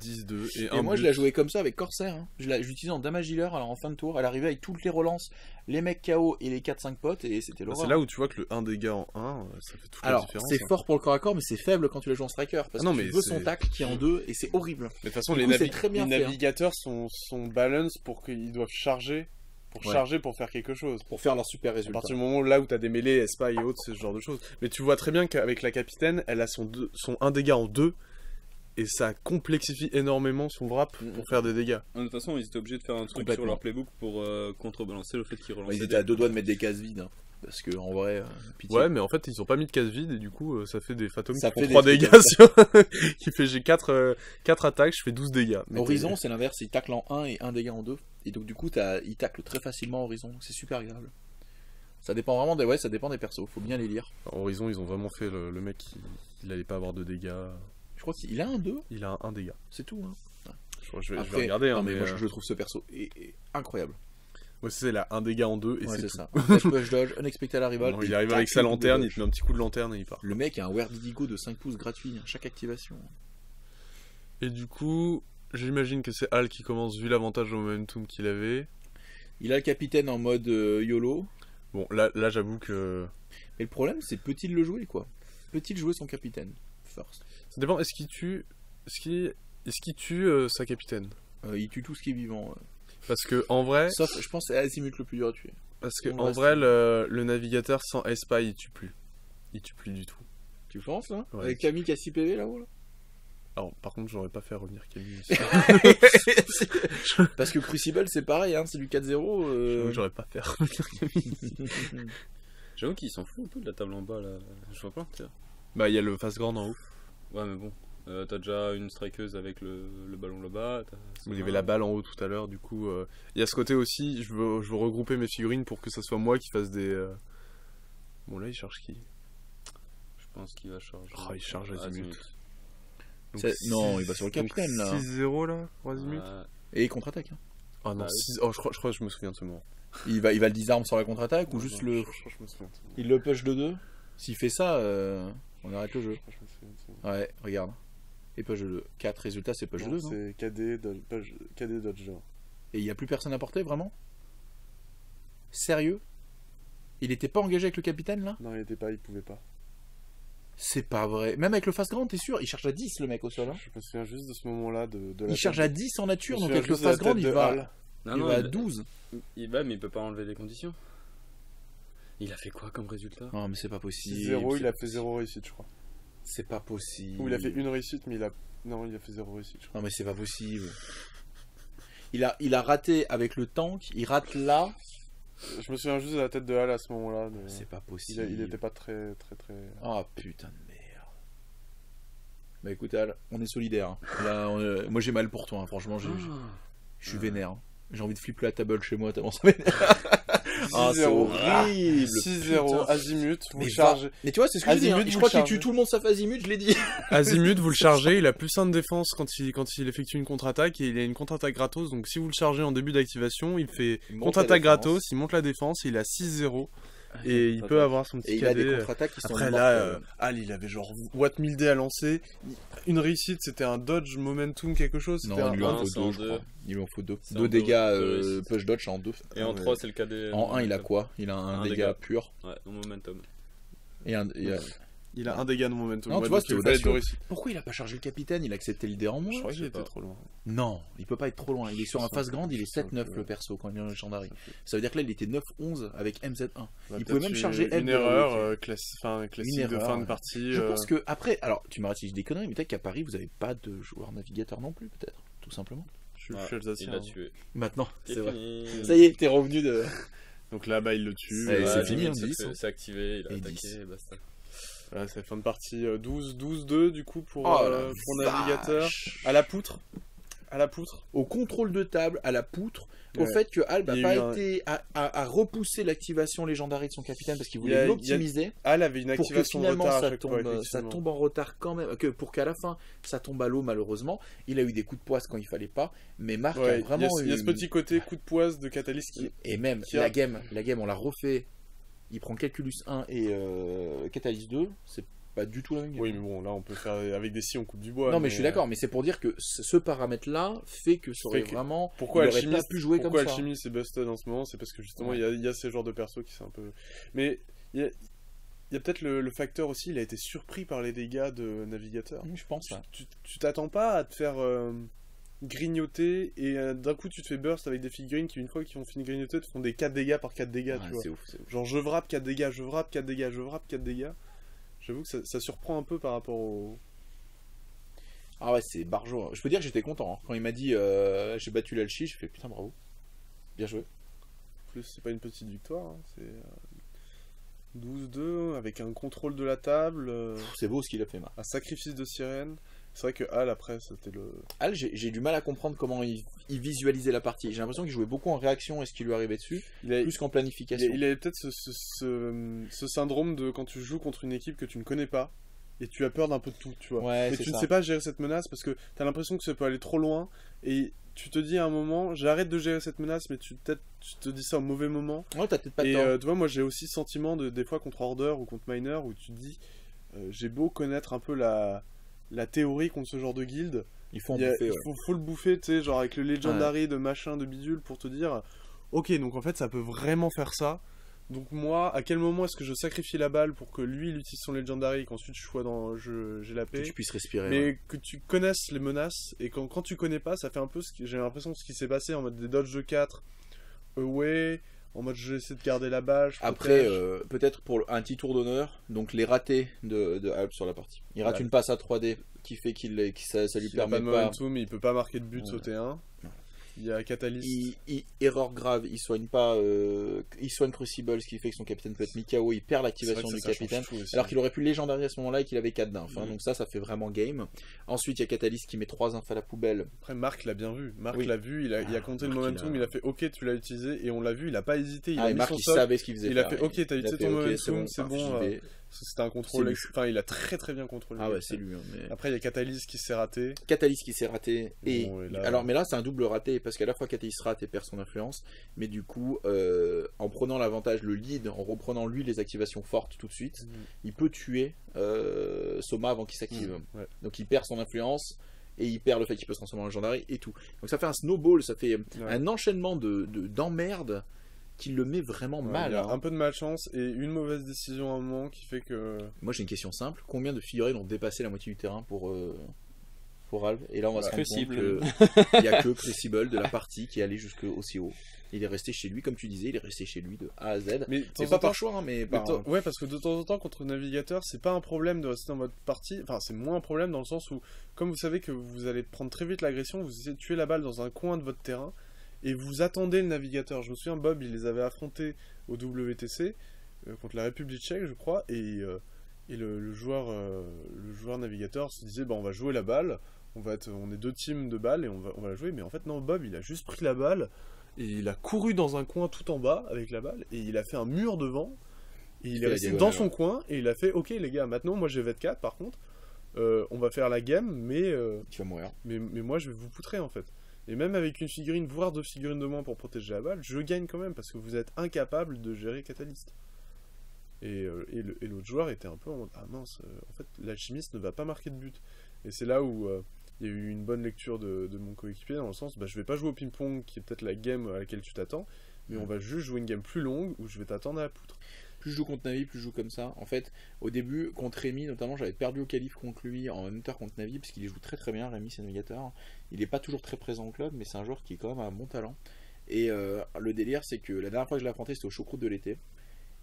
10-2. Et, Et moi je la jouais comme ça avec Corsair. Hein. Je l'utilisais en damage healer, alors en fin de tour. Elle arrivait avec toutes les relances, les mecs KO et les 4-5 potes, et c'était l'horreur. C'est là où tu vois que le 1 dégât en 1, ça fait toute la Alors, différence. c'est hein. fort pour le corps à corps, mais c'est faible quand tu la joues en striker. Parce Ah non, que mais tu veux c'est- son tacle qui est en 2, et c'est horrible. Mais de toute façon, Du les, coup, c'est très bien les fait, hein. navigateurs sont balance pour qu'ils doivent charger. Pour Ouais. charger pour faire quelque chose. Pour faire leur super À résultat. partir du moment là où t'as des mêlées, Espa et autres, c'est ce genre de choses. Mais tu vois très bien qu'avec la capitaine, elle a son 1 dégât en 2. Et ça complexifie énormément son wrap pour faire des dégâts. De toute façon, ils étaient obligés de faire un truc Complètement. sur leur playbook pour contrebalancer le fait qu'ils relançaient. Ils étaient à 2 doigts de mettre des cases vides. Hein. Parce que en vrai, pitié. Ouais, mais en fait, ils ont pas mis de case vide et du coup, ça fait des Phantoms Ça qui fait font 3 des dégâts. Qui fait j'ai 4 attaques, je fais 12 dégâts. Mais Horizon, c'est l'inverse, il tacle en 1 et 1 dégât en 2. Et donc, du coup, il tacle très facilement Horizon. C'est super agréable. Ça dépend vraiment des, ça dépend des persos, faut bien les lire. Horizon, ils ont vraiment fait le mec il allait pas avoir de dégâts. Je crois qu'il a un 2, Il a un dégât. c'est tout. Hein. Je vais Après, regarder, hein, non, mais mais. moi je trouve ce perso incroyable. Ouais, c'est là, un dégât en 2 et Ouais, c'est c'est tout. ça. Dash, push, dodge, unexpected arrival. Non, il arrive avec sa lanterne, il te met un petit coup de lanterne et il part. Le mec a un Weird Digo de 5 pouces gratuit à chaque activation. Et du coup, j'imagine que c'est Al qui commence vu l'avantage au momentum qu'il avait. Il a le capitaine en mode YOLO. Bon, là j'avoue que. Mais le problème, c'est peut-il le jouer quoi? Peut-il jouer son capitaine first? Ça dépend, est-ce qu'il tue. Est-ce qu'il tue sa capitaine? Il tue tout ce qui est vivant. Parce que en vrai. Sauf, je pense, c'est Azimut le plus dur à tuer. Parce que On en reste- vrai, le navigateur sans Espa il tue plus. Il tue plus du tout. Tu penses là? Ouais. Avec Camille qui a 6 PV là-haut là? Alors, par contre, j'aurais pas fait revenir Camille aussi. Parce que Crucible c'est pareil, hein, c'est du 4-0. J'aurais pas fait revenir Camille. J'avoue qu'ils s'en foutent un peu de la table en bas là. Je vois pas. Tiens. Bah, il y a le face grande en haut. Ouais, mais bon. T'as déjà une strikeuse avec le ballon là-bas. Il y avait la balle en haut tout à l'heure, du coup. Il y a ce côté aussi, je veux regrouper mes figurines pour que ça soit moi qui fasse des. Bon, là, il charge qui? Je pense qu'il va charger. Oh, il charge Azimut. Donc, Non, il va sur le donc capitaine là. 6-0 là, pour Azimut. Et il contre-attaque. Hein. Ah non, Bah oui. 6. Oh, je crois que je me souviens de ce moment. Il va le disarme sur la contre-attaque ou juste Non, le. je crois que je me souviens de ce moment. Il le push de 2. S'il fait ça, on arrête le jeu. Je crois que je me souviens de ce moment. Ouais, regarde. Et Peugeot 2. 4 résultats, c'est Peugeot 2, non? C'est KD, KD Dodge. Et il n'y a plus personne à porter, vraiment? Sérieux? Il était pas engagé avec le capitaine, là? Non, il pouvait pas. C'est pas vrai. Même avec le Fast Ground, t'es sûr? Il charge à 10, le mec, au sol. Hein. Je me souviens juste de ce moment-là. Il charge à 10 en nature, donc avec le Fast Ground, il va à 12. Il va, mais il peut pas enlever les conditions. Il a fait quoi comme résultat? Non, mais c'est pas possible. 0, il a fait 0 réussite, je crois. C'est pas possible. Ou il a fait une réussite, mais non, il a fait 0 réussite, je crois. Non, mais c'est pas possible. Il a raté avec le tank, il rate là. Je me souviens juste de la tête de Hal à ce moment-là. Mais... C'est pas possible. Il était pas très. Oh putain de merde. Bah écoute, Hal, on est solidaires. Hein. Là, moi j'ai mal pour toi, hein. Franchement, je suis vénère. Hein. J'ai envie de flipper la table chez moi tellement ça m'énerve. Ah, c'est horrible. 6-0, Azimut, vous chargez. Mais tu vois, c'est ce que je dis. Hein. Je crois qu'il tue tout le monde sauf Azimut, je l'ai dit. Azimut, vous le chargez, il a plus 1 de défense quand il effectue une contre-attaque et il a une contre-attaque gratos. Donc si vous le chargez en début d'activation, il fait contre-attaque gratos, il monte la défense, il a 6-0. Et il peut avoir son petit et il cadet. a des contre-attaques qui sont après là, Hal il avait genre Watt 1000D à lancer. Une réussite, c'était un dodge momentum quelque chose. Non, il lui en faut 2, je crois. Il lui en faut 2. 2 dégâts push dodge en 2. Et en 3, c'est le cadet. En 1, il a quoi? Il a un dégât pur. Ouais, au momentum. Il a un dégât de momentum. Non, tu vois, c'était audacieux. Pourquoi il a pas chargé le capitaine? Il a accepté l'idée en moins. Je crois qu'il était trop loin. Non, il peut pas être trop loin. Il est sur un phase grande, il est 7-9 le perso quand il est en légendary. Ça veut dire que là, il était 9-11 avec MZ1. Il pouvait même charger une erreur classique de fin de partie. Je pense que après, alors tu m'arrêtes si je dis des conneries, mais peut-être qu'à Paris, vous avez pas de joueur navigateur non plus, peut-être, tout simplement. Je suis alsacien. Il l'a tué. Maintenant, c'est vrai. Ça y est, t'es revenu de. Donc là, il le tue. C'est fini, c'est activé, il a attaqué, et basta. Voilà, c'est fin de partie 12-2 du coup pour navigateur. À la poutre. Au contrôle de table, à la poutre. Au fait que Hal n'a pas été à repousser l'activation légendaire de son capitaine parce qu'il voulait l'optimiser. Hal avait une activation de retard. Ça tombe en retard quand même. Pour qu'à la fin ça tombe à l'eau malheureusement. Il a eu des coups de poisse quand il fallait pas. Mais Marc a vraiment eu. Il y a ce petit côté coup de poisse de Catalyst qui. Et même la game on l'a refait. Il prend Calculus 1 et Catalyst 2. C'est pas du tout la même game. Oui, mais bon, là on peut faire avec des scies, on coupe du bois. Non, mais je suis d'accord, mais c'est pour dire que ce paramètre-là fait que ça aurait vraiment. Pourquoi Alchimie pas pu jouer comme ça. Pourquoi Alchimie c'est busted en ce moment? C'est parce que justement il y a ces genres de persos qui sont un peu. Mais il y a peut-être le facteur aussi, il a été surpris par les dégâts de navigateur. Je pense. Tu t'attends pas à te faire grignoter et d'un coup tu te fais burst avec des figurines qui une fois qu'ils ont fini de grignoter te font des 4 dégâts par 4 dégâts. Tu vois. C'est ouf. Genre je vrappe 4 dégâts, je vrappe 4 dégâts, je vrappe 4 dégâts. J'avoue que ça surprend un peu par rapport au... Ah ouais, c'est barjo. Je peux dire que j'étais content. Hein. Quand il m'a dit j'ai battu l'Alchi, j'ai fait putain bravo. Bien joué. En plus, c'est pas une petite victoire. Hein. C'est 12-2 avec un contrôle de la table. C'est beau ce qu'il a fait, un sacrifice de sirène. C'est vrai que Hal, après, c'était le... Hal, j'ai du mal à comprendre comment il visualisait la partie. J'ai l'impression qu'il jouait beaucoup en réaction et ce qui lui arrivait dessus, plus qu'en planification. Il avait peut-être ce syndrome de quand tu joues contre une équipe que tu ne connais pas, et tu as peur d'un peu de tout, tu vois. Ouais, mais tu ne sais pas gérer cette menace, parce que tu as l'impression que ça peut aller trop loin, et tu te dis à un moment, j'arrête de gérer cette menace, mais tu te dis ça au mauvais moment. Ouais, t'as peut-être pas de temps. temps. Tu vois, moi j'ai aussi ce sentiment des fois contre Order ou contre Miner, où tu te dis, j'ai beau connaître un peu la théorie contre ce genre de guilde, il faut bouffer, faut le bouffer, tu sais, genre avec le Legendary de machin, de bidule, pour te dire, ok, donc en fait ça peut vraiment faire ça, donc moi, à quel moment est-ce que je sacrifie la balle pour que lui il utilise son Legendary et qu'ensuite j'ai la paix, que tu puisses respirer, mais que tu connaisses les menaces, et quand tu connais pas, ça fait un peu j'ai l'impression de ce qui s'est passé en mode des dodge de 4, away, en mode je vais essayer de garder la balle. Après, peut-être pour un petit tour d'honneur, donc les ratés de Alp sur la partie. Il rate une passe à 3D qui fait ça lui permet pas. Momentum, il peut pas marquer de but sauter 1. Il y a Catalyst. Erreur grave, il soigne pas. Il soigne Crucible, ce qui fait que son capitaine peut être mis KO. Il perd l'activation du capitaine. Alors qu'il aurait pu légendarier à ce moment-là et qu'il avait 4 d'inf. Donc ça fait vraiment game. Ensuite, il y a Catalyst qui met 3 inf à la poubelle. Après, Marc l'a bien vu. Marc l'a vu, il a compté le momentum, il a fait ok, tu l'as utilisé. Et on l'a vu, il a pas hésité. Il a mis Marc, son il savait ce qu'il faisait. Il a fait ok, t'as utilisé ton momentum, c'est bon. C'était un contrôle. Enfin, il a très très bien contrôlé. Ah ouais, c'est lui. Mais... Après, il y a Catalyst qui s'est raté. Et alors, mais là, c'est un double raté parce qu'à la fois Catalyst rate et perd son influence, mais du coup, en prenant l'avantage, le lead, en reprenant lui les activations fortes tout de suite, il peut tuer Soma avant qu'il s'active. Ouais. Donc il perd son influence, et il perd le fait qu'il peut se transformer en légendaire et tout. Donc ça fait un snowball, ça fait un enchaînement d'emmerdes qui le met vraiment mal. Il y a un peu de malchance et une mauvaise décision à un moment qui fait que... Moi j'ai une question simple, combien de figurines ont dépassé la moitié du terrain pour Alv? Et là on va se rendre compte qu'il n'y a que Crucible de la partie qui est allé jusqu'aussi haut. Il est resté chez lui, comme tu disais, il est resté chez lui de A à Z. Mais c'est pas par choix, hein, mais par... Ouais, parce que de temps en temps, contre navigateur, c'est pas un problème de rester dans votre partie. Enfin, c'est moins un problème dans le sens où, comme vous savez que vous allez prendre très vite l'agression, vous essayez de tuer la balle dans un coin de votre terrain et vous attendez le navigateur. Je me souviens, Bob, il les avait affrontés au WTC contre la République tchèque, je crois, et le joueur navigateur se disait, bah, on va jouer la balle, on est 2 teams de balles et on va la jouer. Mais en fait, non, Bob, il a juste pris la balle. Et il a couru dans un coin tout en bas avec la balle, et il a fait un mur devant, et il est resté dans son coin, et il a fait, ok les gars, maintenant moi j'ai V4 par contre, on va faire la game, mais tu vas mourir. Mais moi je vais vous poutrer en fait. Et même avec une figurine, voire 2 figurines de moins pour protéger la balle, je gagne quand même, parce que vous êtes incapable de gérer Catalyst. Et l'autre joueur était un peu en mode, ah mince, en fait l'alchimiste ne va pas marquer de but. Et c'est là où... il y a eu une bonne lecture de mon coéquipier dans le sens, bah, je vais pas jouer au ping-pong qui est peut-être la game à laquelle tu t'attends, mais on va juste jouer une game plus longue où je vais t'attendre à la poutre. Plus je joue contre Navi, plus je joue comme ça. En fait, au début, contre Rémi, notamment, j'avais perdu au qualif contre lui en Hunter contre Navi, parce qu'il joue très très bien. Rémi, c'est navigateur. Il est pas toujours très présent au club, mais c'est un joueur qui est quand même un bon talent. Et le délire, c'est que la dernière fois que je l'ai affronté, c'était au choucroute de l'été.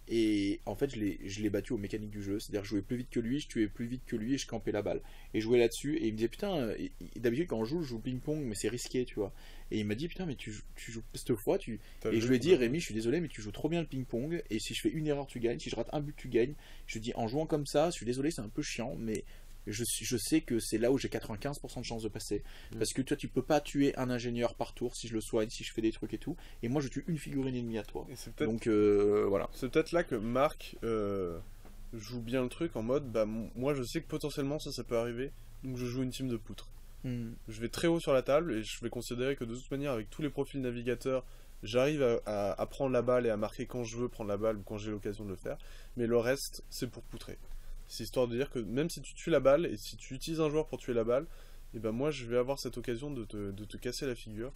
Et en fait, je l'ai battu aux mécaniques du jeu. C'est-à-dire, je jouais plus vite que lui, je tuais plus vite que lui et je campais la balle. Et je jouais là-dessus. Et il me disait, putain, d'habitude, quand je joue ping-pong, mais c'est risqué, tu vois. Et il m'a dit, putain, mais tu joues cette fois. Et je lui ai dit, Rémi, je suis désolé, mais tu joues trop bien le ping-pong. Et si je fais une erreur, tu gagnes. Si je rate un but, tu gagnes. Je lui dis, en jouant comme ça, je suis désolé, c'est un peu chiant, mais je sais que c'est là où j'ai 95% de chance de passer. Parce que toi, tu peux pas tuer un ingénieur par tour si je le soigne, si je fais des trucs et tout. Et moi, je tue une figurine ennemie à toi. Donc voilà. C'est peut-être là que Marc joue bien le truc en mode, bah moi je sais que potentiellement ça peut arriver, donc je joue une team de poutres. Je vais très haut sur la table et je vais considérer que de toute manière, avec tous les profils navigateurs, j'arrive à prendre la balle et à marquer quand je veux prendre la balle ou quand j'ai l'occasion de le faire. Mais le reste, c'est pour poutrer. C'est histoire de dire que même si tu tues la balle et si tu utilises un joueur pour tuer la balle, et ben moi je vais avoir cette occasion de te casser la figure.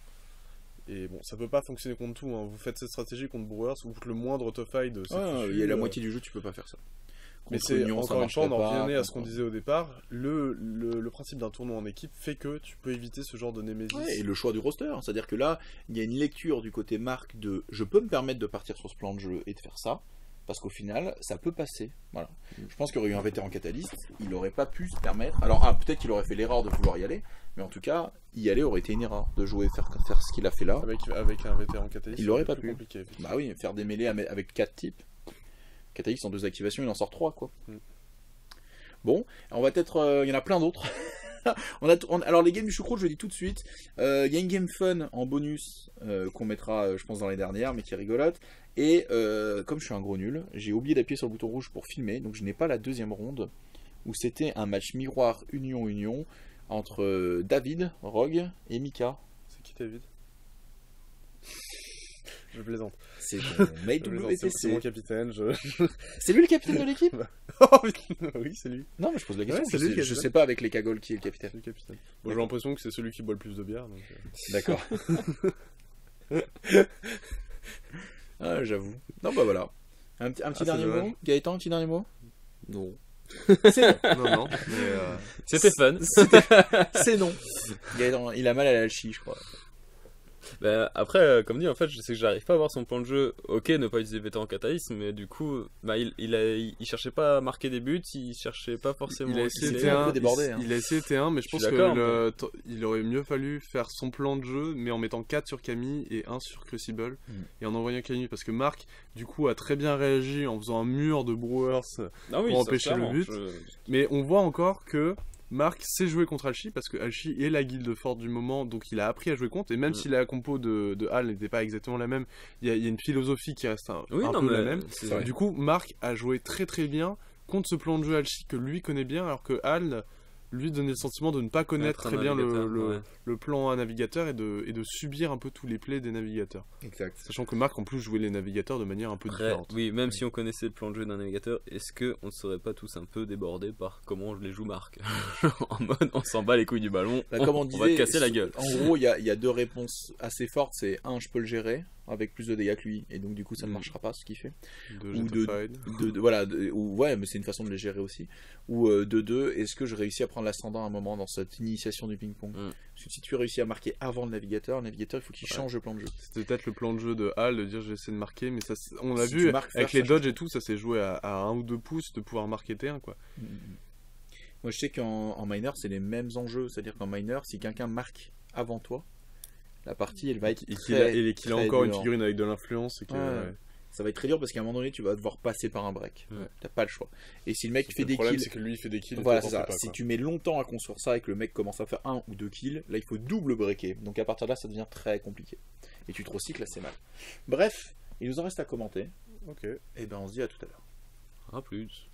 Et bon, ça peut pas fonctionner contre tout, hein. Vous faites cette stratégie contre Brewers, ou le moindre tough fight, il y a la moitié du jeu, tu peux pas faire ça. Mais c'est encore une fois, on en revenait à ce qu'on disait au départ. Le principe d'un tournoi en équipe fait que tu peux éviter ce genre de némésis. Ouais, et le choix du roster, c'est-à-dire que là, il y a une lecture du côté Marc de je peux me permettre de partir sur ce plan de jeu et de faire ça. Parce qu'au final, ça peut passer. Voilà. Je pense qu'il y aurait eu un vétéran catalyste, il n'aurait pas pu se permettre. Alors, peut-être qu'il aurait fait l'erreur de vouloir y aller, mais en tout cas, y aller aurait été une erreur de jouer, faire ce qu'il a fait là. Avec un vétéran catalyste, il n'aurait pas pu. Compliqué. Bah oui, faire des mêlées avec 4 types. Catalyste en 2 activations, il en sort 3, quoi. Bon, on va peut-être. Il y en a plein d'autres. Alors les games du choucroute, je le dis tout de suite, il y a une game fun en bonus qu'on mettra je pense dans les dernières mais qui est rigolote, et comme je suis un gros nul, j'ai oublié d'appuyer sur le bouton rouge pour filmer, donc je n'ai pas la deuxième ronde où c'était un match miroir union entre David, Rogue et Mika. C'est qui David? Je plaisante. C'est ton mate WTC. C'est mon capitaine. C'est lui le capitaine de l'équipe? Oui, c'est lui. Non, mais je pose la question. Ouais, je sais pas avec les cagoles qui est le capitaine. C'est le capitaine. Bon, j'ai l'impression que c'est celui qui boit le plus de bière. Donc... D'accord. Ah, j'avoue. Non, bah voilà. Un petit dernier mot. Gaëtan, un petit dernier mot? Non. Non. Mais c'était fun. C'est non. Gaëtan, il a mal à l'alchie, je crois. Bah, après, comme dit, en fait, je sais que j'arrive pas à voir son plan de jeu. Ok, ne pas utiliser vétéran catalyste, mais du coup, bah, il cherchait pas à marquer des buts, il cherchait pas forcément. Il a essayé T1, il a essayé T1, mais je pense qu'il aurait mieux fallu faire son plan de jeu, mais en mettant 4 sur Camille et 1 sur Crucible, et en envoyant Camille, parce que Marc, du coup, a très bien réagi en faisant un mur de Brewers pour empêcher le but. Mais on voit encore que Marc sait jouer contre Alchi parce que Alchi est la guilde forte du moment, donc il a appris à jouer contre, et même si la compo de Hal n'était pas exactement la même, il y a une philosophie qui reste un peu la même. Du coup, Marc a joué très très bien contre ce plan de jeu Alchi que lui connaît bien, alors que Hal lui donnait le sentiment de ne pas connaître Être un très bien navigateur, le plan à navigateur et de subir un peu tous les plays des navigateurs. Exact. Sachant que Marc en plus jouait les navigateurs de manière un peu Après, différente. oui, même si on connaissait le plan de jeu d'un navigateur, est-ce qu'on ne serait pas tous un peu débordés par comment je les joue Marc? En mode, on s'en bat les couilles du ballon, Bah, comme on on va te disait, casser la gueule. En gros, il y a deux réponses assez fortes. C'est un, je peux le gérer avec plus de dégâts que lui, et donc du coup ça ne marchera pas ce qu'il fait. De Ou Jetfired. Voilà, ouais, mais c'est une façon de les gérer aussi. Ou de deux, est-ce que je réussis à prendre l'ascendant à un moment dans cette initiation du ping-pong? Parce que si tu réussis à marquer avant le navigateur, il faut qu'il change le plan de jeu. C'était peut-être le plan de jeu de Hal de dire j'essaie de marquer, mais ça, on l'a Si vu tu marques avec first, les ça dodges change et tout, ça s'est joué à 1 ou 2 pouces de pouvoir marquer T1 quoi. Moi je sais qu'en minor c'est les mêmes enjeux, c'est-à-dire qu'en minor, si quelqu'un marque avant toi, la partie elle va être Et très, qu'il a très encore une dure. figurine avec de l'influence. Et que, Ouais. ouais. Ça va être très dur parce qu'à un moment donné tu vas devoir passer par un break. Ouais. T'as pas le choix. Et si le mec fait Le des problème kills, c'est que lui il fait des kills. voilà, toi, c'est t'en ça. fais pas, Si quoi. tu mets longtemps à construire ça et que le mec commence à faire 1 ou 2 kills, là il faut double breaker. Donc à partir de là ça devient très compliqué. Et tu te recycles assez mal. Bref, il nous en reste à commenter. Ok. Et ben on se dit à tout à l'heure. À plus.